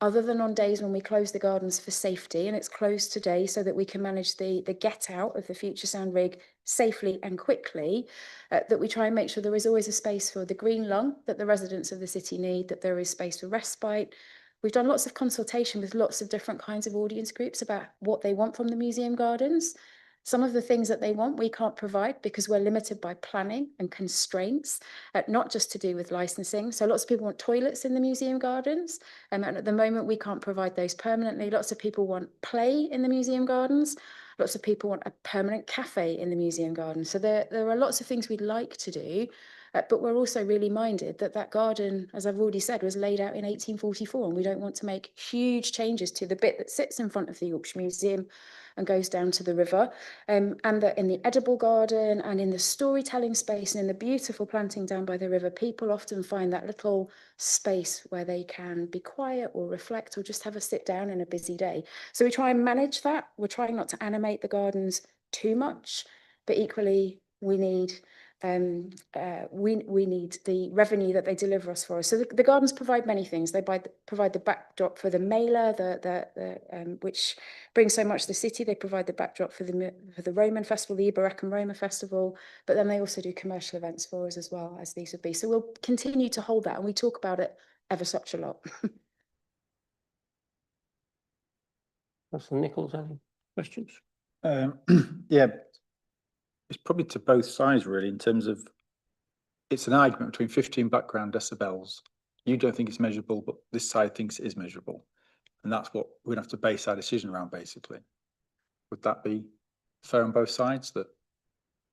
other than on days when we close the gardens for safety, and it's closed today so that we can manage the get out of the Futuresound rig safely and quickly, that we try and make sure there is always a space for the green lung that the residents of the city need, that there is space for respite. We've done lots of consultation with lots of different kinds of audience groups about what they want from the museum gardens. Some of the things that they want, we can't provide because we're limited by planning and constraints, not just to do with licensing. So lots of people want toilets in the museum gardens, and at the moment we can't provide those permanently. Lots of people want play in the museum gardens. Lots of people want a permanent cafe in the museum garden. So there are lots of things we'd like to do, but we're also really minded that that garden, as I've already said, was laid out in 1844, and we don't want to make huge changes to the bit that sits in front of the Yorkshire Museum and goes down to the river. And that in the edible garden and in the storytelling space and in the beautiful planting down by the river, people often find that little space where they can be quiet or reflect or just have a sit down in a busy day. So we try and manage that. We're trying not to animate the gardens too much, but equally we need we need the revenue that they deliver us for us. So the gardens provide many things. They provide the backdrop for the mailer, which brings so much to the city. They provide the backdrop for the Roman festival, the Iberek and Roma festival, but then they also do commercial events for us as well, as these would be. So we'll continue to hold that, and we talk about it ever such a lot. Councillor Nichols, any questions? Yeah, it's probably to both sides really, in terms of it's an argument between 15 background decibels. You don't think it's measurable, but this side thinks it is measurable. And that's what we're gonna have to base our decision around, basically. Would that be fair on both sides? That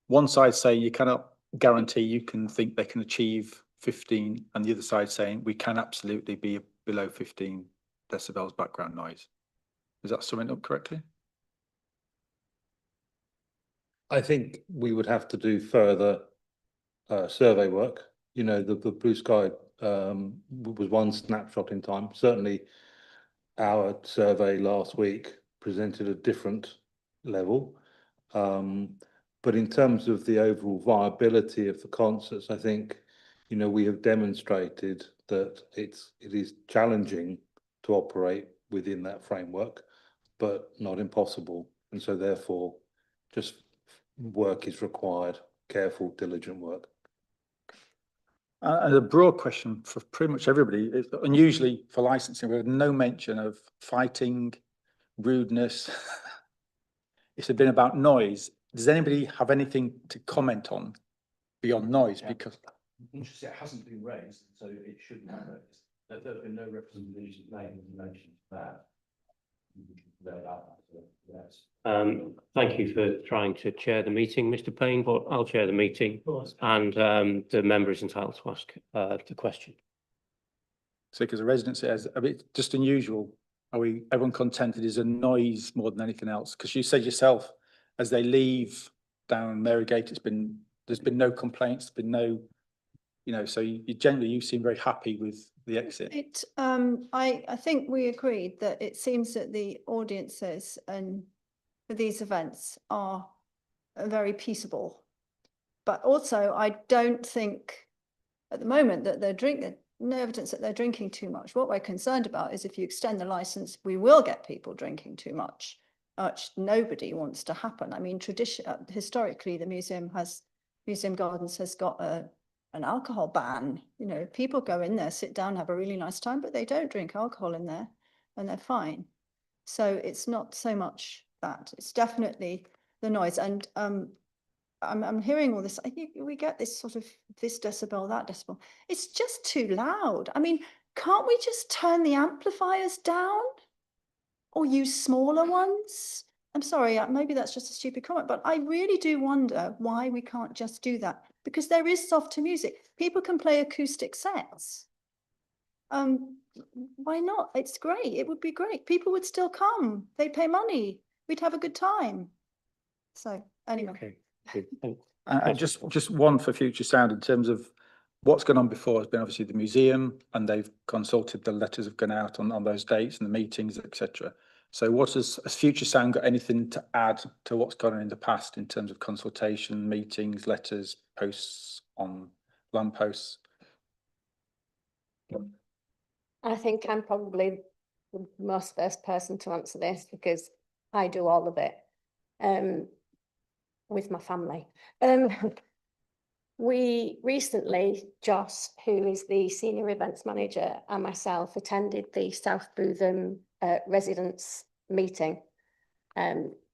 one side say you cannot guarantee you can think they can achieve 15, and the other side saying we can absolutely be below 15 decibels background noise. Is that summing up correctly? I think we would have to do further survey work. You know, the blue sky was one snapshot in time. Certainly our survey last week presented a different level. But in terms of the overall viability of the concerts, I think, you know, we have demonstrated that it is challenging to operate within that framework, but not impossible. And so therefore, just work is required, careful, diligent work. And a broad question for pretty much everybody is, unusually for licensing, we have no mention of fighting, rudeness. It's been about noise. Does anybody have anything to comment on beyond noise? Yeah. Because Interesting, it hasn't been raised, so it shouldn't have raised. There have been no representation made in relation to that. Thank you for trying to chair the meeting, Mr. Payne, but I'll chair the meeting, and the member is entitled to ask the question. so, because the resident says a bit just unusual, are we everyone contented? Is a noise more than anything else? Because you said yourself, as they leave down Marygate, there's been no complaints, there's been no, you know, so you generally you seem very happy with the exit. I think we agreed that it seems that the audiences and for these events are very peaceable. But also, I don't think at the moment that they're drinking, no evidence that they're drinking too much. What we're concerned about is if you extend the license, we will get people drinking too much, which nobody wants to happen. I mean, historically, the Museum Gardens has got an alcohol ban. You know, people go in there, sit down, have a really nice time, but they don't drink alcohol in there and they're fine. So it's not so much that, it's definitely the noise. And I'm hearing all this. I think we get this sort of this decibel, that decibel. It's just too loud. I mean, can't we just turn the amplifiers down or use smaller ones? I'm sorry, maybe that's just a stupid comment, but I really do wonder why we can't just do that, because there is softer music. People can play acoustic sets. Why not? It's great. It would be great. People would still come. They'd pay money. We'd have a good time. So anyway. Okay. Just one for Futuresound in terms of what's gone on before has been obviously the museum, and they've consulted, the letters have gone out on those dates and the meetings, etc. So what has Futuresound got anything to add to what's gone on in the past in terms of consultation, meetings, letters, posts on lampposts? I think I'm probably the most first person to answer this because I do all of it with my family. We recently, Joss, who is the senior events manager, and myself attended the South Bootham residents meeting,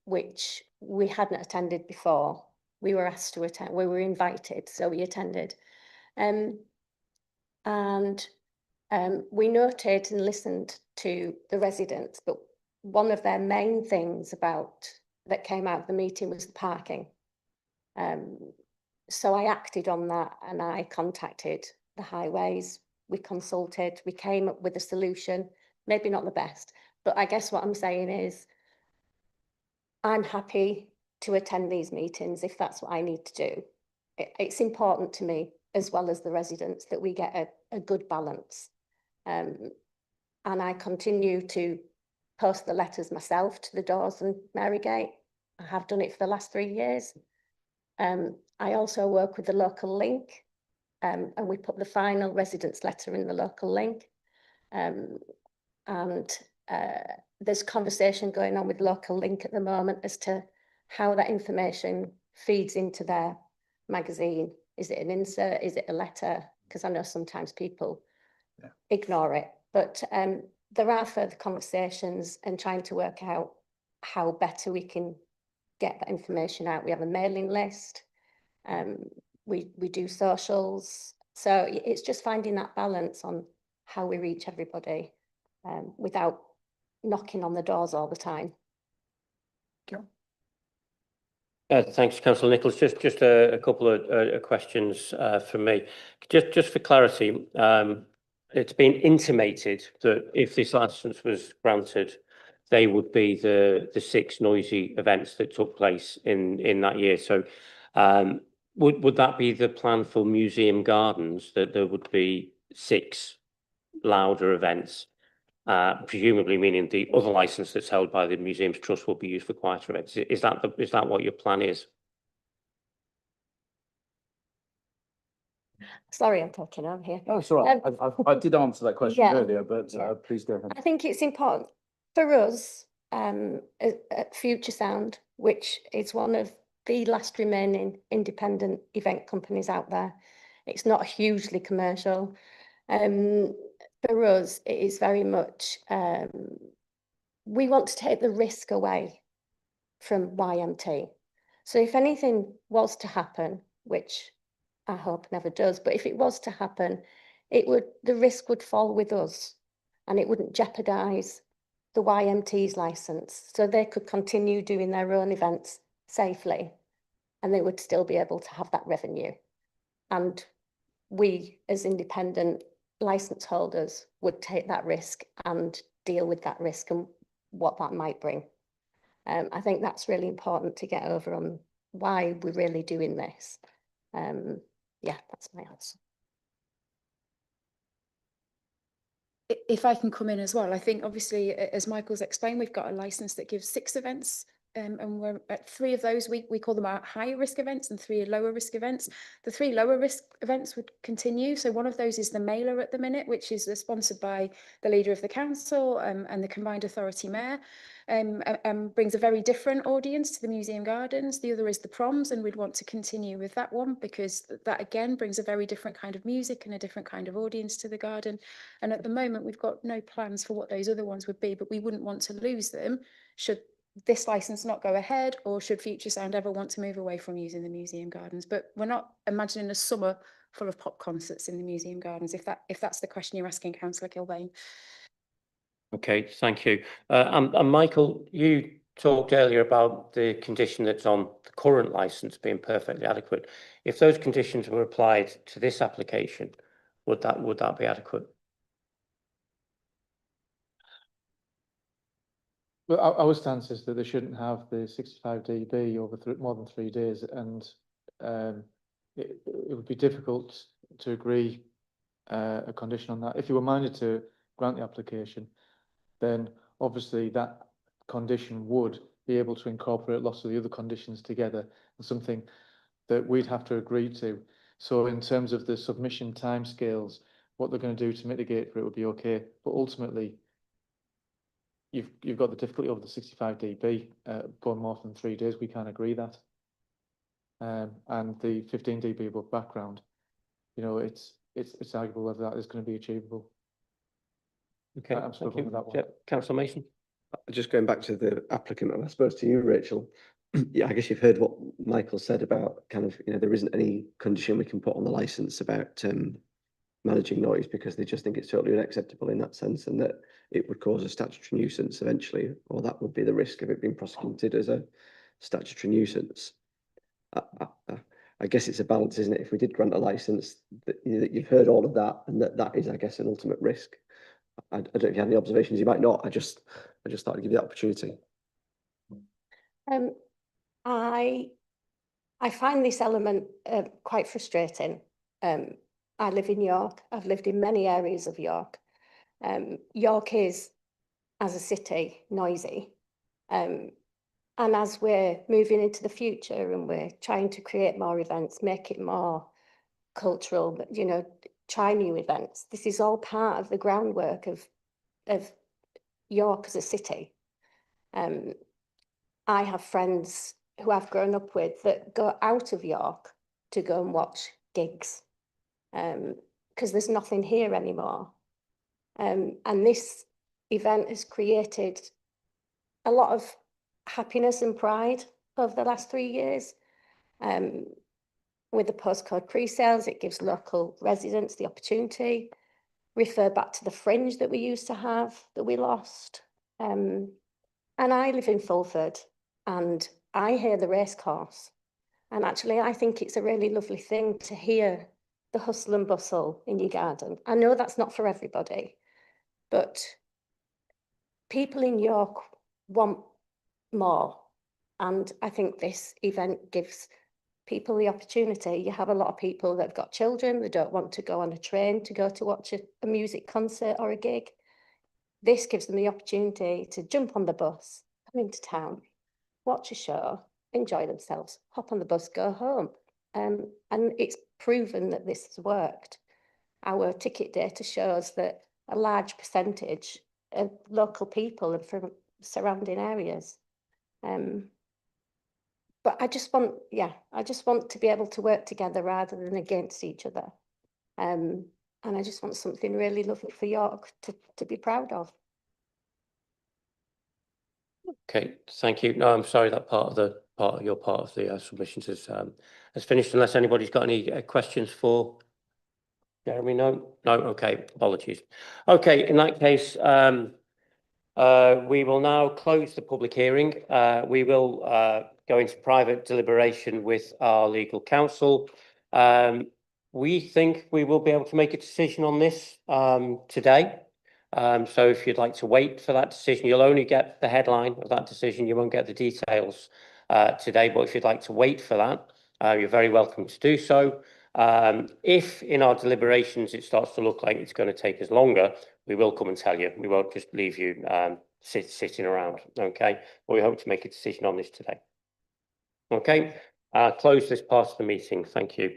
which we hadn't attended before. We were asked to attend, we were invited, so we attended. And we noted and listened to the residents, but one of their main things that came out of the meeting was the parking. So I acted on that and I contacted the highways. We consulted, we came up with a solution, maybe not the best, but I guess what I'm saying is I'm happy to attend these meetings if that's what I need to do. It's important to me, as well as the residents, that we get a good balance. And I continue to post the letters myself to the doors and Marygate. I have done it for the last 3 years. I also work with the local link, and we put the final residents letter in the local link. There's conversation going on with local link at the moment as to how that information feeds into their magazine. Is it an insert? Is it a letter? Because I know sometimes people ignore it, but there are further conversations and trying to work out how better we can get that information out. We have a mailing list. We do socials. So it's just finding that balance on how we reach everybody without knocking on the doors all the time. Thanks, Councillor Nicholas. Just a couple of questions from me. Just for clarity, it's been intimated that if this licence was granted, they would be the 6 noisy events that took place in that year. So would that be the plan for Museum Gardens, that there would be 6 louder events? Presumably meaning the other licence that's held by the Museums Trust will be used for quieter events. Is that what your plan is? Sorry, I'm talking over here. Oh, it's all right. I did answer that question earlier, but please go ahead. I think it's important for us at Futuresound, which is one of the last remaining independent event companies out there. It's not hugely commercial. For us, it is very much, we want to take the risk away from YMT. So if anything was to happen, which I hope never does, but if it was to happen, the risk would fall with us and it wouldn't jeopardise the YMT's licence. So they could continue doing their own events safely and they would still be able to have that revenue. And we, as independent licence holders, would take that risk and deal with that risk and what that might bring. I think that's really important to get over on why we're really doing this. Yeah, that's my answer. If I can come in as well, I think obviously, as Michael's explained, we've got a licence that gives 6 events. And we're at 3 of those, we call them our higher risk events and 3 are lower risk events. The 3 lower risk events would continue. So one of those is the mailer at the minute, which is sponsored by the leader of the council and the combined authority mayor, and brings a very different audience to the Museum Gardens. The other is the proms, and we'd want to continue with that one because that again brings a very different kind of music and a different kind of audience to the garden. And at the moment, we've got no plans for what those other ones would be, but we wouldn't want to lose them should this licence not go ahead, or should Futuresound ever want to move away from using the Museum Gardens. But we're not imagining a summer full of pop concerts in the Museum Gardens, if that's the question you're asking, Councillor Kilbane. Okay, thank you. And Michael, you talked earlier about the condition that's on the current licence being perfectly adequate. If those conditions were applied to this application, would that be adequate? Well, our stance is that they shouldn't have the 65 dB over more than 3 days, and it would be difficult to agree a condition on that. If you were minded to grant the application, then obviously that condition would be able to incorporate lots of the other conditions together, and something that we'd have to agree to. So in terms of the submission timescales, what they're going to do to mitigate for it would be okay, but ultimately you've got the difficulty over the 65 dB going more than 3 days. We can't agree that. And the 15 dB above background, you know, it's arguable whether that is going to be achievable. Okay, I'm struggling with that one. Councillor Mason. Just going back to the applicant, and I suppose to you, Rachel, yeah, I guess you've heard what Michael said about kind of, there isn't any condition we can put on the license about managing noise because they just think it's totally unacceptable in that sense, and that it would cause a statutory nuisance eventually, or that would be the risk of it being prosecuted as a statutory nuisance. I guess it's a balance, isn't it? If we did grant a license, that you've heard all of that, and that is, I guess, an ultimate risk. I don't know if you have any observations. You might not. I just thought I'd give you that opportunity. I find this element quite frustrating. I live in York. I've lived in many areas of York. York is, as a city, noisy. And as we're moving into the future and we're trying to create more events, make it more cultural, try new events, this is all part of the groundwork of York as a city. I have friends who I've grown up with that go out of York to go and watch gigs because there's nothing here anymore. And this event has created a lot of happiness and pride over the last 3 years. With the postcode pre-sales, it gives local residents the opportunity, refer back to the fringe that we used to have, that we lost. And I live in Fulford, and I hear the racecourse. And actually, I think it's a really lovely thing to hear the hustle and bustle in your garden. I know that's not for everybody, but people in York want more. And I think this event gives people the opportunity. You have a lot of people that have got children, they don't want to go on a train to go to watch a music concert or a gig. This gives them the opportunity to jump on the bus, come into town, watch a show, enjoy themselves, hop on the bus, go home. And it's proven that this has worked. Our ticket data shows that a large percentage of local people are from surrounding areas. But I just want to be able to work together rather than against each other. And I just want something really lovely for York to be proud of. Okay, thank you. No, I'm sorry that part of your submissions has finished. Unless anybody's got any questions for Jeremy? No. Okay, apologies. Okay, in that case, we will now close the public hearing. We will go into private deliberation with our legal counsel. We think we will be able to make a decision on this today. So if you'd like to wait for that decision, you'll only get the headline of that decision. You won't get the details today, but if you'd like to wait for that, you're very welcome to do so. If in our deliberations it starts to look like it's going to take us longer, we will come and tell you. We won't just leave you sitting around, okay? But we hope to make a decision on this today. Okay, close this part of the meeting. Thank you.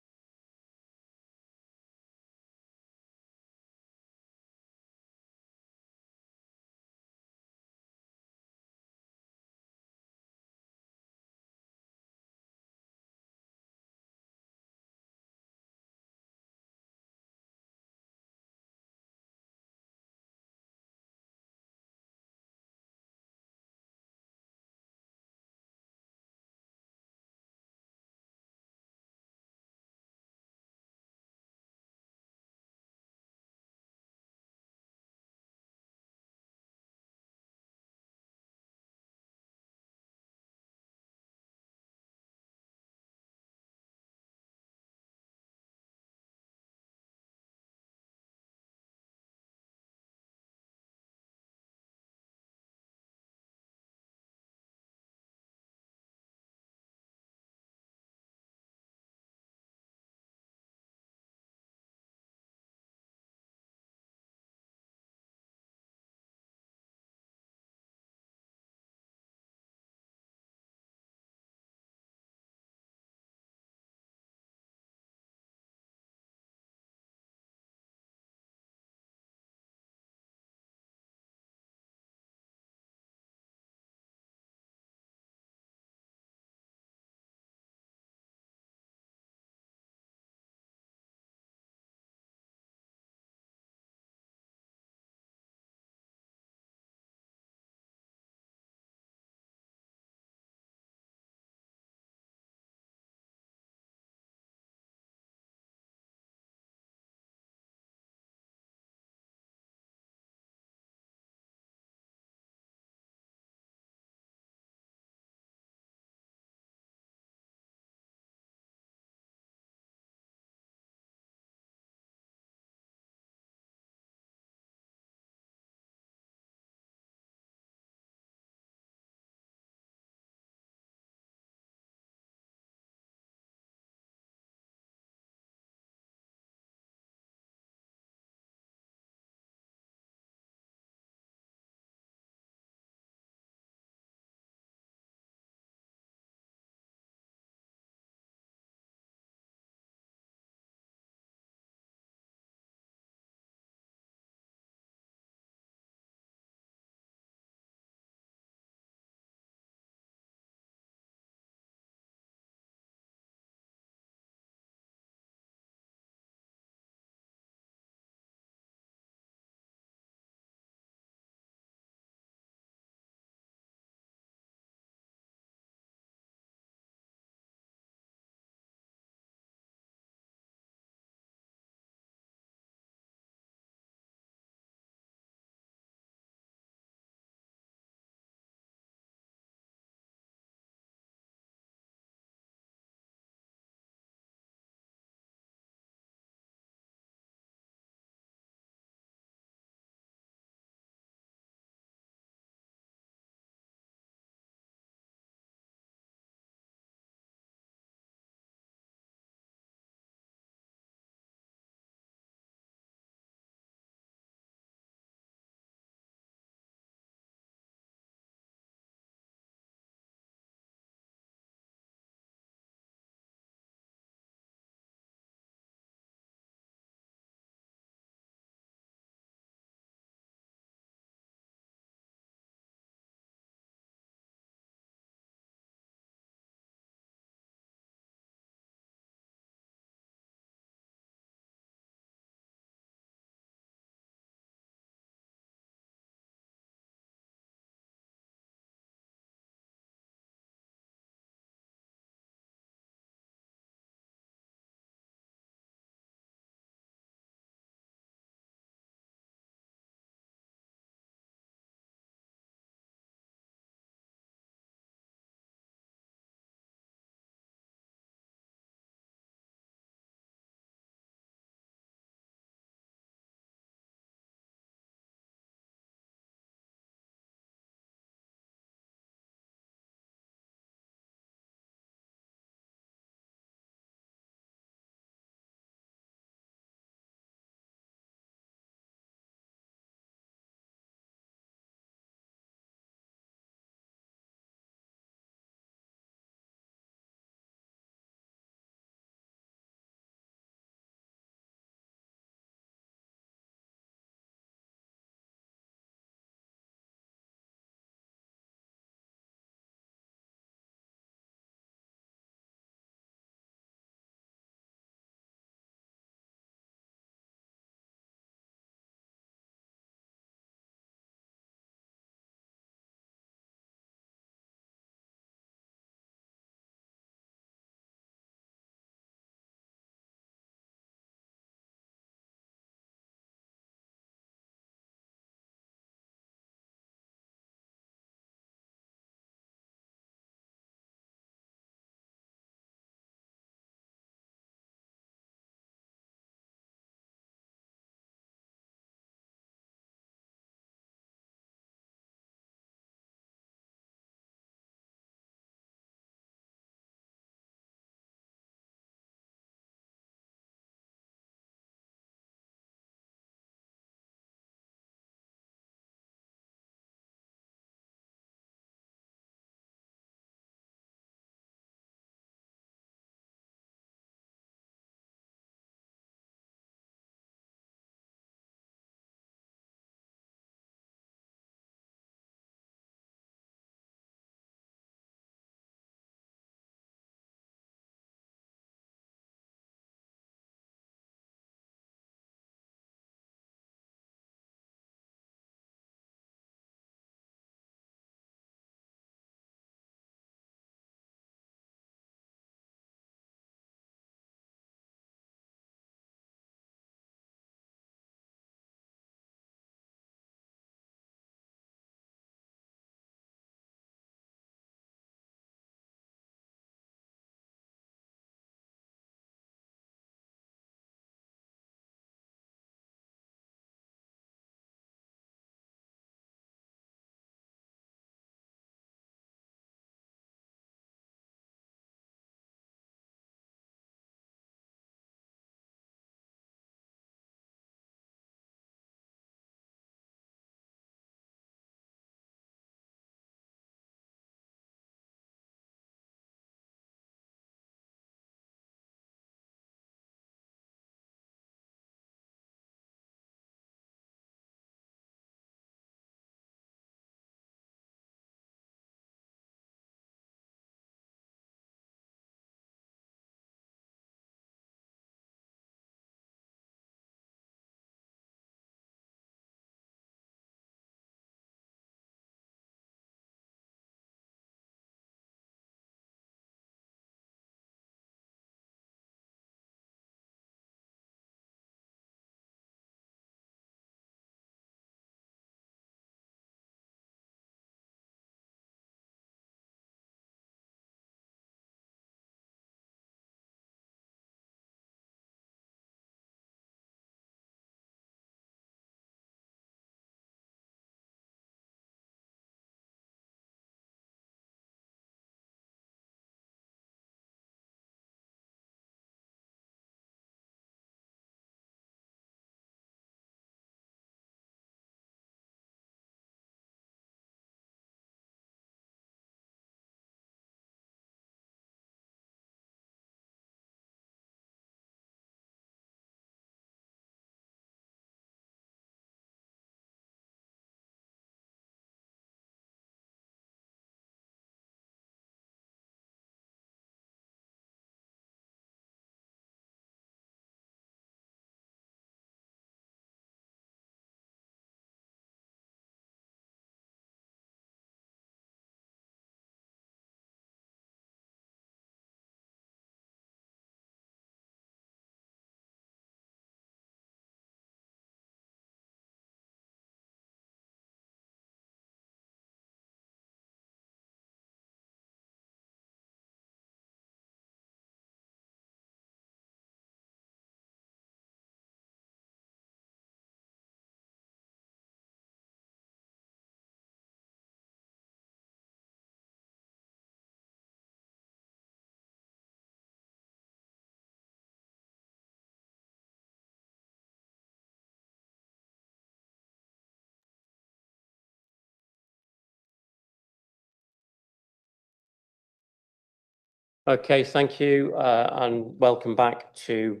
Okay, thank you, and welcome back to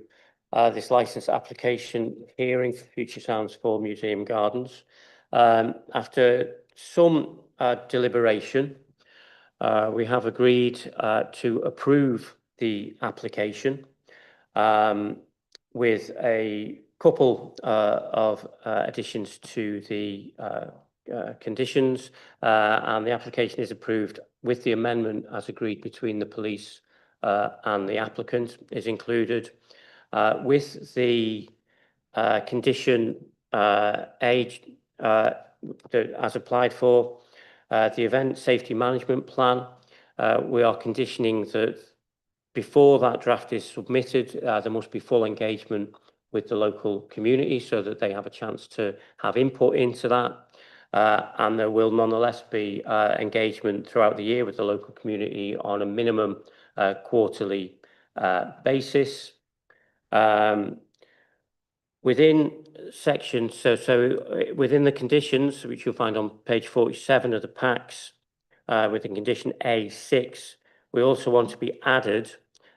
this licence application hearing for Futuresounds for Museum Gardens. After some deliberation, we have agreed to approve the application with a couple of additions to the conditions, and the application is approved with the amendment as agreed between the police and the applicant is included. With the condition age as applied for, the event safety management plan, we are conditioning that before that draft is submitted, there must be full engagement with the local community so that they have a chance to have input into that. And there will nonetheless be engagement throughout the year with the local community on a minimum quarterly basis. Within section, within the conditions, which you'll find on page 47 of the packs, within condition A6, we also want to be added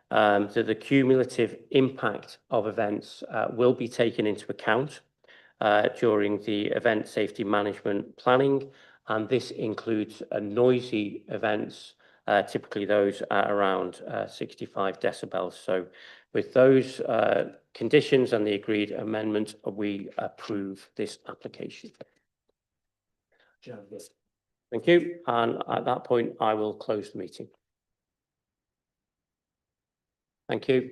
that the cumulative impact of events will be taken into account during the event safety management planning, and this includes noisy events, typically those at around 65 decibels. So with those conditions and the agreed amendment, we approve this application. Thank you, and at that point I will close the meeting. Thank you.